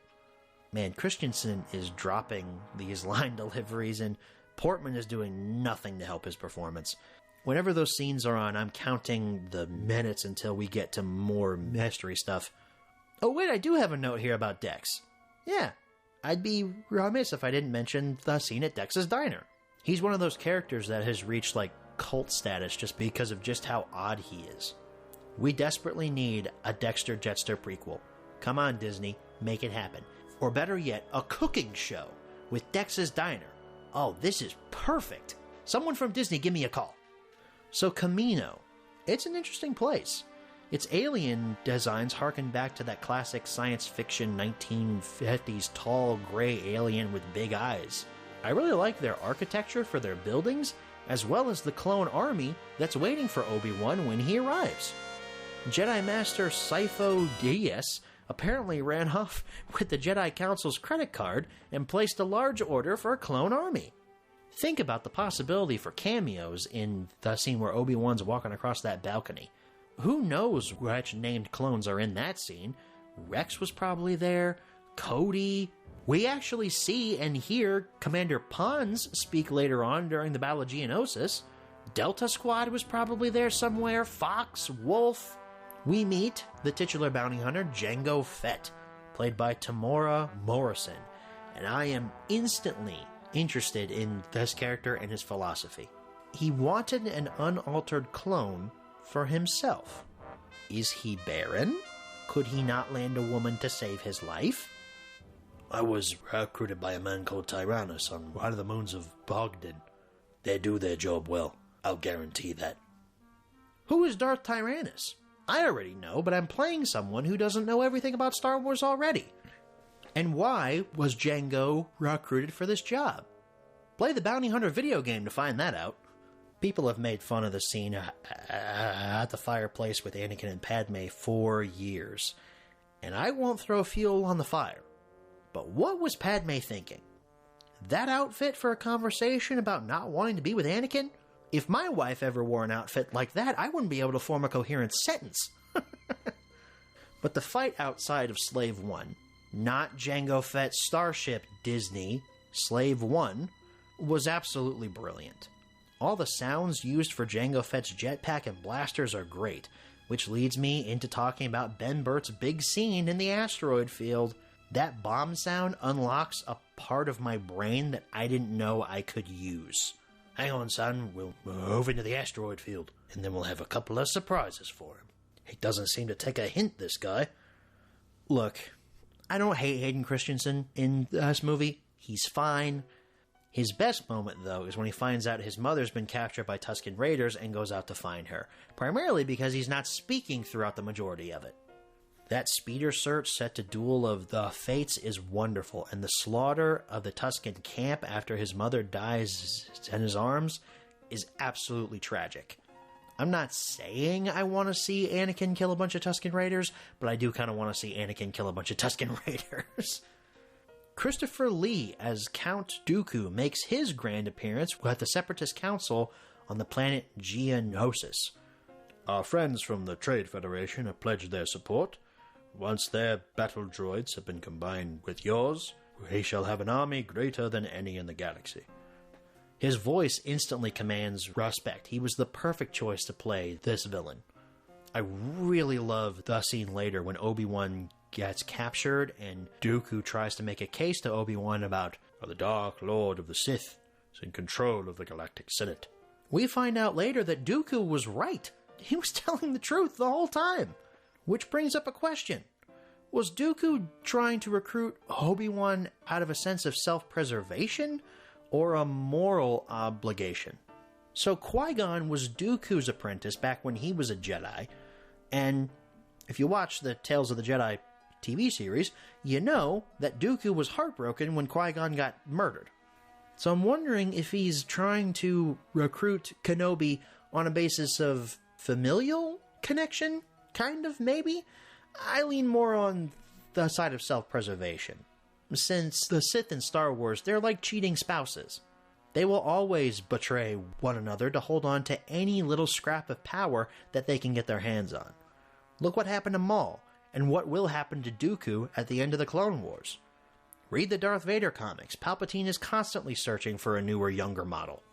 Man, Christensen is dropping these line deliveries, and Portman is doing nothing to help his performance. Whenever those scenes are on, I'm counting the minutes until we get to more mystery stuff. Oh wait, I do have a note here about Dex. Yeah, I'd be remiss if I didn't mention the scene at Dex's Diner. He's one of those characters that has reached, like, cult status just because of just how odd he is. We desperately need a Dexter Jetster prequel. Come on, Disney, make it happen. Or better yet, a cooking show with Dex's Diner. Oh, this is perfect. Someone from Disney, give me a call. So Camino, it's an interesting place. Its alien designs harken back to that classic science fiction 1950s tall gray alien with big eyes. I really like their architecture for their buildings, as well as the clone army that's waiting for Obi-Wan when he arrives. Jedi Master Sifo Dyas apparently ran off with the Jedi Council's credit card and placed a large order for a clone army. Think about the possibility for cameos in the scene where Obi-Wan's walking across that balcony. Who knows which named clones are in that scene? Rex was probably there, Cody. We actually see and hear Commander Pons speak later on during the Battle of Geonosis. Delta Squad was probably there somewhere, Fox, Wolf. We meet the titular bounty hunter Jango Fett, played by Tamora Morrison, and I am instantly interested in this character and his philosophy. He wanted an unaltered clone for himself. Is he barren? Could he not land a woman to save his life? I was recruited by a man called Tyrannus on one of the moons of Bogdan. They do their job well, I'll guarantee that. Who is Darth Tyrannus? I already know, but I'm playing someone who doesn't know everything about Star Wars already. And why was Jango recruited for this job? Play the Bounty Hunter video game to find that out. People have made fun of the scene at the fireplace with Anakin and Padme for years, and I won't throw fuel on the fire. But what was Padme thinking? That outfit for a conversation about not wanting to be with Anakin? If my wife ever wore an outfit like that, I wouldn't be able to form a coherent sentence. But the fight outside of Slave One, not Jango Fett's starship, Disney, Slave One, was absolutely brilliant. All the sounds used for Jango Fett's jetpack and blasters are great, which leads me into talking about Ben Burtt's big scene in the asteroid field. That bomb sound unlocks a part of my brain that I didn't know I could use. Hang on, son, we'll move into the asteroid field, and then we'll have a couple of surprises for him. He doesn't seem to take a hint, this guy. Look, I don't hate Hayden Christensen in this movie. He's fine. His best moment, though, is when he finds out his mother's been captured by Tusken Raiders and goes out to find her, primarily because he's not speaking throughout the majority of it. That speeder search set to Duel of the Fates is wonderful, and the slaughter of the Tusken camp after his mother dies in his arms is absolutely tragic. I'm not saying I want to see Anakin kill a bunch of Tusken Raiders, but I do kind of want to see Anakin kill a bunch of Tusken Raiders. Christopher Lee as Count Dooku makes his grand appearance at the Separatist Council on the planet Geonosis. Our friends from the Trade Federation have pledged their support. Once their battle droids have been combined with yours, we shall have an army greater than any in the galaxy. His voice instantly commands respect. He was the perfect choice to play this villain. I really love the scene later when Obi-Wan gets captured and Dooku tries to make a case to Obi-Wan about how the Dark Lord of the Sith is in control of the Galactic Senate. We find out later that Dooku was right. He was telling the truth the whole time. Which brings up a question. Was Dooku trying to recruit Obi-Wan out of a sense of self-preservation or a moral obligation? So Qui-Gon was Dooku's apprentice back when he was a Jedi, and if you watch the Tales of the Jedi TV series, you know that Dooku was heartbroken when Qui-Gon got murdered. So I'm wondering if he's trying to recruit Kenobi on a basis of familial connection? Kind of, maybe? I lean more on the side of self-preservation. Since the Sith in Star Wars, they're like cheating spouses. They will always betray one another to hold on to any little scrap of power that they can get their hands on. Look what happened to Maul, and what will happen to Dooku at the end of the Clone Wars. Read the Darth Vader comics. Palpatine is constantly searching for a newer, younger model.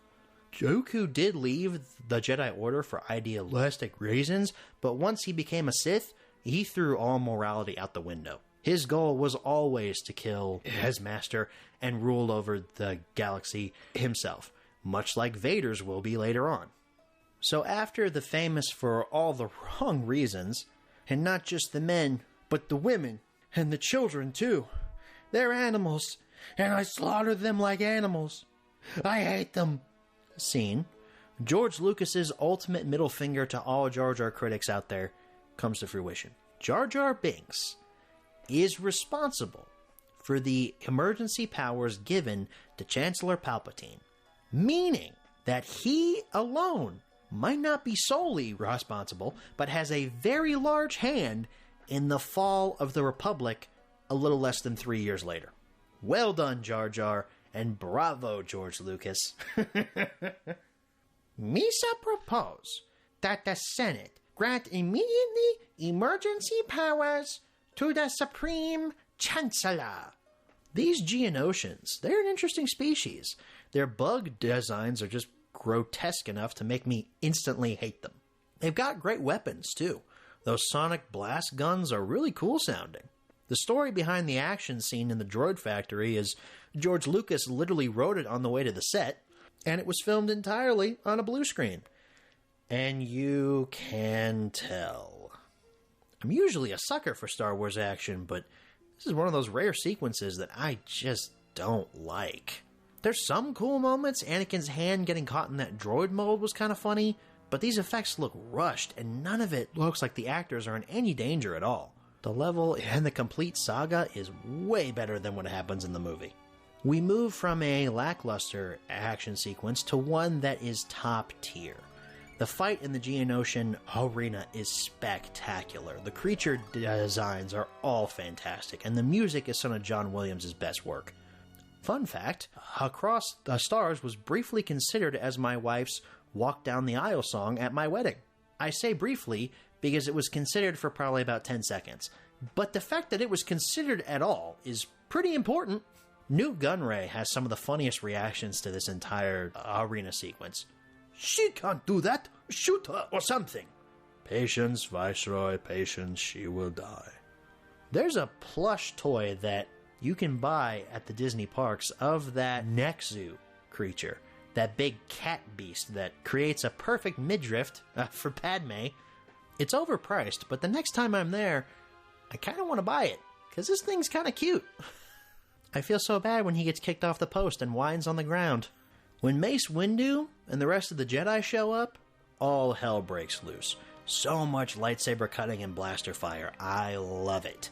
Dooku did leave the Jedi Order for idealistic reasons, but once he became a Sith, he threw all morality out the window. His goal was always to kill his master and rule over the galaxy himself, much like Vader's will be later on. So after the famous for all the wrong reasons, and not just the men, but the women, and the children too. They're animals, and I slaughter them like animals. I hate them. Scene. George Lucas's ultimate middle finger to all Jar Jar critics out there comes to fruition. Jar Jar Binks is responsible for the emergency powers given to Chancellor Palpatine, meaning that he alone might not be solely responsible, but has a very large hand in the fall of the Republic a little less than 3 years later. Well done, Jar Jar, and bravo, George Lucas. Misa propose that the Senate grant immediately emergency powers to the Supreme Chancellor. These Geonosians, they're an interesting species. Their bug designs are just grotesque enough to make me instantly hate them. They've got great weapons, too. Those sonic blast guns are really cool sounding. The story behind the action scene in the droid factory is George Lucas literally wrote it on the way to the set, and it was filmed entirely on a blue screen. And you can tell. I'm usually a sucker for Star Wars action, but this is one of those rare sequences that I just don't like. There's some cool moments. Anakin's hand getting caught in that droid mold was kind of funny, but these effects look rushed, and none of it looks like the actors are in any danger at all. The level and the complete saga is way better than what happens in the movie. We move from a lackluster action sequence to one that is top tier. The fight in the Geonosian arena is spectacular. The creature designs are all fantastic, and the music is some of John Williams' best work. Fun fact, Across the Stars was briefly considered as my wife's Walk Down the Aisle song at my wedding. I say briefly because it was considered for probably about 10 seconds. But the fact that it was considered at all is pretty important. Newt Gunray has some of the funniest reactions to this entire arena sequence. She can't do that! Shoot her or something! Patience, Viceroy, patience, she will die. There's a plush toy that you can buy at the Disney parks of that Nexu creature, that big cat beast that creates a perfect midriff for Padme. It's overpriced, but the next time I'm there, I kind of want to buy it, because this thing's kind of cute. I feel so bad when he gets kicked off the post and whines on the ground. When Mace Windu and the rest of the Jedi show up, all hell breaks loose. So much lightsaber cutting and blaster fire. I love it.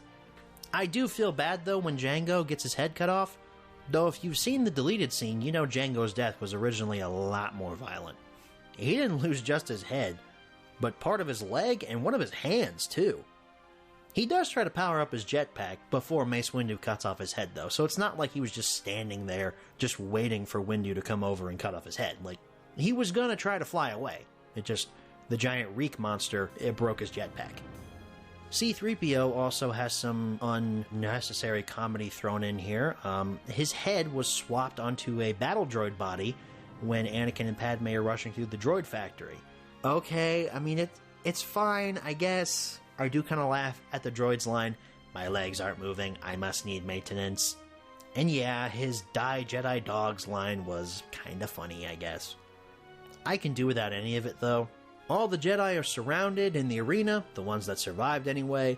I do feel bad, though, when Jango gets his head cut off. Though if you've seen the deleted scene, you know Jango's death was originally a lot more violent. He didn't lose just his head, but part of his leg and one of his hands, too. He does try to power up his jetpack before Mace Windu cuts off his head, though, so it's not like he was just standing there, just waiting for Windu to come over and cut off his head. Like, he was gonna try to fly away. The giant reek monster, it broke his jetpack. C-3PO also has some unnecessary comedy thrown in here. His head was swapped onto a battle droid body when Anakin and Padme are rushing through the droid factory. Okay, I mean, it's fine, I guess. I do kind of laugh at the droid's line, "My legs aren't moving, I must need maintenance." And yeah, his Die Jedi Dogs line was kind of funny, I guess. I can do without any of it, though. All the Jedi are surrounded in the arena, the ones that survived anyway.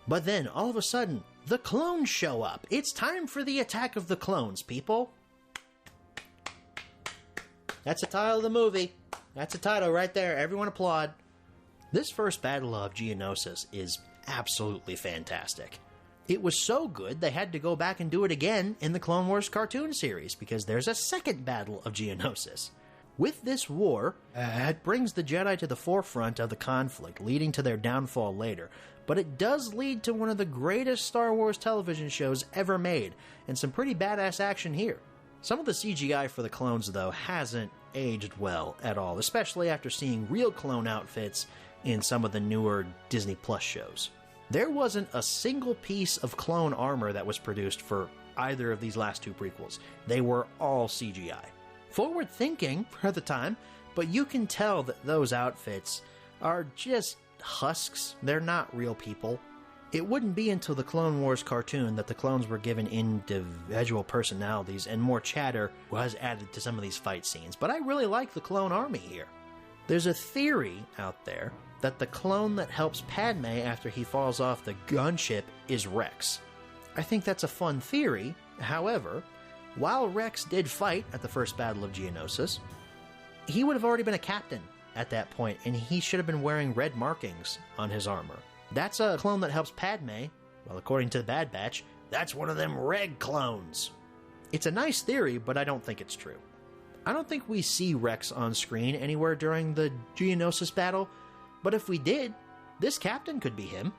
But then, all of a sudden, the clones show up. It's time for the attack of the clones, people. That's the title of the movie. That's the title right there. Everyone applaud. This first battle of Geonosis is absolutely fantastic. It was so good they had to go back and do it again in the Clone Wars cartoon series, because there's a second battle of Geonosis. With this war, it brings the Jedi to the forefront of the conflict, leading to their downfall later. But it does lead to one of the greatest Star Wars television shows ever made, and some pretty badass action here. Some of the CGI for the clones, though, hasn't aged well at all, especially after seeing real clone outfits in some of the newer Disney Plus shows. There wasn't a single piece of clone armor that was produced for either of these last two prequels. They were all CGI. Forward thinking for the time, but you can tell that those outfits are just husks. They're not real people. It wouldn't be until the Clone Wars cartoon that the clones were given individual personalities and more chatter was added to some of these fight scenes, but I really like the clone army here. There's a theory out there that the clone that helps Padme after he falls off the gunship is Rex. I think that's a fun theory. However, while Rex did fight at the first Battle of Geonosis, he would have already been a captain at that point, and he should have been wearing red markings on his armor. That's a clone that helps Padme. Well, according to the Bad Batch, that's one of them Reg clones. It's a nice theory, but I don't think it's true. I don't think we see Rex on screen anywhere during the Geonosis battle, but if we did, this captain could be him.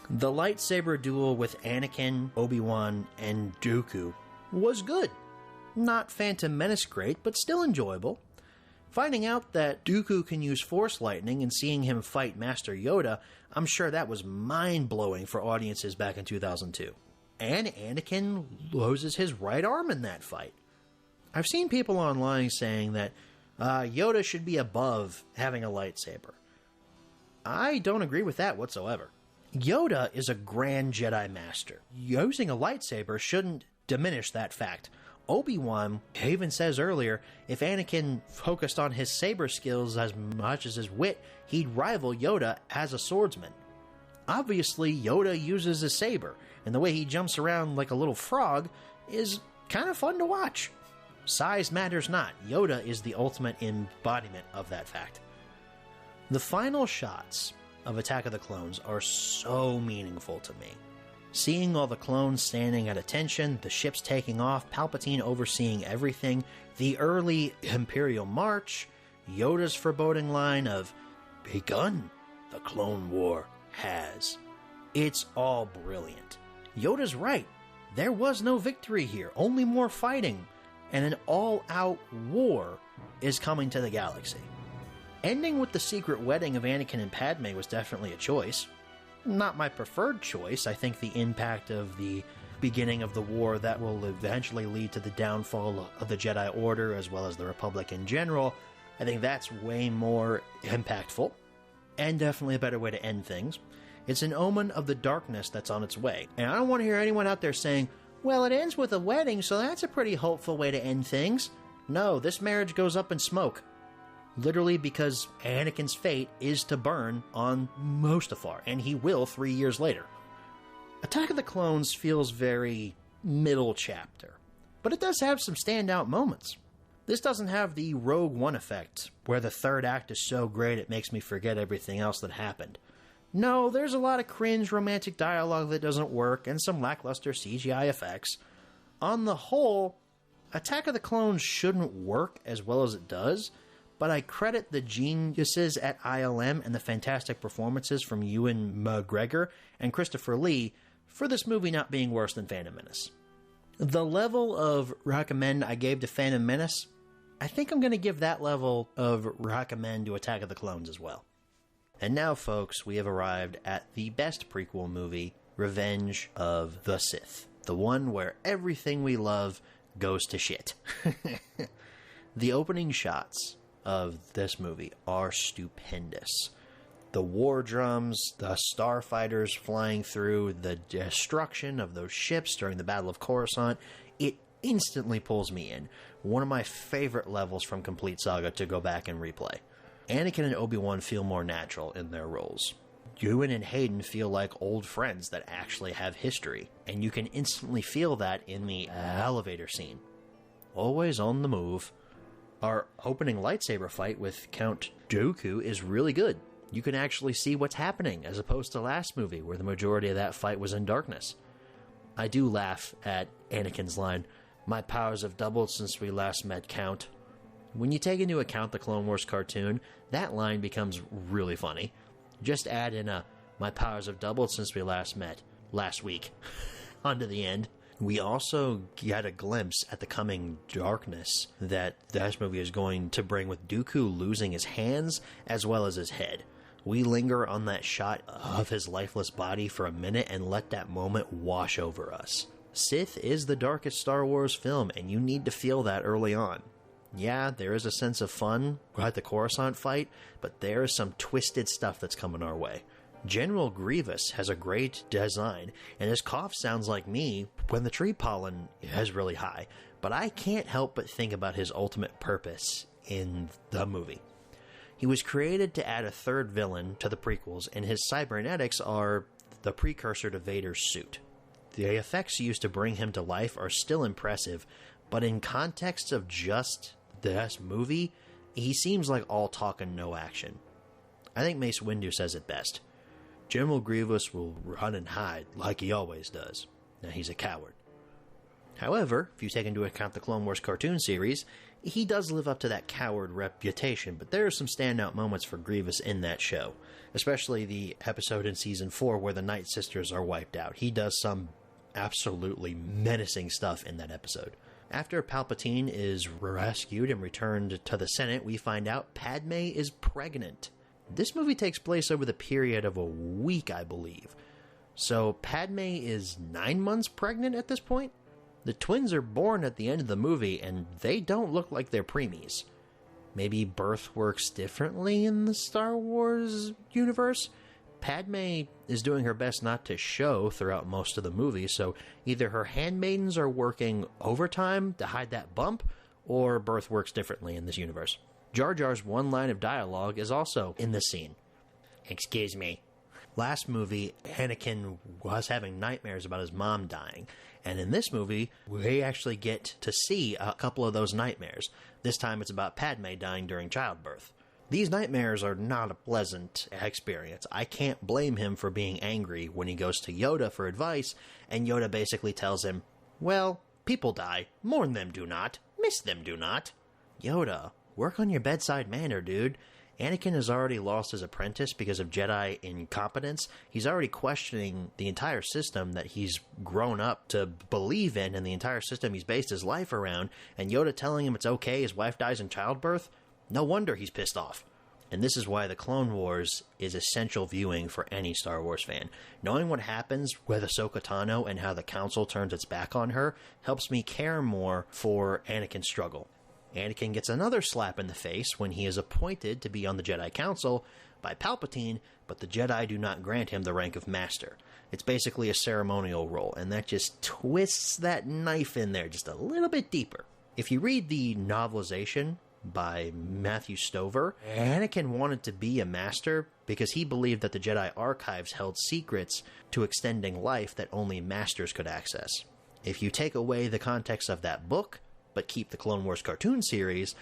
The lightsaber duel with Anakin, Obi-Wan, and Dooku was good. Not Phantom Menace great, but still enjoyable. Finding out that Dooku can use Force Lightning and seeing him fight Master Yoda, I'm sure that was mind-blowing for audiences back in 2002. And Anakin loses his right arm in that fight. I've seen people online saying that Yoda should be above having a lightsaber. I don't agree with that whatsoever. Yoda is a grand Jedi Master. Using a lightsaber shouldn't diminish that fact. Obi-Wan even says earlier, if Anakin focused on his saber skills as much as his wit, he'd rival Yoda as a swordsman. Obviously, Yoda uses a saber, and the way he jumps around like a little frog is kind of fun to watch. Size matters not. Yoda is the ultimate embodiment of that fact. The final shots of Attack of the Clones are so meaningful to me. Seeing all the clones standing at attention, the ships taking off, Palpatine overseeing everything, the early Imperial March, Yoda's foreboding line of, "Begun, the Clone War has." It's all brilliant. Yoda's right. There was no victory here, only more fighting, and an all-out war is coming to the galaxy. Ending with the secret wedding of Anakin and Padme was definitely a choice. Not my preferred choice. I think the impact of the beginning of the war that will eventually lead to the downfall of the Jedi Order as well as the Republic in general, I think that's way more impactful and definitely a better way to end things. It's an omen of the darkness that's on its way. And I don't want to hear anyone out there saying, well, it ends with a wedding, so that's a pretty hopeful way to end things. No, this marriage goes up in smoke. Literally because Anakin's fate is to burn on Mustafar, and he will 3 years later. Attack of the Clones feels very middle chapter, but it does have some standout moments. This doesn't have the Rogue One effect, where the third act is so great it makes me forget everything else that happened. No, there's a lot of cringe romantic dialogue that doesn't work, and some lackluster CGI effects. On the whole, Attack of the Clones shouldn't work as well as it does, but I credit the geniuses at ILM and the fantastic performances from Ewan McGregor and Christopher Lee for this movie not being worse than Phantom Menace. The level of recommend I gave to Phantom Menace, I think I'm going to give that level of recommend to Attack of the Clones as well. And now, folks, we have arrived at the best prequel movie, Revenge of the Sith. The one where everything we love goes to shit. The opening shots of this movie are stupendous. The war drums, the starfighters flying through, the destruction of those ships during the Battle of Coruscant, it instantly pulls me in. One of my favorite levels from Complete Saga to go back and replay. Anakin and Obi-Wan feel more natural in their roles. Ewan and Hayden feel like old friends that actually have history, and you can instantly feel that in the elevator scene. Always on the move. Our opening lightsaber fight with Count Dooku is really good. You can actually see what's happening, as opposed to last movie, where the majority of that fight was in darkness. I do laugh at Anakin's line, "My powers have doubled since we last met, Count." When you take into account the Clone Wars cartoon, that line becomes really funny. Just add in a, "My powers have doubled since we last met, last week," onto the end. We also get a glimpse at the coming darkness that this movie is going to bring with Dooku losing his hands as well as his head. We linger on that shot of his lifeless body for a minute and let that moment wash over us. Sith is the darkest Star Wars film, and you need to feel that early on. Yeah, there is a sense of fun at the Coruscant fight, but there is some twisted stuff that's coming our way. General Grievous has a great design, and his cough sounds like me when the tree pollen is really high, but I can't help but think about his ultimate purpose in the movie. He was created to add a third villain to the prequels, and his cybernetics are the precursor to Vader's suit. The effects used to bring him to life are still impressive, but in context of just this movie, he seems like all talk and no action. I think Mace Windu says it best. General Grievous will run and hide like he always does. Now, he's a coward. However, if you take into account the Clone Wars cartoon series, he does live up to that coward reputation, but there are some standout moments for Grievous in that show, especially the episode in Season 4 where the Night Sisters are wiped out. He does some absolutely menacing stuff in that episode. After Palpatine is rescued and returned to the Senate, we find out Padme is pregnant. This movie takes place over the period of a week, I believe. So Padme is 9 months pregnant at this point? The twins are born at the end of the movie, and they don't look like they're preemies. Maybe birth works differently in the Star Wars universe? Padme is doing her best not to show throughout most of the movie, so either her handmaidens are working overtime to hide that bump, or birth works differently in this universe. Jar Jar's one line of dialogue is also in this scene. Excuse me. Last movie, Anakin was having nightmares about his mom dying, and in this movie, we actually get to see a couple of those nightmares. This time it's about Padme dying during childbirth. These nightmares are not a pleasant experience. I can't blame him for being angry when he goes to Yoda for advice, and Yoda basically tells him, well, people die. Mourn them do not. Miss them do not. Yoda, work on your bedside manner, dude. Anakin has already lost his apprentice because of Jedi incompetence. He's already questioning the entire system that he's grown up to believe in and the entire system he's based his life around, and Yoda telling him it's okay his wife dies in childbirth? No wonder he's pissed off. And this is why the Clone Wars is essential viewing for any Star Wars fan. Knowing what happens with Ahsoka Tano and how the Council turns its back on her helps me care more for Anakin's struggle. Anakin gets another slap in the face when he is appointed to be on the Jedi Council by Palpatine, but the Jedi do not grant him the rank of Master. It's basically a ceremonial role, and that just twists that knife in there just a little bit deeper. If you read the novelization by Matthew Stover, Anakin wanted to be a Master because he believed that the Jedi archives held secrets to extending life that only Masters could access. If you take away the context of that book, but keep the Clone Wars cartoon series,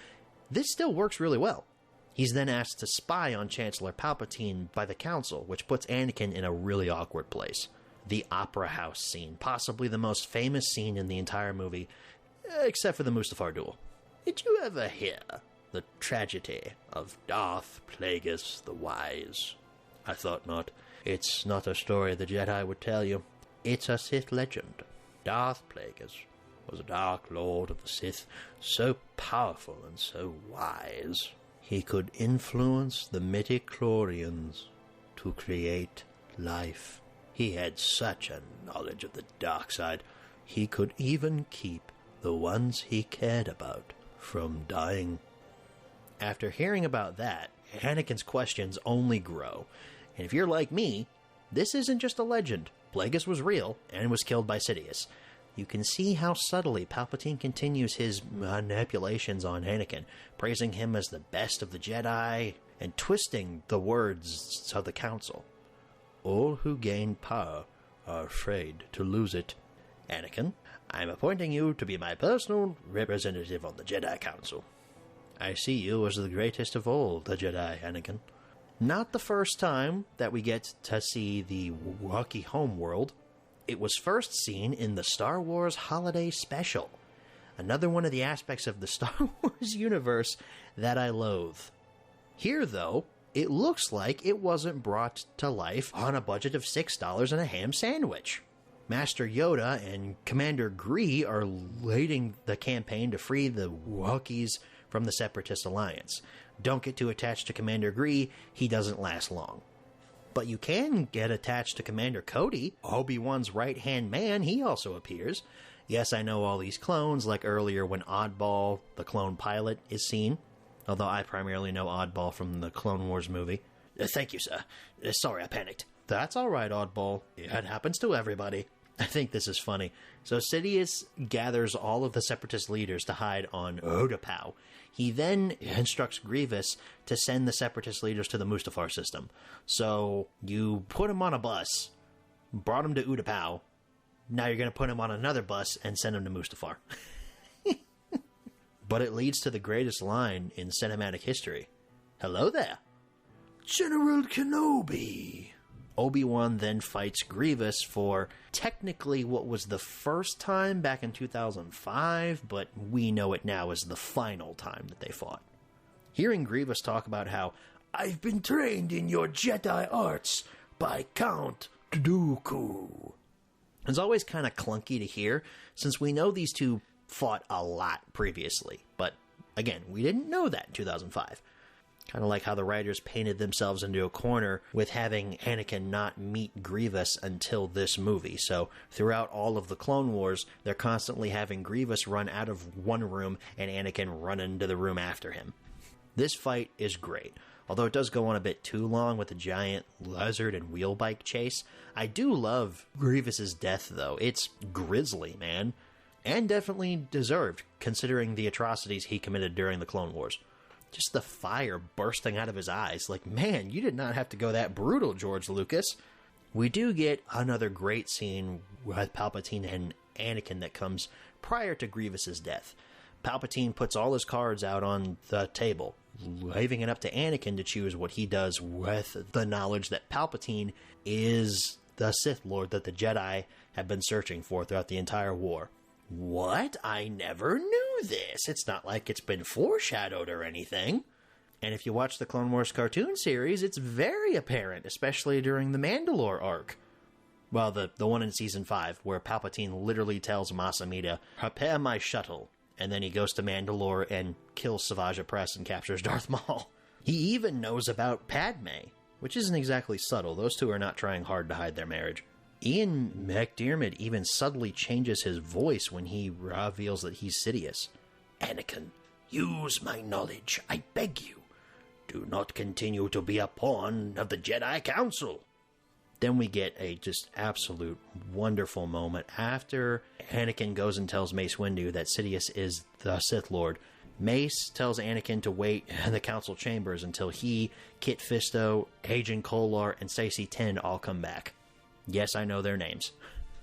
this still works really well. He's then asked to spy on Chancellor Palpatine by the Council, which puts Anakin in a really awkward place. The Opera House scene, possibly the most famous scene in the entire movie, except for the Mustafar duel. Did you ever hear the tragedy of Darth Plagueis the Wise? I thought not. It's not a story the Jedi would tell you. It's a Sith legend. Darth Plagueis was a Dark Lord of the Sith, so powerful and so wise. He could influence the midichlorians to create life. He had such a knowledge of the dark side, he could even keep the ones he cared about from dying. After hearing about that, Anakin's questions only grow. And if you're like me, this isn't just a legend. Plagueis was real and was killed by Sidious. You can see how subtly Palpatine continues his manipulations on Anakin, praising him as the best of the Jedi, and twisting the words of the Council. All who gain power are afraid to lose it. Anakin, I'm appointing you to be my personal representative on the Jedi Council. I see you as the greatest of all the Jedi, Anakin. Not the first time that we get to see the Wookiee homeworld. It was first seen in the Star Wars Holiday Special, another one of the aspects of the Star Wars universe that I loathe. Here, though, it looks like it wasn't brought to life on a budget of $6 and a ham sandwich. Master Yoda and Commander Gree are leading the campaign to free the Wookiees from the Separatist Alliance. Don't get too attached to Commander Gree, he doesn't last long. But you can get attached to Commander Cody, Obi-Wan's right-hand man. He also appears. Yes, I know all these clones, like earlier when Oddball, the clone pilot, is seen. Although I primarily know Oddball from the Clone Wars movie. Thank you, sir. Sorry, I panicked. That's all right, oddball. It happens to everybody. I think this is funny. So Sidious gathers all of the Separatist leaders to hide on Utapau. He then instructs Grievous to send the Separatist leaders to the Mustafar system. So you put him on a bus, brought him to Utapau, now you're going to put him on another bus and send him to Mustafar. But it leads to the greatest line in cinematic history. Hello there. General Kenobi. Obi-Wan then fights Grievous for technically what was the first time back in 2005, but we know it now as the final time that they fought. Hearing Grievous talk about how, I've been trained in your Jedi arts by Count Dooku, it's always kind of clunky to hear, since we know these two fought a lot previously, but again, we didn't know that in 2005. Kind of like how the writers painted themselves into a corner with having Anakin not meet Grievous until this movie. So throughout all of the Clone Wars, they're constantly having Grievous run out of one room and Anakin run into the room after him. This fight is great, although it does go on a bit too long with the giant lizard and wheel bike chase. I do love Grievous's death, though. It's grisly, man. And definitely deserved, considering the atrocities he committed during the Clone Wars. Just the fire bursting out of his eyes. Like, man, you did not have to go that brutal, George Lucas. We do get another great scene with Palpatine and Anakin that comes prior to Grievous's death. Palpatine puts all his cards out on the table, leaving it up to Anakin to choose what he does with the knowledge that Palpatine is the Sith Lord that the Jedi have been searching for throughout the entire war. What? I never knew this. It's not like it's been foreshadowed or anything. And if you watch the Clone Wars cartoon series, it's very apparent, especially during the Mandalore arc. Well, the one in Season 5, where Palpatine literally tells Mas Amedda, prepare my shuttle, and then he goes to Mandalore and kills Savage Opress and captures Darth Maul. He even knows about Padme, which isn't exactly subtle. Those two are not trying hard to hide their marriage. Ian McDiarmid even subtly changes his voice when he reveals that he's Sidious. Anakin, use my knowledge, I beg you. Do not continue to be a pawn of the Jedi Council. Then we get a just absolute wonderful moment. After Anakin goes and tells Mace Windu that Sidious is the Sith Lord, Mace tells Anakin to wait in the council chambers until he, Kit Fisto, Agent Kolar, and Stacey Tin all come back. Yes, I know their names.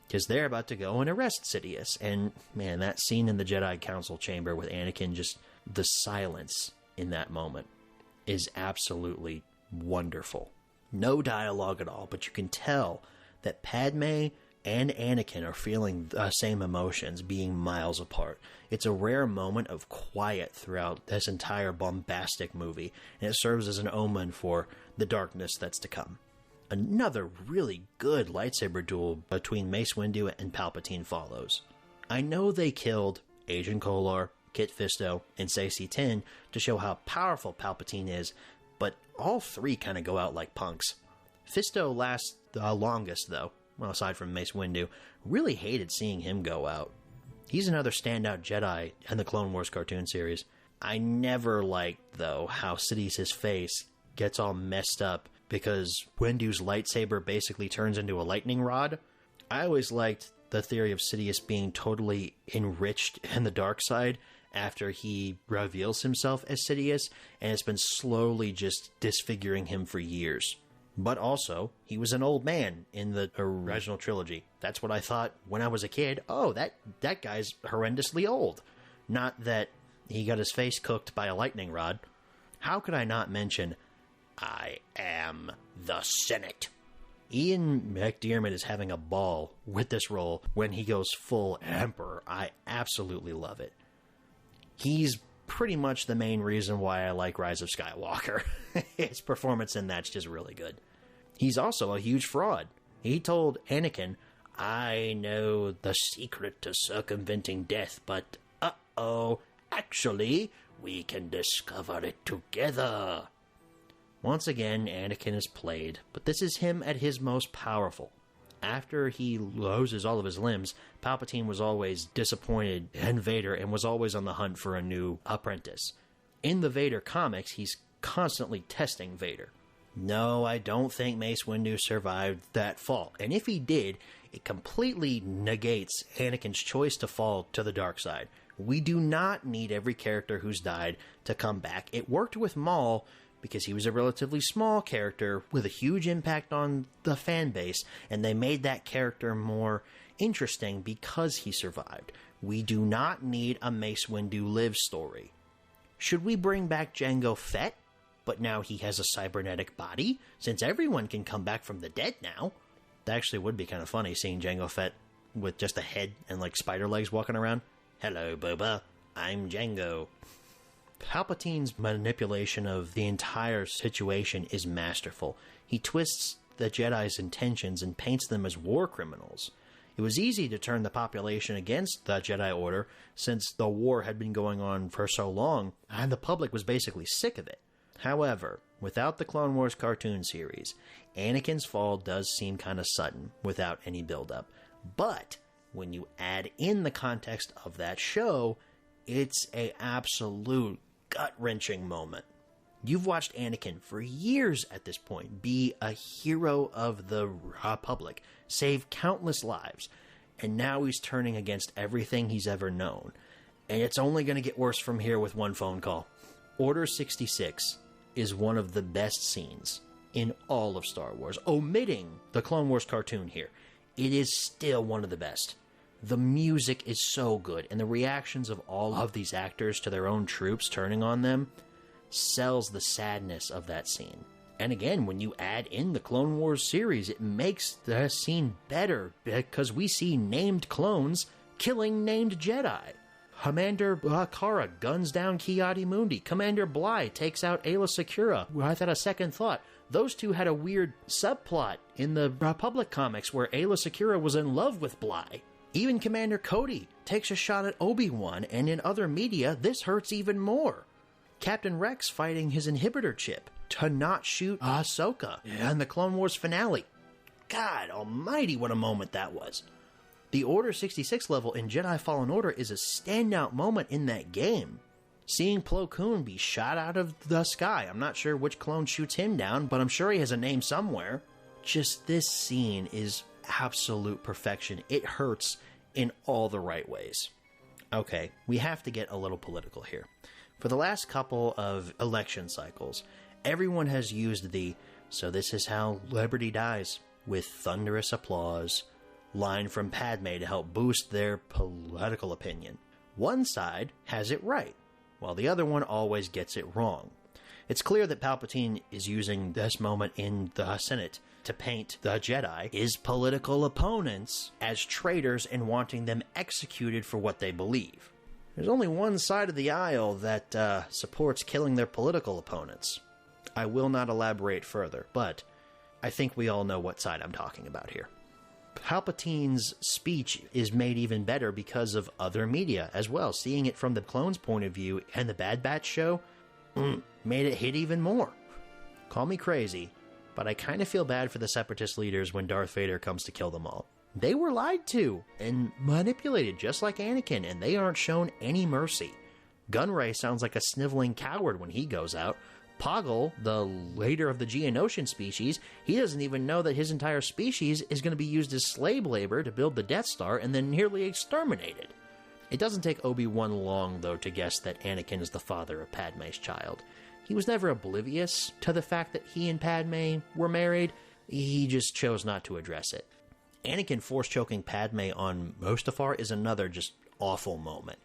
Because they're about to go and arrest Sidious. And, man, that scene in the Jedi Council chamber with Anakin, just the silence in that moment is absolutely wonderful. No dialogue at all, but you can tell that Padme and Anakin are feeling the same emotions, being miles apart. It's a rare moment of quiet throughout this entire bombastic movie, and it serves as an omen for the darkness that's to come. Another really good lightsaber duel between Mace Windu and Palpatine follows. I know they killed Agent Kolar, Kit Fisto, and Stacey Tin to show how powerful Palpatine is, but all three kind of go out like punks. Fisto lasts the longest, though. Well, aside from Mace Windu, really hated seeing him go out. He's another standout Jedi in the Clone Wars cartoon series. I never liked, though, how Sidious's face gets all messed up because Windu's lightsaber basically turns into a lightning rod. I always liked the theory of Sidious being totally enriched in the dark side after he reveals himself as Sidious, and it's been slowly just disfiguring him for years. But also, he was an old man in the original trilogy. That's what I thought when I was a kid. Oh, that guy's horrendously old. Not that he got his face cooked by a lightning rod. How could I not mention, I am the Senate? Ian McDiarmid is having a ball with this role when he goes full Emperor. I absolutely love it. He's pretty much the main reason why I like Rise of Skywalker. His performance in that's just really good. He's also a huge fraud. He told Anakin, I know the secret to circumventing death, but actually, we can discover it together. Once again, Anakin is played, but this is him at his most powerful. After he loses all of his limbs, Palpatine was always disappointed in Vader and was always on the hunt for a new apprentice. In the Vader comics, he's constantly testing Vader. No, I don't think Mace Windu survived that fall. And if he did, it completely negates Anakin's choice to fall to the dark side. We do not need every character who's died to come back. It worked with Maul because he was a relatively small character with a huge impact on the fan base, and they made that character more interesting because he survived. We do not need a Mace Windu live story. Should we bring back Jango Fett? But now he has a cybernetic body, since everyone can come back from the dead now. That actually would be kind of funny, seeing Jango Fett with just a head and like spider legs walking around. Hello, Boba. I'm Jango. Palpatine's manipulation of the entire situation is masterful. He twists the Jedi's intentions and paints them as war criminals. It was easy to turn the population against the Jedi Order, since the war had been going on for so long, and the public was basically sick of it. However, without the Clone Wars cartoon series, Anakin's fall does seem kind of sudden, without any build-up. But when you add in the context of that show, it's an absolute gut-wrenching moment. You've watched Anakin for years at this point be a hero of the Republic, save countless lives, and now he's turning against everything he's ever known. And it's only going to get worse from here with one phone call. Order 66 is one of the best scenes in all of Star Wars, omitting the Clone Wars cartoon here. It is still one of the best. The music is so good, and the reactions of all of these actors to their own troops turning on them sells the sadness of that scene. And again, when you add in the Clone Wars series, it makes the scene better, because we see named clones killing named Jedi. Commander Kara guns down Ki-Adi-Mundi. Commander Bly takes out Aayla Secura. I've had a second thought. Those two had a weird subplot in the Republic comics where Aayla Secura was in love with Bly. Even Commander Cody takes a shot at Obi-Wan, and in other media, this hurts even more. Captain Rex fighting his inhibitor chip to not shoot Ahsoka in the Clone Wars finale. God almighty, what a moment that was. The Order 66 level in Jedi Fallen Order is a standout moment in that game. Seeing Plo Koon be shot out of the sky. I'm not sure which clone shoots him down, but I'm sure he has a name somewhere. Just this scene is absolute perfection. It hurts in all the right ways. Okay, we have to get a little political here. For the last couple of election cycles, everyone has used the "so this is how liberty dies" with thunderous applause line from Padme to help boost their political opinion. One side has it right, while the other one always gets it wrong. It's clear that Palpatine is using this moment in the Senate to paint the Jedi, his political opponents, as traitors and wanting them executed for what they believe. There's only one side of the aisle that supports killing their political opponents. I will not elaborate further, but I think we all know what side I'm talking about here. Palpatine's speech is made even better because of other media as well. Seeing it from the clone's point of view and the Bad Batch show made it hit even more. Call me crazy, but I kind of feel bad for the Separatist leaders when Darth Vader comes to kill them all. They were lied to and manipulated just like Anakin, and they aren't shown any mercy. Gunray sounds like a sniveling coward when he goes out. Poggle, the leader of the Geonosian species, he doesn't even know that his entire species is going to be used as slave labor to build the Death Star and then nearly exterminated. It doesn't take Obi-Wan long, though, to guess that Anakin is the father of Padme's child. He was never oblivious to the fact that he and Padme were married. He just chose not to address it. Anakin force-choking Padme on Mustafar is another just awful moment.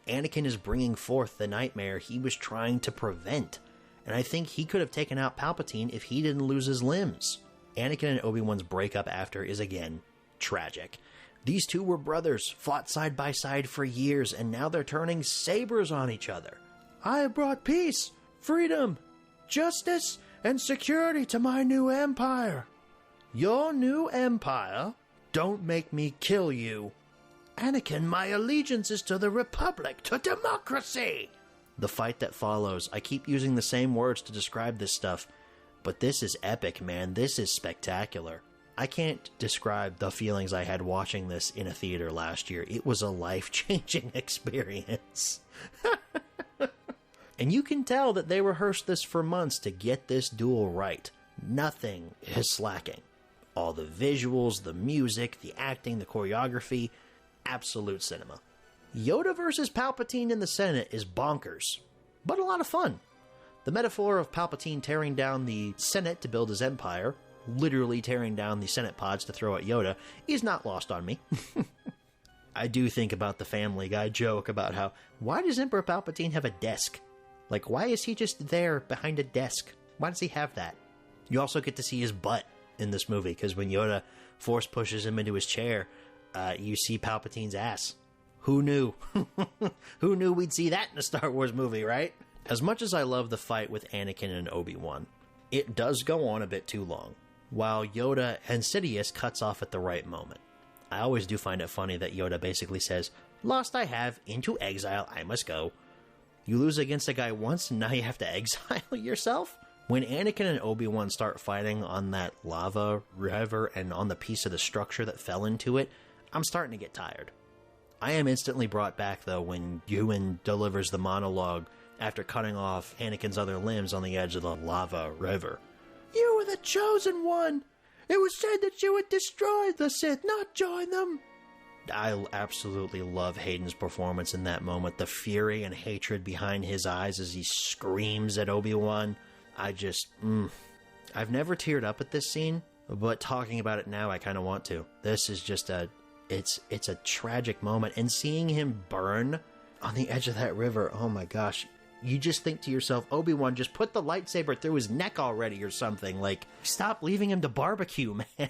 Anakin is bringing forth the nightmare he was trying to prevent, and I think he could have taken out Palpatine if he didn't lose his limbs. Anakin and Obi-Wan's breakup after is, again, tragic. These two were brothers, fought side by side for years, and now they're turning sabers on each other. I have brought peace, freedom, justice, and security to my new empire. Your new empire? Don't make me kill you. Anakin, my allegiance is to the Republic, to democracy! The fight that follows, I keep using the same words to describe this stuff, but this is epic, man. This is spectacular. I can't describe the feelings I had watching this in a theater last year. It was a life-changing experience. And you can tell that they rehearsed this for months to get this duel right. Nothing is slacking. All the visuals, the music, the acting, the choreography, absolute cinema. Yoda versus Palpatine in the Senate is bonkers, but a lot of fun. The metaphor of Palpatine tearing down the Senate to build his empire, literally tearing down the Senate pods to throw at Yoda, is not lost on me. I do think about the Family Guy joke about how, why does Emperor Palpatine have a desk? Like, why is he just there behind a desk? Why does he have that? You also get to see his butt in this movie, because when Yoda force pushes him into his chair, you see Palpatine's ass. Who knew? Who knew we'd see that in a Star Wars movie, right? As much as I love the fight with Anakin and Obi-Wan, it does go on a bit too long, while Yoda and Sidious cuts off at the right moment. I always do find it funny that Yoda basically says, "Lost I have, into exile I must go." You lose against a guy once, and now you have to exile yourself? When Anakin and Obi-Wan start fighting on that lava river and on the piece of the structure that fell into it, I'm starting to get tired. I am instantly brought back, though, when Ewan delivers the monologue after cutting off Anakin's other limbs on the edge of the lava river. "You were the chosen one! It was said that you would destroy the Sith, not join them!" I absolutely love Hayden's performance in that moment. The fury and hatred behind his eyes as he screams at Obi-Wan. I've never teared up at this scene, but talking about it now, I kind of want to. This is just it's a tragic moment, and seeing him burn on the edge of that river, oh my gosh. You just think to yourself, Obi-Wan, just put the lightsaber through his neck already or something. Like, stop leaving him to barbecue, man.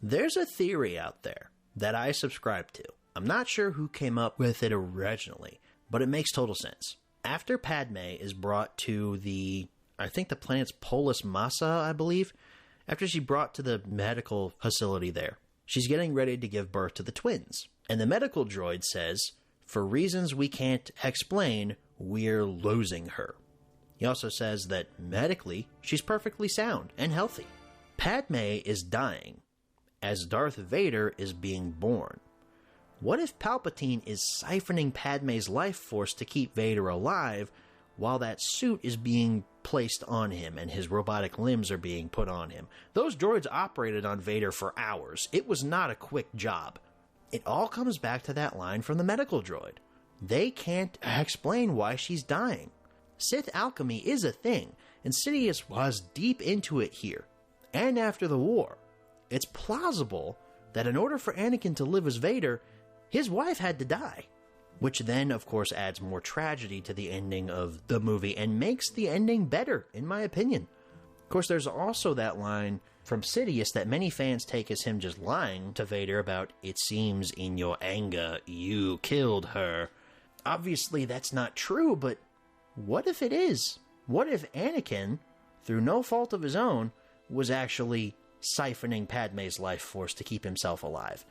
There's a theory out there that I subscribe to. I'm not sure who came up with it originally, but it makes total sense. After Padme is brought to I think the planet's Polis Massa, I believe, after she's brought to the medical facility there, she's getting ready to give birth to the twins. And the medical droid says, "For reasons we can't explain, we're losing her." He also says that medically, she's perfectly sound and healthy. Padme is dying, as Darth Vader is being born. What if Palpatine is siphoning Padme's life force to keep Vader alive, while that suit is being placed on him and his robotic limbs are being put on him? Those droids operated on Vader for hours. It was not a quick job. It all comes back to that line from the medical droid. They can't explain why she's dying. Sith alchemy is a thing, and Sidious was deep into it here, and after the war. It's plausible that in order for Anakin to live as Vader, his wife had to die. Which then, of course, adds more tragedy to the ending of the movie and makes the ending better, in my opinion. Of course, there's also that line from Sidious that many fans take as him just lying to Vader about, "It seems in your anger you killed her." Obviously, that's not true, but what if it is? What if Anakin, through no fault of his own, was actually siphoning Padme's life force to keep himself alive?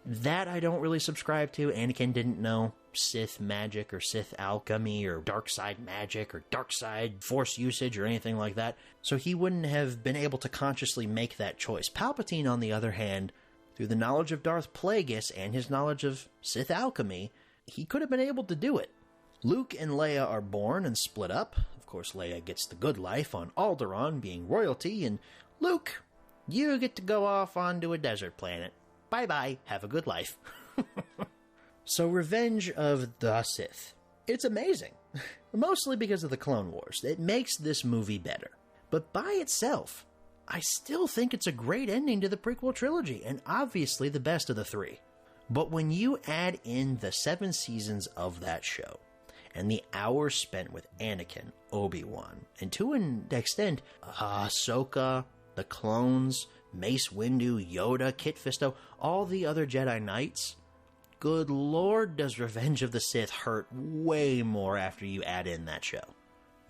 That I don't really subscribe to. Anakin didn't know Sith magic or Sith alchemy or dark side magic or dark side force usage or anything like that, so he wouldn't have been able to consciously make that choice. Palpatine, on the other hand, through the knowledge of Darth Plagueis and his knowledge of Sith alchemy, he could have been able to do it. Luke and Leia are born and split up. Of course, Leia gets the good life on Alderaan, being royalty, and Luke, you get to go off onto a desert planet. Bye-bye, have a good life. So, Revenge of the Sith. It's amazing. Mostly because of the Clone Wars. It makes this movie better. But by itself, I still think it's a great ending to the prequel trilogy, and obviously the best of the three. But when you add in the 7 seasons of that show, and the hours spent with Anakin, Obi-Wan, and to an extent, Ahsoka, the clones, Mace Windu, Yoda, Kit Fisto, all the other Jedi Knights, good lord, does Revenge of the Sith hurt way more after you add in that show.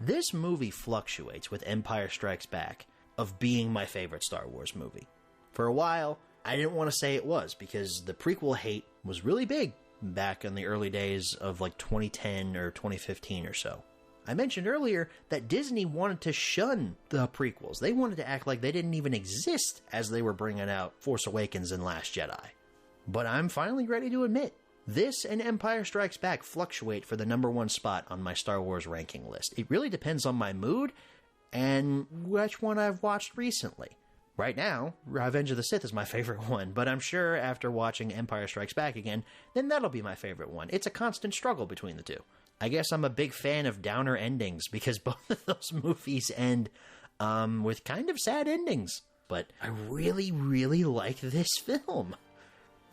This movie fluctuates with Empire Strikes Back of being my favorite Star Wars movie. For a while, I didn't want to say it was, because the prequel hate was really big back in the early days of like 2010 or 2015 or so. I mentioned earlier that Disney wanted to shun the prequels. They wanted to act like they didn't even exist as they were bringing out Force Awakens and Last Jedi. But I'm finally ready to admit, This and Empire Strikes Back fluctuate for the number one spot on my Star Wars ranking list. It really depends on my mood and which one I've watched recently. Right now, Revenge of the Sith is my favorite one, but I'm sure after watching Empire Strikes Back again, then that'll be my favorite one. It's a constant struggle between the two. I guess I'm a big fan of downer endings because both of those movies end with kind of sad endings. But I really, really like this film.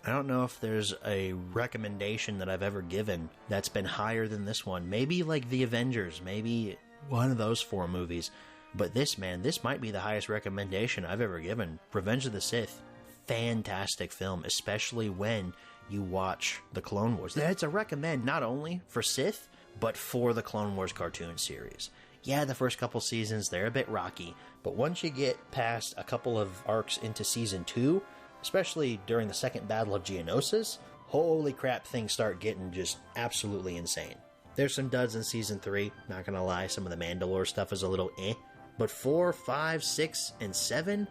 I don't know if there's a recommendation that I've ever given that's been higher than this one. Maybe like The Avengers, maybe one of those 4 movies. But this, man, this might be the highest recommendation I've ever given. Revenge of the Sith, fantastic film, especially when you watch the Clone Wars. It's a recommend not only for Sith, but for the Clone Wars cartoon series. Yeah, the first couple seasons, they're a bit rocky, but once you get past a couple of arcs into Season 2, especially during the second Battle of Geonosis, holy crap, things start getting just absolutely insane. There's some duds in Season 3, not gonna lie, some of the Mandalore stuff is a little eh, but 4, 5, 6, and 7,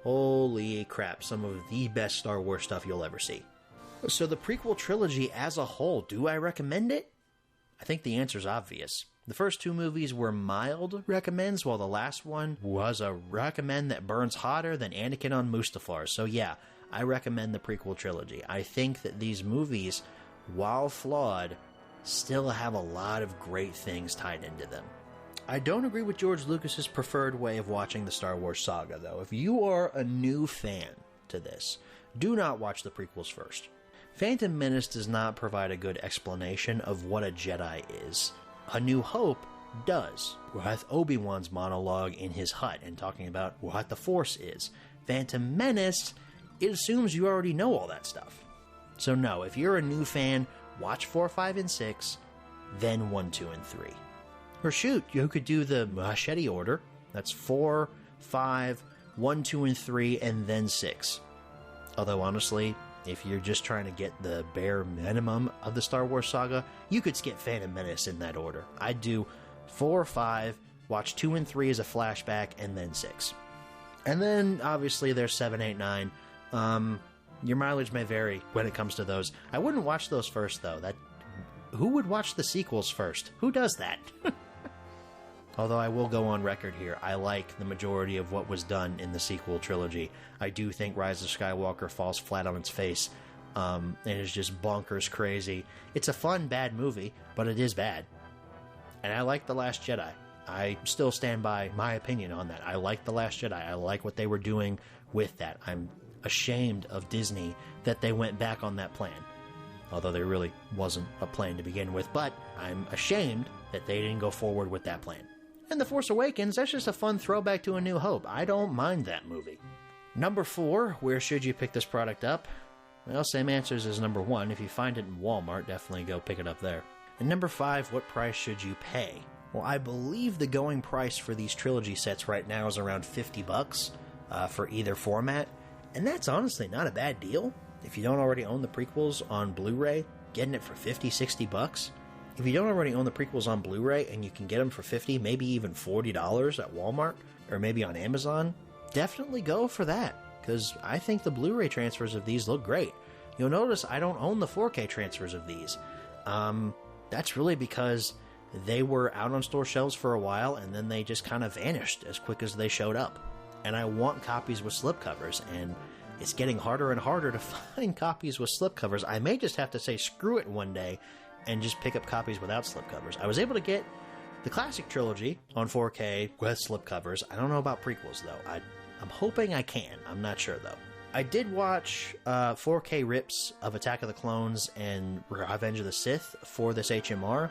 holy crap, some of the best Star Wars stuff you'll ever see. So the prequel trilogy as a whole, do I recommend it? I think the answer's obvious. The first 2 movies were mild recommends, while the last one was a recommend that burns hotter than Anakin on Mustafar. So yeah, I recommend the prequel trilogy. I think that these movies, while flawed, still have a lot of great things tied into them. I don't agree with George Lucas's preferred way of watching the Star Wars saga, though. If you are a new fan to this, do not watch the prequels first. Phantom Menace does not provide a good explanation of what a Jedi is. A New Hope does, with Obi-Wan's monologue in his hut and talking about what the Force is. Phantom Menace, it assumes you already know all that stuff. So no, if you're a new fan, watch 4, 5, and 6, then 1, 2, and 3. Or shoot, you could do the machete order. That's 4, 5, 1, 2, and 3, and then 6. Although honestly, if you're just trying to get the bare minimum of the Star Wars saga, you could skip Phantom Menace in that order. I'd do 4, 5, watch 2 and 3 as a flashback, and then 6. And then, obviously, there's 7, 8, 9. Your mileage may vary when it comes to those. I wouldn't watch those first, though. Who would watch the sequels first? Who does that? Although I will go on record here, I like the majority of what was done in the sequel trilogy. I do think Rise of Skywalker falls flat on its face, and is just bonkers crazy. It's a fun, bad movie, but it is bad. And I like The Last Jedi. I still stand by my opinion on that. I like The Last Jedi. I like what they were doing with that. I'm ashamed of Disney that they went back on that plan. Although there really wasn't a plan to begin with, but I'm ashamed that they didn't go forward with that plan. And The Force Awakens, that's just a fun throwback to A New Hope. I don't mind that movie. Number 4, where should you pick this product up? Well, same answers as number 1. If you find it in Walmart, definitely go pick it up there. And number 5, what price should you pay? Well, I believe the going price for these trilogy sets right now is around $50 for either format. And that's honestly not a bad deal. If you don't already own the prequels on Blu-ray, getting it for $50-$60. If you don't already own the prequels on Blu-ray and you can get them for $50, maybe even $40 at Walmart, or maybe on Amazon, definitely go for that, because I think the Blu-ray transfers of these look great. You'll notice I don't own the 4K transfers of these. That's really because they were out on store shelves for a while, and then they just kind of vanished as quick as they showed up. And I want copies with slipcovers, and it's getting harder and harder to find copies with slipcovers. I may just have to say screw it one day and just pick up copies without slipcovers. I was able to get the classic trilogy on 4K with slipcovers. I don't know about prequels, though. I'm hoping I can. I'm not sure, though. I did watch 4K rips of Attack of the Clones and Revenge of the Sith for this HMR,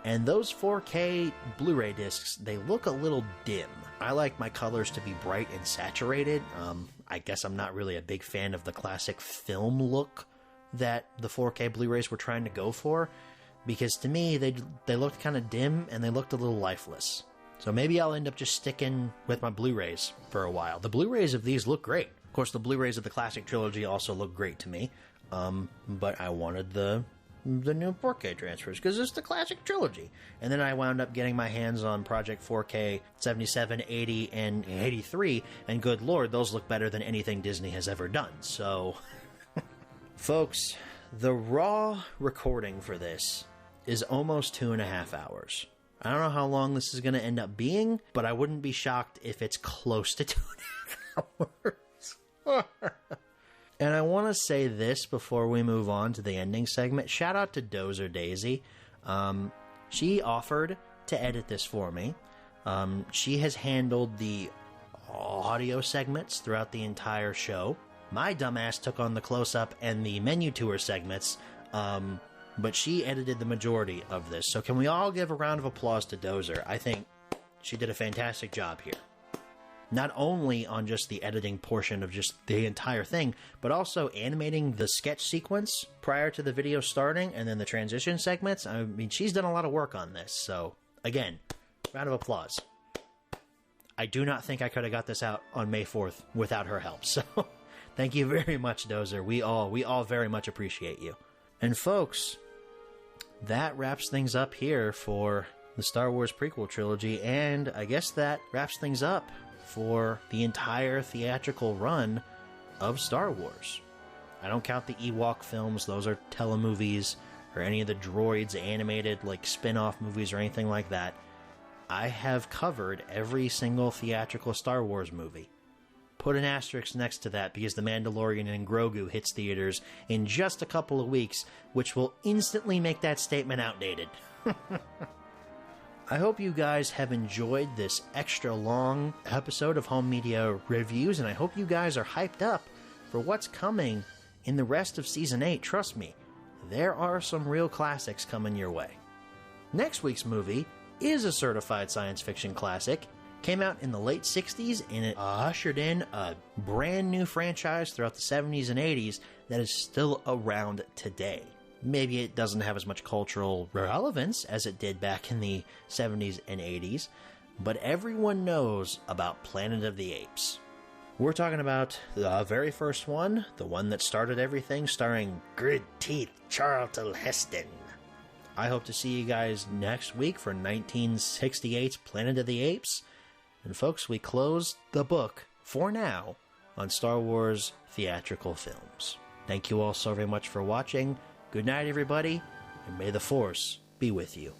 and those 4K Blu-ray discs, they look a little dim. I like my colors to be bright and saturated. I guess I'm not really a big fan of the classic film look that the 4K Blu-rays were trying to go for, because to me, they looked kind of dim and they looked a little lifeless. So maybe I'll end up just sticking with my Blu-rays for a while. The Blu-rays of these look great. Of course, the Blu-rays of the classic trilogy also look great to me, but I wanted the new 4K transfers because it's the classic trilogy. And then I wound up getting my hands on Project 4K 77, 80, and 83, and good lord, those look better than anything Disney has ever done. So, folks, the raw recording for this is almost 2.5 hours. I don't know how long this is going to end up being, but I wouldn't be shocked if it's close to 2.5 hours. And I want to say this before we move on to the ending segment. Shout out to Dozer Daisy. She offered to edit this for me. She has handled the audio segments throughout the entire show. My dumbass took on the close-up and the menu tour segments, but she edited the majority of this. So can we all give a round of applause to Dozer? I think she did a fantastic job here. Not only on just the editing portion of just the entire thing, but also animating the sketch sequence prior to the video starting and then the transition segments. I mean, she's done a lot of work on this. So, again, round of applause. I do not think I could have got this out on May 4th without her help. So, thank you very much, Dozer. We all very much appreciate you. And folks, that wraps things up here for the Star Wars prequel trilogy, and I guess that wraps things up for the entire theatrical run of Star Wars. I don't count the Ewok films, those are telemovies, or any of the droids animated like spin-off movies or anything like that. I have covered every single theatrical Star Wars movie. Put an asterisk next to that because The Mandalorian and Grogu hits theaters in just a couple of weeks, which will instantly make that statement outdated. I hope you guys have enjoyed this extra long episode of Home Media Reviews, and I hope you guys are hyped up for what's coming in the rest of Season 8. Trust me, there are some real classics coming your way. Next week's movie is a certified science fiction classic. Came out in the late 60s, and it ushered in a brand new franchise throughout the 70s and 80s that is still around today. Maybe it doesn't have as much cultural relevance as it did back in the 70s and 80s, but everyone knows about Planet of the Apes. We're talking about the very first one, the one that started everything, starring Grid Teeth Charlton Heston. I hope to see you guys next week for 1968's Planet of the Apes. And folks, we close the book, for now, on Star Wars theatrical films. Thank you all so very much for watching. Good night, everybody, and may the Force be with you.